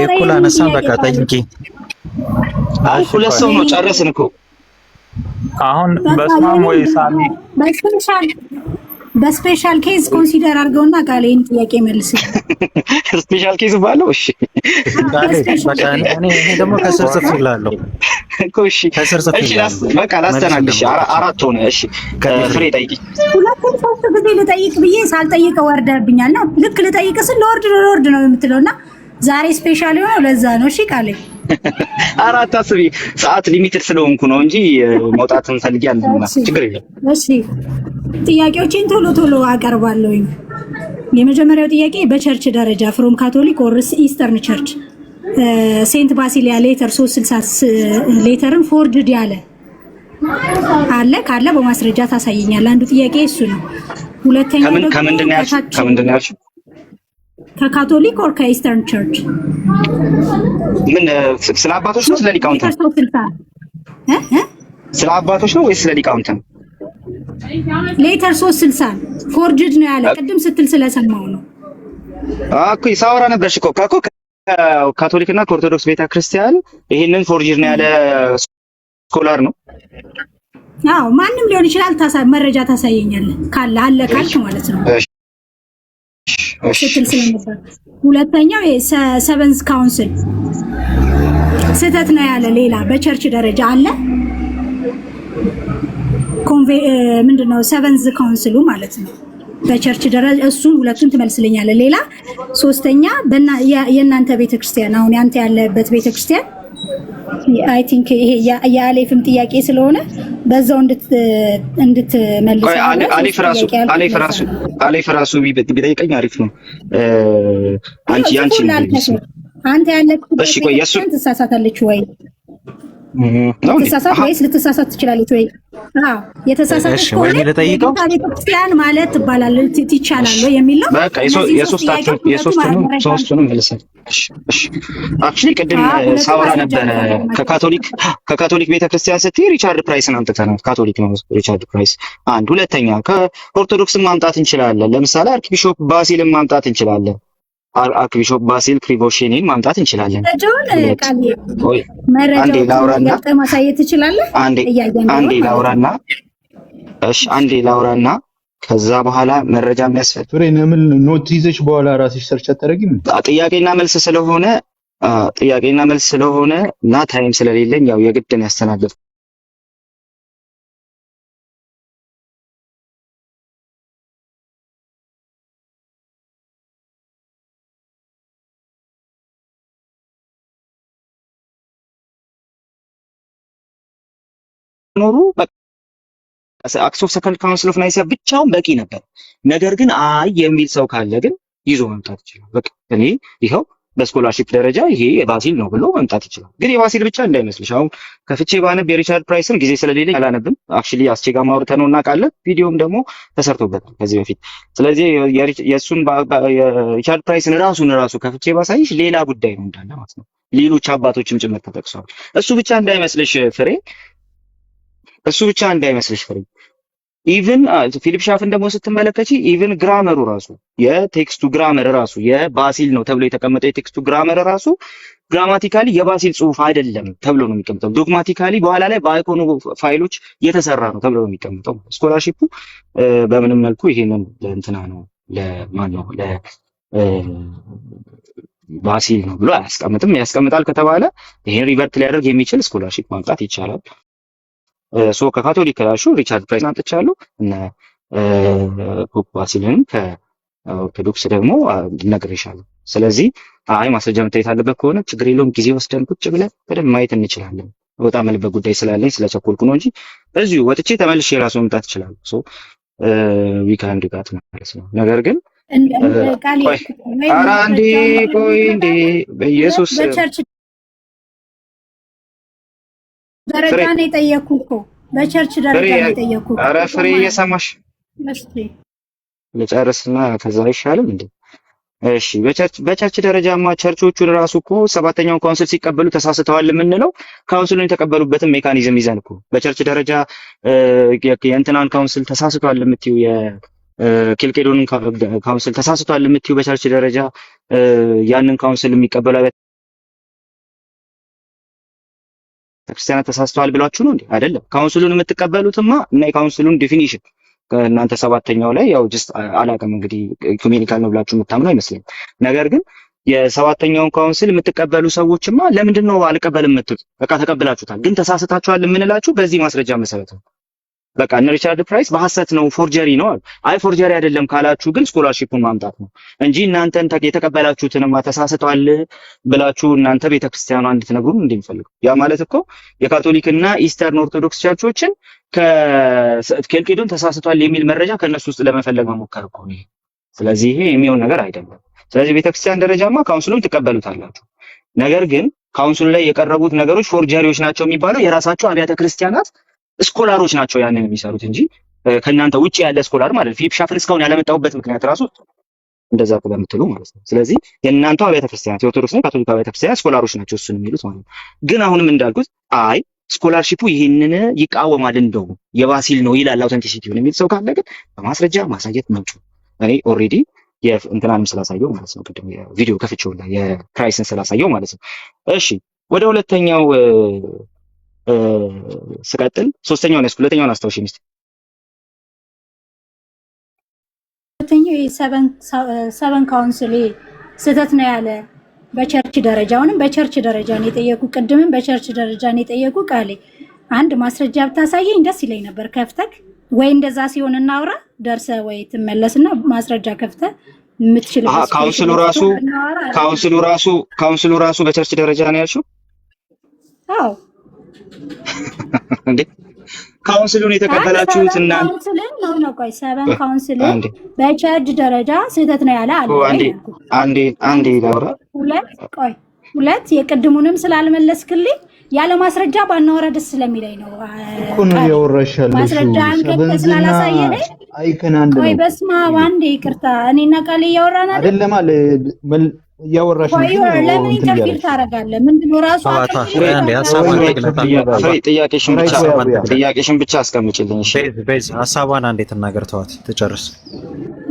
እኩል አነሳን። በቃ ጠይቂ። ሁለት ሰው ነው ጨረስን እኮ አሁን በስማም ወይ ሳሚ በስፔሻል ኬዝ ኮንሲደር አድርገውና ቃሌን ጥያቄ መልስ። ስፔሻል ኬዝ ባለው እሺ በቃ እኔ ደግሞ ከስር ጽፍ ይላለሁ እኮ እሺ በቃ ላስተናግድሽ። አራት ሆነ። እሺ ፍሬ ጠይቂ። ሁለቱም ሶስት ጊዜ ልጠይቅ ብዬ ሳልጠይቀው ወርደብኛልና ልክ ልጠይቅ ስል ለወርድ ነው የምትለውና ዛሬ ስፔሻል የሆነው ለዛ ነው። እሺ ቃሌ አራት አስቢ። ሰዓት ሊሚትድ ስለሆንኩ ነው እንጂ መውጣትን ፈልጌ አልነበረም። ችግር የለም። እሺ ጥያቄዎችን ቶሎ አቀርባለሁኝ። የመጀመሪያው ጥያቄ በቸርች ደረጃ ፍሮም ካቶሊክ ኦር ኢስተርን ቸርች ሴንት ባሲሊያ ሌተር 360 ሌተርን ፎርጅድ ያለ አለ ካለ በማስረጃ ታሳየኛለህ። አንዱ ጥያቄ እሱ ነው። ሁለተኛው ከምንድን ነው ያልሽው? ከካቶሊክ ኦር ከኢስተርን ቸርች ምን ስለ አባቶች ነው ስለ ሊቃውንት ነው? ስለ አባቶች ነው ወይስ ስለ ሊቃውንት ነው? ሌተር 360 ፎርጅድ ነው ያለ ቅድም ስትል ስለሰማው ነው እኮ ሳወራ ነበርሽ እኮ ካቶሊክና ከኦርቶዶክስ ቤተክርስቲያን ይሄንን ፎርጅድ ነው ያለ ስኮላር ነው። አዎ ማንም ሊሆን ይችላል። መረጃ ታሳየኛለህ ካለ አለ ካልክ ማለት ነው። ስትል ስለነበር ሁለተኛው ሰቨንዝ ካውንስል ስህተት ነው ያለ ሌላ በቸርች ደረጃ አለ። ምንድነው ሰቨንዝ ካውንስሉ ማለት ነው በቸርች ደረጃ። እሱን ሁለቱን ትመልስልኛለህ። ሌላ ሶስተኛ የእናንተ ቤተክርስቲያን አሁን ያንተ ያለበት ቤተክርስቲያን አይ ቲንክ ይሄ የአሌፍም ጥያቄ ስለሆነ በዛው እንድትመልስ አሌፍ ራሱ ቢጠይቀኝ አሪፍ ነው። አንቺ አንተ ያለበት ትሳሳታለች ወይ? ልትሳሳት ወይስ ልትሳሳት ትችላለች ወይ? አዎ የተሳሳተች ከሆነ ቤተክርስቲያን ማለት ትባላለች ይቻላል ወይ የሚለው በቃ የሶስቱንም መልሰን። እሺ አክቹሊ ቅድም ሳወራ ነበረ ከካቶሊክ ቤተክርስቲያን ስትይ ሪቻርድ ፕራይስን አምጥተናል። ካቶሊክ ነው ሪቻርድ ፕራይስ አንድ። ሁለተኛ ከኦርቶዶክስን ማምጣት እንችላለን። ለምሳሌ አርክቢሾፕ ባሲልን ማምጣት እንችላለን። አርክቢሾፕ ባሲል ክሪቮሽኒን ማምጣት እንችላለን። አንዴ ላውራና ማሳየት ትችላለህ። አንዴ ላውራና ከዛ በኋላ መረጃ የሚያስፈልግ ፍሬ ለምን ኖት ይዘሽ በኋላ ራስሽ ሰርች አታደርጊም? ጥያቄና መልስ ስለሆነ እና ታይም ስለሌለኝ ያው የግድን ያስተናግድ ኖሩ አክት ኦፍ ሰከንድ ካውንስል ኦፍ ናይሲያ ብቻውን በቂ ነበር። ነገር ግን አይ የሚል ሰው ካለ ግን ይዞ መምጣት ይችላል። በቃ እኔ ይኸው በስኮላርሺፕ ደረጃ ይሄ የባሲል ነው ብሎ መምጣት ይችላል። ግን የባሲል ብቻ እንዳይመስልሽ። አሁን ከፍቼ ባነብ የሪቻርድ ፕራይስን ጊዜ ስለሌለኝ አላነብም። አክቹሊ አስቼጋ ማውርተን ነው እናውቃለን። ቪዲዮም ደግሞ ተሰርቶበታል ከዚህ በፊት። ስለዚህ የእሱን የሪቻርድ ፕራይስን ራሱ ከፍቼ ባሳይሽ ሌላ ጉዳይ ነው እንዳለ ማለት ነው። ሌሎች አባቶችም ጭምር ተጠቅሷል። እሱ ብቻ እንዳይመስልሽ ፍሬ ኢቭን ፊሊፕ ሻፍን ደግሞ ስትመለከቺ ኢቭን ግራመሩ ራሱ የቴክስቱ ግራመር ራሱ የባሲል ነው ተብሎ የተቀመጠው የቴክስቱ ግራመር ራሱ ግራማቲካሊ የባሲል ጽሑፍ አይደለም ተብሎ ነው የሚቀመጠው። ዶግማቲካሊ በኋላ ላይ በአይኮኑ ፋይሎች የተሰራ ነው ተብሎ ነው የሚቀመጠው። ስኮላርሺፑ በምንም መልኩ ይሄንን ለእንትና ነው ለማን ነው ለባሲል ነው ብሎ አያስቀምጥም። ያስቀምጣል ከተባለ ይሄን ሪቨርት ሊያደርግ የሚችል ስኮላርሺፕ ማምጣት ይቻላል። ሶ ከካቶሊክ ከላሹ ሪቻርድ ፕራይስ አምጥቻለሁ እና ፖፕ ባሲልን ከኦርቶዶክስ ደግሞ ልነግርሻለሁ። ስለዚህ አይ ማስረጃ መታየት አለበት ከሆነ ችግር የለውም፣ ጊዜ ወስደን ቁጭ ብለን በደንብ ማየት እንችላለን። ወጣ መልበት ጉዳይ ስላለኝ ስለቸኮልኩ ነው እንጂ እዚሁ ወጥቼ ተመልሼ የራሱ መምጣት እችላለሁ። ሶ ዊካንድ ጋት ማለት ነው። ነገር ግን ኧረ አንዴ ቆይ እንዴ በኢየሱስ ደረጃ ነው የጠየኩህ እኮ በቸርች ደረጃ ነው የጠየኩህ። ኧረ ፍሬ እየሰማሽ ልጨርስና ከዛ አይሻልም እንዴ? እሺ በቸርች ደረጃማ ቸርቾቹን ራሱ እኮ ሰባተኛውን ካውንስል ሲቀበሉ ተሳስተዋል የምንለው ካውንስሉን የተቀበሉበትን ሜካኒዝም ይዘን እኮ በቸርች ደረጃ የእንትናን ካውንስል ተሳስተዋል የምትዩ የኬልቄዶንን ካውንስል ተሳስተዋል የምትዩ በቸርች ደረጃ ያንን ካውንስል የሚቀበሉ ክርስቲያናት ተሳስተዋል ብላችሁ ነው እንዴ? አይደለም። ካውንስሉን የምትቀበሉትማ እና የካውንስሉን ዲፊኒሽን ከእናንተ ሰባተኛው ላይ ያው ጀስት አላውቅም እንግዲህ ኢኩሜኒካል ነው ብላችሁ የምታምኑ አይመስልም። ነገር ግን የሰባተኛውን ካውንስል የምትቀበሉ ሰዎችማ ለምንድን ነው አልቀበልም የምትሉት? በቃ ተቀብላችሁታል፣ ግን ተሳስታችኋል የምንላችሁ በዚህ ማስረጃ መሰረት ነው። በቃ እነ ሪቻርድ ፕራይስ በሐሰት ነው ፎርጀሪ ነው አሉ። አይ ፎርጀሪ አይደለም ካላችሁ ግን ስኮላርሺፑን ማምጣት ነው እንጂ እናንተን የተቀበላችሁትንማ ተሳስተዋል ብላችሁ እናንተ ቤተክርስቲያኗ እንድትነግሩን እንደሚፈልጉ ያ ማለት እኮ የካቶሊክና ኢስተርን ኦርቶዶክስ ቸርቾችን ከኬልቄዶን ተሳስተዋል የሚል መረጃ ከነሱ ውስጥ ለመፈለግ መሞከር እኮ ነው። ስለዚህ ይሄ የሚሆን ነገር አይደለም። ስለዚህ ቤተክርስቲያን ደረጃማ ካውንስሉን ትቀበሉታላችሁ። ነገር ግን ካውንስሉ ላይ የቀረቡት ነገሮች ፎርጀሪዎች ናቸው የሚባለው የራሳቸው አብያተ ክርስቲያናት ስኮላሮች ናቸው ያንን የሚሰሩት እንጂ ከእናንተ ውጪ ያለ ስኮላር ማለት ፊሊፕ ሻፍን እስካሁን ያለመጣሁበት ምክንያት ራሱ እንደዛ ስለምትሉ ማለት ነው። ስለዚህ የእናንተ አብያተ ክርስቲያናት የኦርቶዶክስና ካቶሊክ አብያተ ክርስቲያናት ስኮላሮች ናቸው እሱን የሚሉት ማለት ነው። ግን አሁንም እንዳልኩት አይ ስኮላርሺፑ ይሄንን ይቃወማል እንደው የባሲል ነው ይላል አውተንቲሲቲውን የሚል ሰው ካለ ግን በማስረጃ ማሳየት መብቱ እኔ ኦልሬዲ የእንትናንም ስላሳየው ማለት ነው። ቅድም የቪዲዮ ከፍቼውላ የፕራይስን ስላሳየው ማለት ነው። እሺ ወደ ሁለተኛው ስቀጥል ሁለተኛውን አስታውሽ ሚስት ሁለተኛው የሰቨን ካውንስል ስህተት ነው ያለ በቸርች ደረጃውንም በቸርች ደረጃ ነው የጠየቁ። ቅድምም በቸርች ደረጃ ነው የጠየቁ። ቃሌ አንድ ማስረጃ ብታሳየኝ ደስ ይለኝ ነበር። ከፍተክ ወይ እንደዛ ሲሆን እናውራ ደርሰ ወይ ትመለስና ማስረጃ ከፍተ የምትችልበት ካውንስሉ ራሱ በቸርች ደረጃ ነው ያልሽው? አዎ እንዴ ካውንስሉን የተቀበላችሁት እናንተ ካውንስልን ነው ቆይ ሰቨን ካውንስልን በቸርች ደረጃ ስህተት ነው ያለ አለ። አንዴ ላውራ። ሁለት የቅድሙንም ስላልመለስክልኝ ያለ ማስረጃ ባናወራ ደስ ስለሚለኝ ነው እኮ ነው ያወራሻለሁ። ማስረጃ አንከተ ስላላሳየኝ አይከናንድ ነው። ቆይ በስማ አንዴ ይቅርታ፣ እኔና ቃል እያወራን አይደለም አለ ያወራሽ ነው። ለምን ኢንተርፊር ታደርጋለህ? ምንድነው ራሱ ጥያቄሽን ብቻ አስቀምጪልኝ። እሺ ሐሳቧን አንዴ ተናገር፣ ተዋት ትጨርስ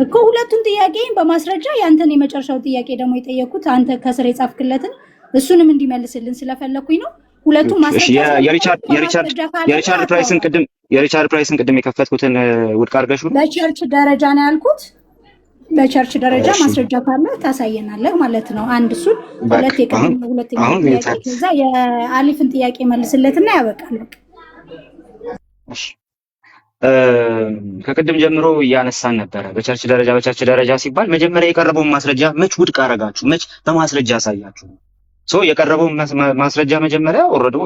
እኮ ሁለቱን ጥያቄን በማስረጃ ያንተን የመጨረሻው ጥያቄ ደግሞ የጠየኩት አንተ ከስር የጻፍክለትን እሱንም እንዲመልስልን ስለፈለኩኝ ነው። ሁለቱም ማስረጃ የሪቻርድ ፕራይስን ቅድም የከፈትኩትን ውድቅ አድርገሽው ነው። በቸርች ደረጃ ነው ያልኩት። በቸርች ደረጃ ማስረጃ ካለ ታሳየናለህ ማለት ነው። አንድ እሱን ሁለት ሁለተኛ ጥያቄ ከዛ የአሊፍን ጥያቄ መልስለትና ያበቃል። እሺ ከቅድም ጀምሮ እያነሳን ነበረ። በቸርች ደረጃ ሲባል መጀመሪያ የቀረበውን ማስረጃ መች ውድቅ አደረጋችሁ? መች በማስረጃ አሳያችሁ? የቀረበውን ማስረጃ መጀመሪያ ኦልሬዲ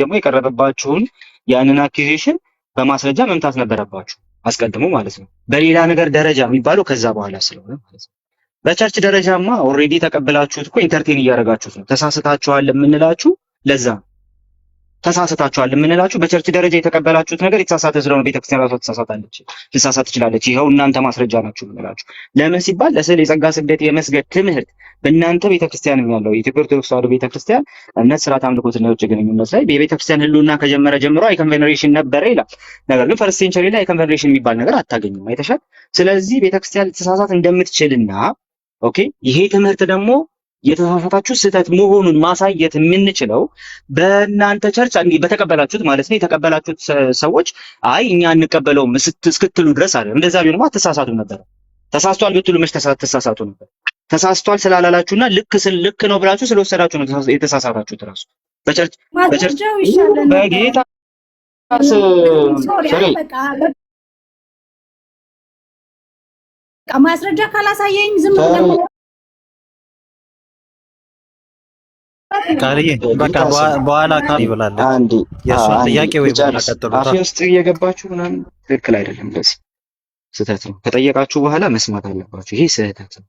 ደግሞ የቀረበባችሁን ያንን አኪዩዜሽን በማስረጃ መምታት ነበረባችሁ አስቀድሞ ማለት ነው። በሌላ ነገር ደረጃ የሚባለው ከዛ በኋላ ስለሆነ ማለት ነው። በቸርች ደረጃማ ኦልሬዲ ተቀበላችሁት እኮ ኢንተርቴን እያደረጋችሁት ነው። ተሳስታችኋል የምንላችሁ ለዛ ተሳስታችኋል የምንላችሁ በቸርች ደረጃ የተቀበላችሁት ነገር የተሳሳተ ስለሆነ ቤተክርስቲያን ራሷ ልትሳሳት ትችላለች። ይኸው እናንተ ማስረጃ ናችሁ የምንላችሁ ለምን ሲባል ለስዕል የጸጋ ስግደት የመስገድ ትምህርት በእናንተ ቤተክርስቲያን ያለው የኢትዮጵያ ኦርቶዶክስ ተዋሕዶ ቤተክርስቲያን እምነት፣ ስርዓት፣ አምልኮትና የውጭ ግንኙነት ላይ የቤተክርስቲያን ህልውና ከጀመረ ጀምሮ አይከን ቬኔሬሽን ነበረ ይላል። ነገር ግን ፈርስት ሴንቸሪ ላይ አይከን ቬኔሬሽን የሚባል ነገር አታገኙም። አይተሻል። ስለዚህ ቤተክርስቲያን ልትሳሳት እንደምትችልና ኦኬ ይሄ ትምህርት ደግሞ የተሳሳታችሁ ስህተት መሆኑን ማሳየት የምንችለው በእናንተ ቸርች በተቀበላችሁት ማለት ነው። የተቀበላችሁት ሰዎች አይ እኛ እንቀበለውም እስክትሉ ድረስ አለ። እንደዛ ቢሆንማ አትሳሳቱም ነበር። ተሳስቷል ብትሉ መች ተሳሳቱ ነበር? ተሳስቷል ስላላላችሁና ልክ ነው ብላችሁ ስለወሰዳችሁ ነው የተሳሳታችሁት። ራሱ በቸርች በጌታ ማስረጃ ካላሳየኝ ዝም ብሎ ቃልዬ በቃ በኋላ ካል ይብላል። አንዴ የእሷን ጥያቄ ወይ በኋላ ቀጥሉ። አፌ ውስጥ እየገባችሁ ምናምን ትክክል አይደለም። እንደዚህ ስህተት ነው። ከጠየቃችሁ በኋላ መስማት አለባችሁ። ይሄ ስህተት ነው።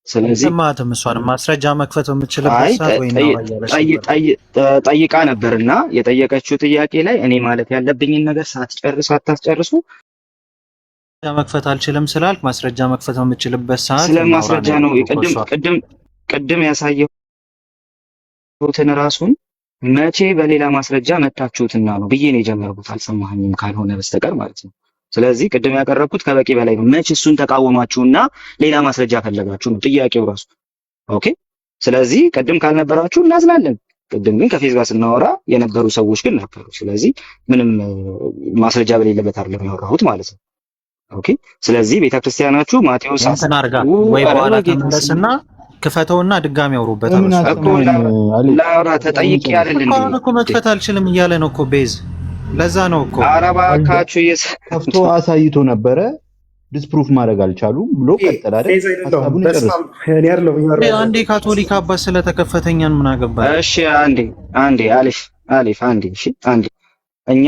ስለዚህ ሰማትም እሷን ማስረጃ መክፈት የምትችልበት ሰዓት ወይ ነው ጠይቃ ነበርና የጠየቀችው ጥያቄ ላይ እኔ ማለት ያለብኝን ነገር ሳታስጨርሱ መክፈት አልችልም ስላልክ ማስረጃ መክፈት የምትችልበት ሰዓት ስለ ማስረጃ ነው። ቅድም ያሳየሁትን ራሱን መቼ በሌላ ማስረጃ መታችሁትና ነው ብዬ ነው የጀመርኩት። አልሰማኸኝም ካልሆነ በስተቀር ማለት ነው። ስለዚህ ቅድም ያቀረብኩት ከበቂ በላይ ነው። መቼ እሱን ተቃወማችሁና ሌላ ማስረጃ ፈለጋችሁ ነው ጥያቄው ራሱ። ኦኬ። ስለዚህ ቅድም ካልነበራችሁ እናዝናለን። ቅድም ግን ከፌዝ ጋር ስናወራ የነበሩ ሰዎች ግን ነበሩ። ስለዚህ ምንም ማስረጃ በሌለበት አይደለም ያወራሁት ማለት ነው። ኦኬ። ስለዚህ ቤተክርስቲያናችሁ ማቴዎስ አርጋ ወይ በኋላ ተመለስና ክፈተውና ድጋሚ ያወሩበት ላውራ ተጠይቄ አይደል እኮ መክፈት አልችልም እያለ ነው እኮ ቤዝ። ለዛ ነው እኮ አረባካችሁ ከፍቶ አሳይቶ ነበረ። ዲስፕሩፍ ማድረግ አልቻሉም ብሎ ቀጠለ አይደል? ሐሳቡን ጨርስ። አንዴ ካቶሊክ አባት ስለተከፈተኛን ምን አገባ? እሺ አንዴ አሊፍ አንዴ እሺ አንዴ እኛ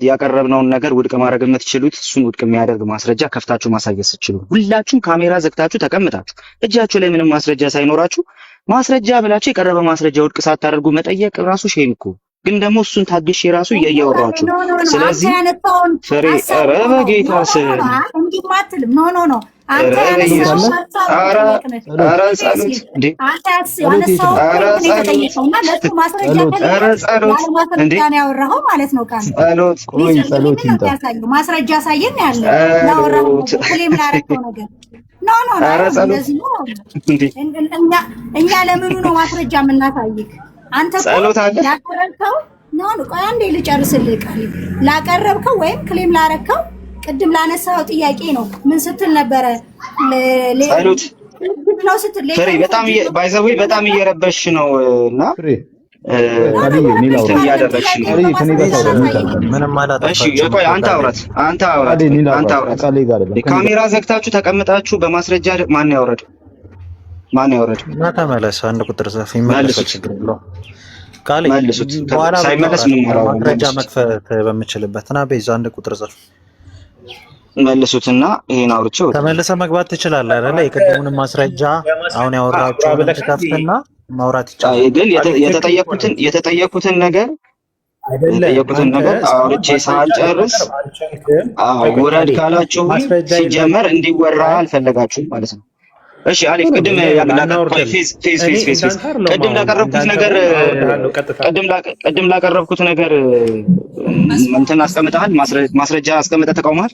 ያቀረብነውን ነገር ውድቅ ማድረግ የምትችሉት እሱን ውድቅ የሚያደርግ ማስረጃ ከፍታችሁ ማሳየት ስትችሉ፣ ሁላችሁም ካሜራ ዘግታችሁ ተቀምጣችሁ እጃችሁ ላይ ምንም ማስረጃ ሳይኖራችሁ ማስረጃ ብላችሁ የቀረበ ማስረጃ ውድቅ ሳታደርጉ መጠየቅ ራሱ ሼም እኮ። ግን ደግሞ እሱን ታግሼ ራሱ እያወራችሁ ስለዚህ ፍሬ ኧረ በጌታ ስም እንዲማትልም ኖ አንተ ማስረጃ ሳየን ያለ እኛ ለምኑ ነው ማስረጃ የምናሳይክ? አንተ ላቀረብከው ቆይ አንዴ ልጨርስልህ። ላቀረብከው ወይም ክሌም ላረከው ቅድም ላነሳው ጥያቄ ነው። ምን ስትል ነበረ? ጸሎት ነው ስትል በጣም ባይዘው በጣም እየረበሽ ነው እና እያደረግሽ ነው። ምንም ማለት እሺ ቆይ አንተ አውራት ካሜራ ዘግታችሁ ተቀምጣችሁ በማስረጃ ማን ያወረደው? እና ተመለስ። አንድ ቁጥር ጻፍ ይመለስ። ችግር የለውም። ቃል በኋላ ሳይመለስ ምን ማስረጃ መክፈት በምችልበትና በዛ አንድ ቁጥር ጻፍ መልሱትና ይሄን አውርቼው ተመለሰ መግባት ትችላለህ አይደለ? የቅድሙንም ማስረጃ አሁን ያወራችሁን ተከፍተና ማውራት ይቻላል። ግን የተጠየቁትን ነገር አውርቼ ሳልጨርስ ውረድ ካላችሁ ሲጀመር እንዲወራ አልፈለጋችሁም ማለት ነው። እሺ አሪፍ። ቅድም ላቀረብኩት ነገር እንትን አስቀምጠሃል፣ ማስረጃ አስቀምጠህ ተቃውመሃል።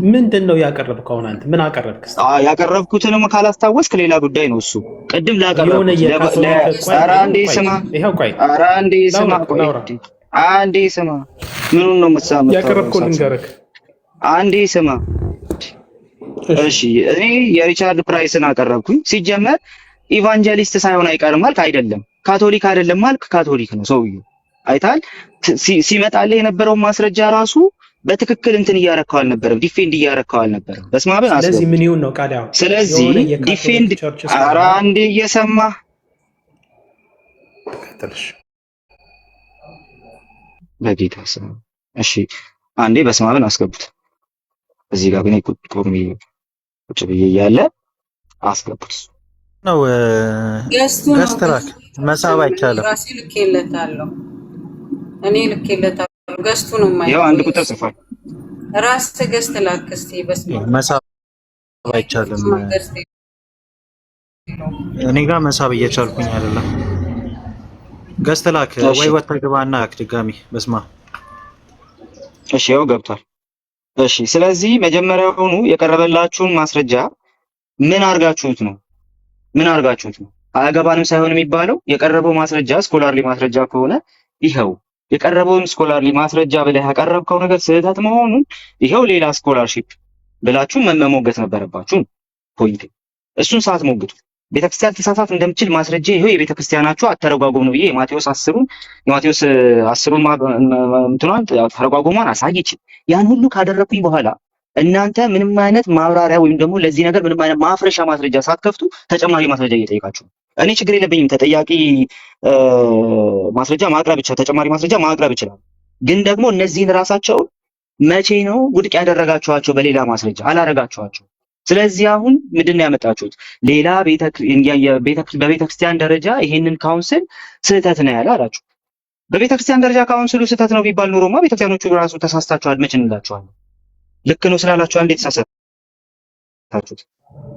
ምንድን ነው ያቀረብከው? አሁን አንተ ምን አቀረብክ? ያቀረብኩትንም ካላስታወስክ ሌላ ጉዳይ ነው እሱ። ቅድም ላቀረብኩት አንዴ ስማ፣ ምኑን ነው የምትሰማው? ያቀረብከው ልንገርህ፣ አንዴ ስማ። እሺ እኔ የሪቻርድ ፕራይስን አቀረብኩኝ። ሲጀመር ኢቫንጀሊስት ሳይሆን አይቀርም አልክ አይደለም። ካቶሊክ አይደለም አልክ፣ ካቶሊክ ነው ሰውዬው። አይታል ሲመጣልህ የነበረውን ማስረጃ ራሱ በትክክል እንትን እያረከው አልነበረም፣ ዲፌንድ እያረከው አልነበረም። በስማብን አስበው። ስለዚህ ምን ይሁን ነው ቃዳው? ስለዚህ ዲፌንድ ኧረ አንዴ እየሰማህ ቀጥልሽ በጌታ ስም። እሺ አንዴ በስማብን አስገቡት። እዚህ ጋር ግን ቁጥቁም ቁጭ ብዬ እያለ አስገቡት ነው ገስትራክ መሳብ አይቻልም። ራሴ ልኬለታለሁ፣ እኔ ልኬለታለሁ። ገስቱ ነው ማለት ያው አንድ ቁጥር ጽፏል። ራስ ገስት ላክ እስቲ። በስመ መሳብ አይቻልም። እኔ ጋር መሳብ እየቻልኩኝ አይደለም። ገስት ላክ ወይ ወጥተህ ግባና ድጋሚ በስማ። እሺ ያው ገብቷል። እሺ ስለዚህ መጀመሪያውኑ የቀረበላችሁን ማስረጃ ምን አርጋችሁት ነው? አያገባንም ሳይሆን የሚባለው የቀረበው ማስረጃ ስኮላርሊ ማስረጃ ከሆነ ይኸው የቀረበውን ስኮላርሊ ማስረጃ ብለህ ያቀረብከው ነገር ስህተት መሆኑን ይኸው ሌላ ስኮላርሺፕ ብላችሁ መሞገት ነበረባችሁ። ፖይንት እሱን ሰዓት ሞግቱ። ቤተክርስቲያን ተሳሳት እንደምትችል ማስረጃ ይኸው የቤተክርስቲያናችሁ አተረጓጎም ነው ብዬ የማቴዎስ 10ን እንትኗን ተረጓጎሟን አሳይች። ያን ሁሉ ካደረኩኝ በኋላ እናንተ ምንም አይነት ማብራሪያ ወይም ደግሞ ለዚህ ነገር ምንም አይነት ማፍረሻ ማስረጃ ሳትከፍቱ ተጨማሪ ማስረጃ እየጠየቃችሁ፣ እኔ ችግር የለብኝም ተጠያቂ ማስረጃ ማቅረብ ይችላል፣ ተጨማሪ ማስረጃ ማቅረብ ይችላል። ግን ደግሞ እነዚህን ራሳቸው መቼ ነው ውድቅ ያደረጋችኋቸው? በሌላ ማስረጃ አላረጋችኋቸው። ስለዚህ አሁን ምንድነው ያመጣችሁት? ሌላ በቤተክርስቲያን ደረጃ ይሄንን ካውንስል ስህተት ነው ያለ አላችሁ። በቤተክርስቲያን ደረጃ ካውንስሉ ስህተት ነው ቢባል ኖሮማ ቤተክርስቲያኖቹ ራሱ ተሳስታችኋል መች እንላችኋለን? ልክ ነው ስላላችሁ እንዴት ተሳሳታችሁት?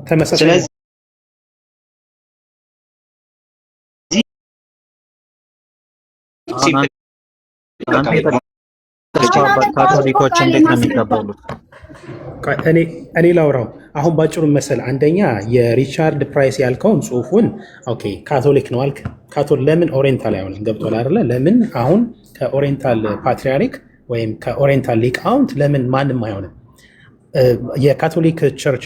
ተመሳሳይ ካቶሊኮች እንዴት ነው የሚቀበሉት? እኔ ላውራው አሁን ባጭሩ መሰል። አንደኛ የሪቻርድ ፕራይስ ያልከውን ጽሁፉን ኦኬ ካቶሊክ ነው አልክ። ካቶሊክ ለምን ኦሪየንታል አይሆንም? ገብቶሃል አይደለ? ለምን አሁን ከኦሪየንታል ፓትሪያርክ ወይም ከኦሪየንታል ሊቃውንት ለምን ማንም አይሆንም? የካቶሊክ ቸርች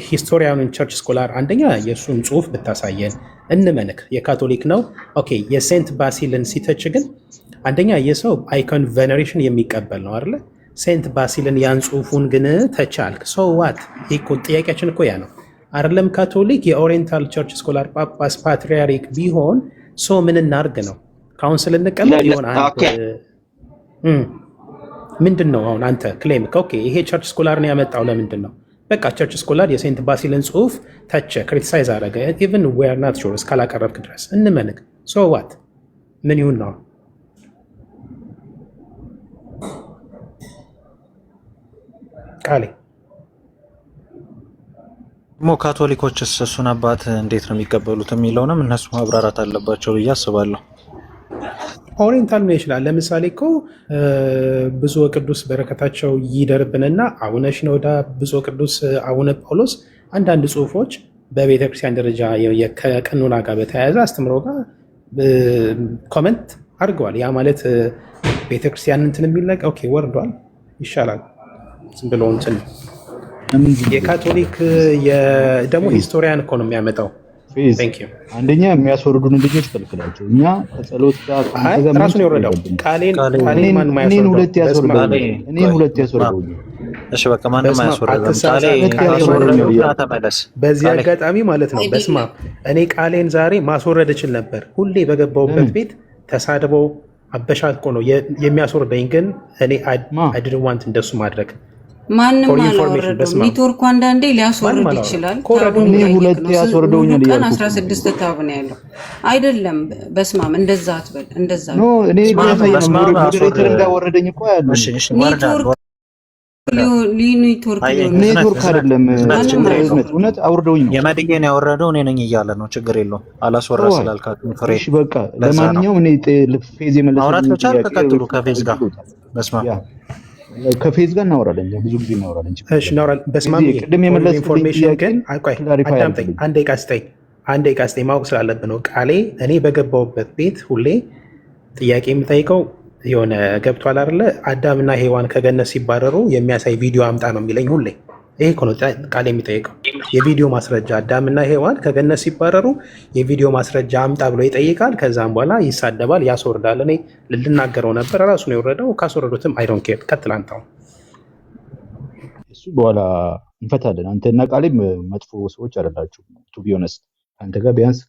ሂስቶሪያኑን ቸርች ስኮላር አንደኛ የእሱን ጽሁፍ ብታሳየን እንመንክ። የካቶሊክ ነው ኦኬ። የሴንት ባሲልን ሲተች ግን አንደኛ የሰው አይኮን ቬኔሬሽን የሚቀበል ነው አይደለ? ሴንት ባሲልን ያን ጽሁፉን ግን ተቻልክ ሶ ዋት? ጥያቄያችን እኮ ያ ነው አይደለም? ካቶሊክ የኦሪየንታል ቸርች ስኮላር ጳጳስ ፓትሪያርክ ቢሆን ሶ ምን እናርግ ነው? ካውንስል እንቀበል ሊሆን ምንድን ነው አሁን አንተ ክሌም ኦኬ ይሄ ቸርች ስኮላር ነው ያመጣው ለምንድን ነው? በቃ ቸርች ስኮላር የሴንት ባሲልን ጽሁፍ ተቸ፣ ክሪቲሳይዝ አደረገ። ኢቭን ዊ አር ናት ሹር እስካላቀረብክ ድረስ እንመንክ ሶ ዋት? ምን ይሁን ነው? ቃሌ ሞ ካቶሊኮችስ እሱን አባት እንዴት ነው የሚቀበሉት የሚለውንም እነሱ ማብራራት አለባቸው ብዬ አስባለሁ። ኦሪየንታል ነው ይችላል። ለምሳሌ እኮ ብፁዕ ቅዱስ በረከታቸው ይደርብንና አቡነ ሽኖዳ፣ ብፁዕ ቅዱስ አቡነ ጳውሎስ አንዳንድ ጽሁፎች በቤተክርስቲያን ደረጃ ከቀኖና ጋር በተያያዘ አስተምሮ ጋር ኮመንት አድርገዋል። ያ ማለት ቤተክርስቲያን እንትን የሚለቅ ኦኬ ወርዷል ይሻላል ዝም ብሎ እንትን። የካቶሊክ ደግሞ ሂስቶሪያን እኮ ነው የሚያመጣው። አንደኛ የሚያስወርዱን ልጆች ከልክላቸው። እኛ ከጸሎት ጋር ራሱን የወረደው እኔን ሁለት ያስወርደው። እሺ በቃ ማንም አያስወርደው። በዚህ አጋጣሚ ማለት ነው በስማ እኔ ቃሌን ዛሬ ማስወረድ እችል ነበር። ሁሌ በገባውበት ቤት ተሳድበው አበሻቆ ነው የሚያስወርደኝ። ግን እኔ አይድን ዋንት እንደሱ ማድረግ። ማንም አላወረደው። ኔትወርኩ አንዳንዴ ሊያስወርድ ይችላል። እኔ ሁለት ያስወርደውኛል እያልኩ 16 ታብ ነው ያለው አይደለም። በስማም እንደዛ አትበል። እንደዛ ነው እኔ ሞዴሬተር እንዳወረደኝ እኮ ያለው ኔትወርክ ኔትወርክ አይደለም እውነት አውርደውኝ የመድጌን ያወረደው እኔ ነኝ እያለ ነው። ችግር የለውም አላስወራ ስላልካችሁ ፍሬ። እሺ በቃ ለማንኛውም እኔ ፌዝ ማውራት ከቻልክ ቀጥሉ። ከፌዝ ጋር በስማ ከፌዝ ጋር እናወራለን፣ ብዙ ጊዜ እናወራለን። እሺ እናወራለን። በስማም ቅድም የመለስኩት ኢንፎርሜሽን ግን አቆይ አዳምጠኝ፣ አንዴ ቃስጠኝ ማወቅ ስላለብን ነው። ቃሌ እኔ በገባሁበት ቤት ሁሌ ጥያቄ የምጠይቀው የሆነ ገብቷል አይደለ? አዳምና ሔዋን ከገነት ሲባረሩ የሚያሳይ ቪዲዮ አምጣ ነው የሚለኝ ሁሌ። ይሄ እኮ ነው ቃሌ የሚጠይቀው፣ የቪዲዮ ማስረጃ። አዳምና ሔዋን ከገነት ሲባረሩ የቪዲዮ ማስረጃ አምጣ ብሎ ይጠይቃል። ከዛም በኋላ ይሳደባል፣ ያስወርዳል። እኔ ልናገረው ነበር፣ ራሱ ነው የወረደው። ካስወረዱትም አይ ዶንት ኬር። ቀጥል አንተ። እሱ በኋላ እንፈታለን። አንተና ቃሌ መጥፎ ሰዎች አይደላችሁም። ቱ ቢ ኦነስት አንተ ጋር ቢያንስ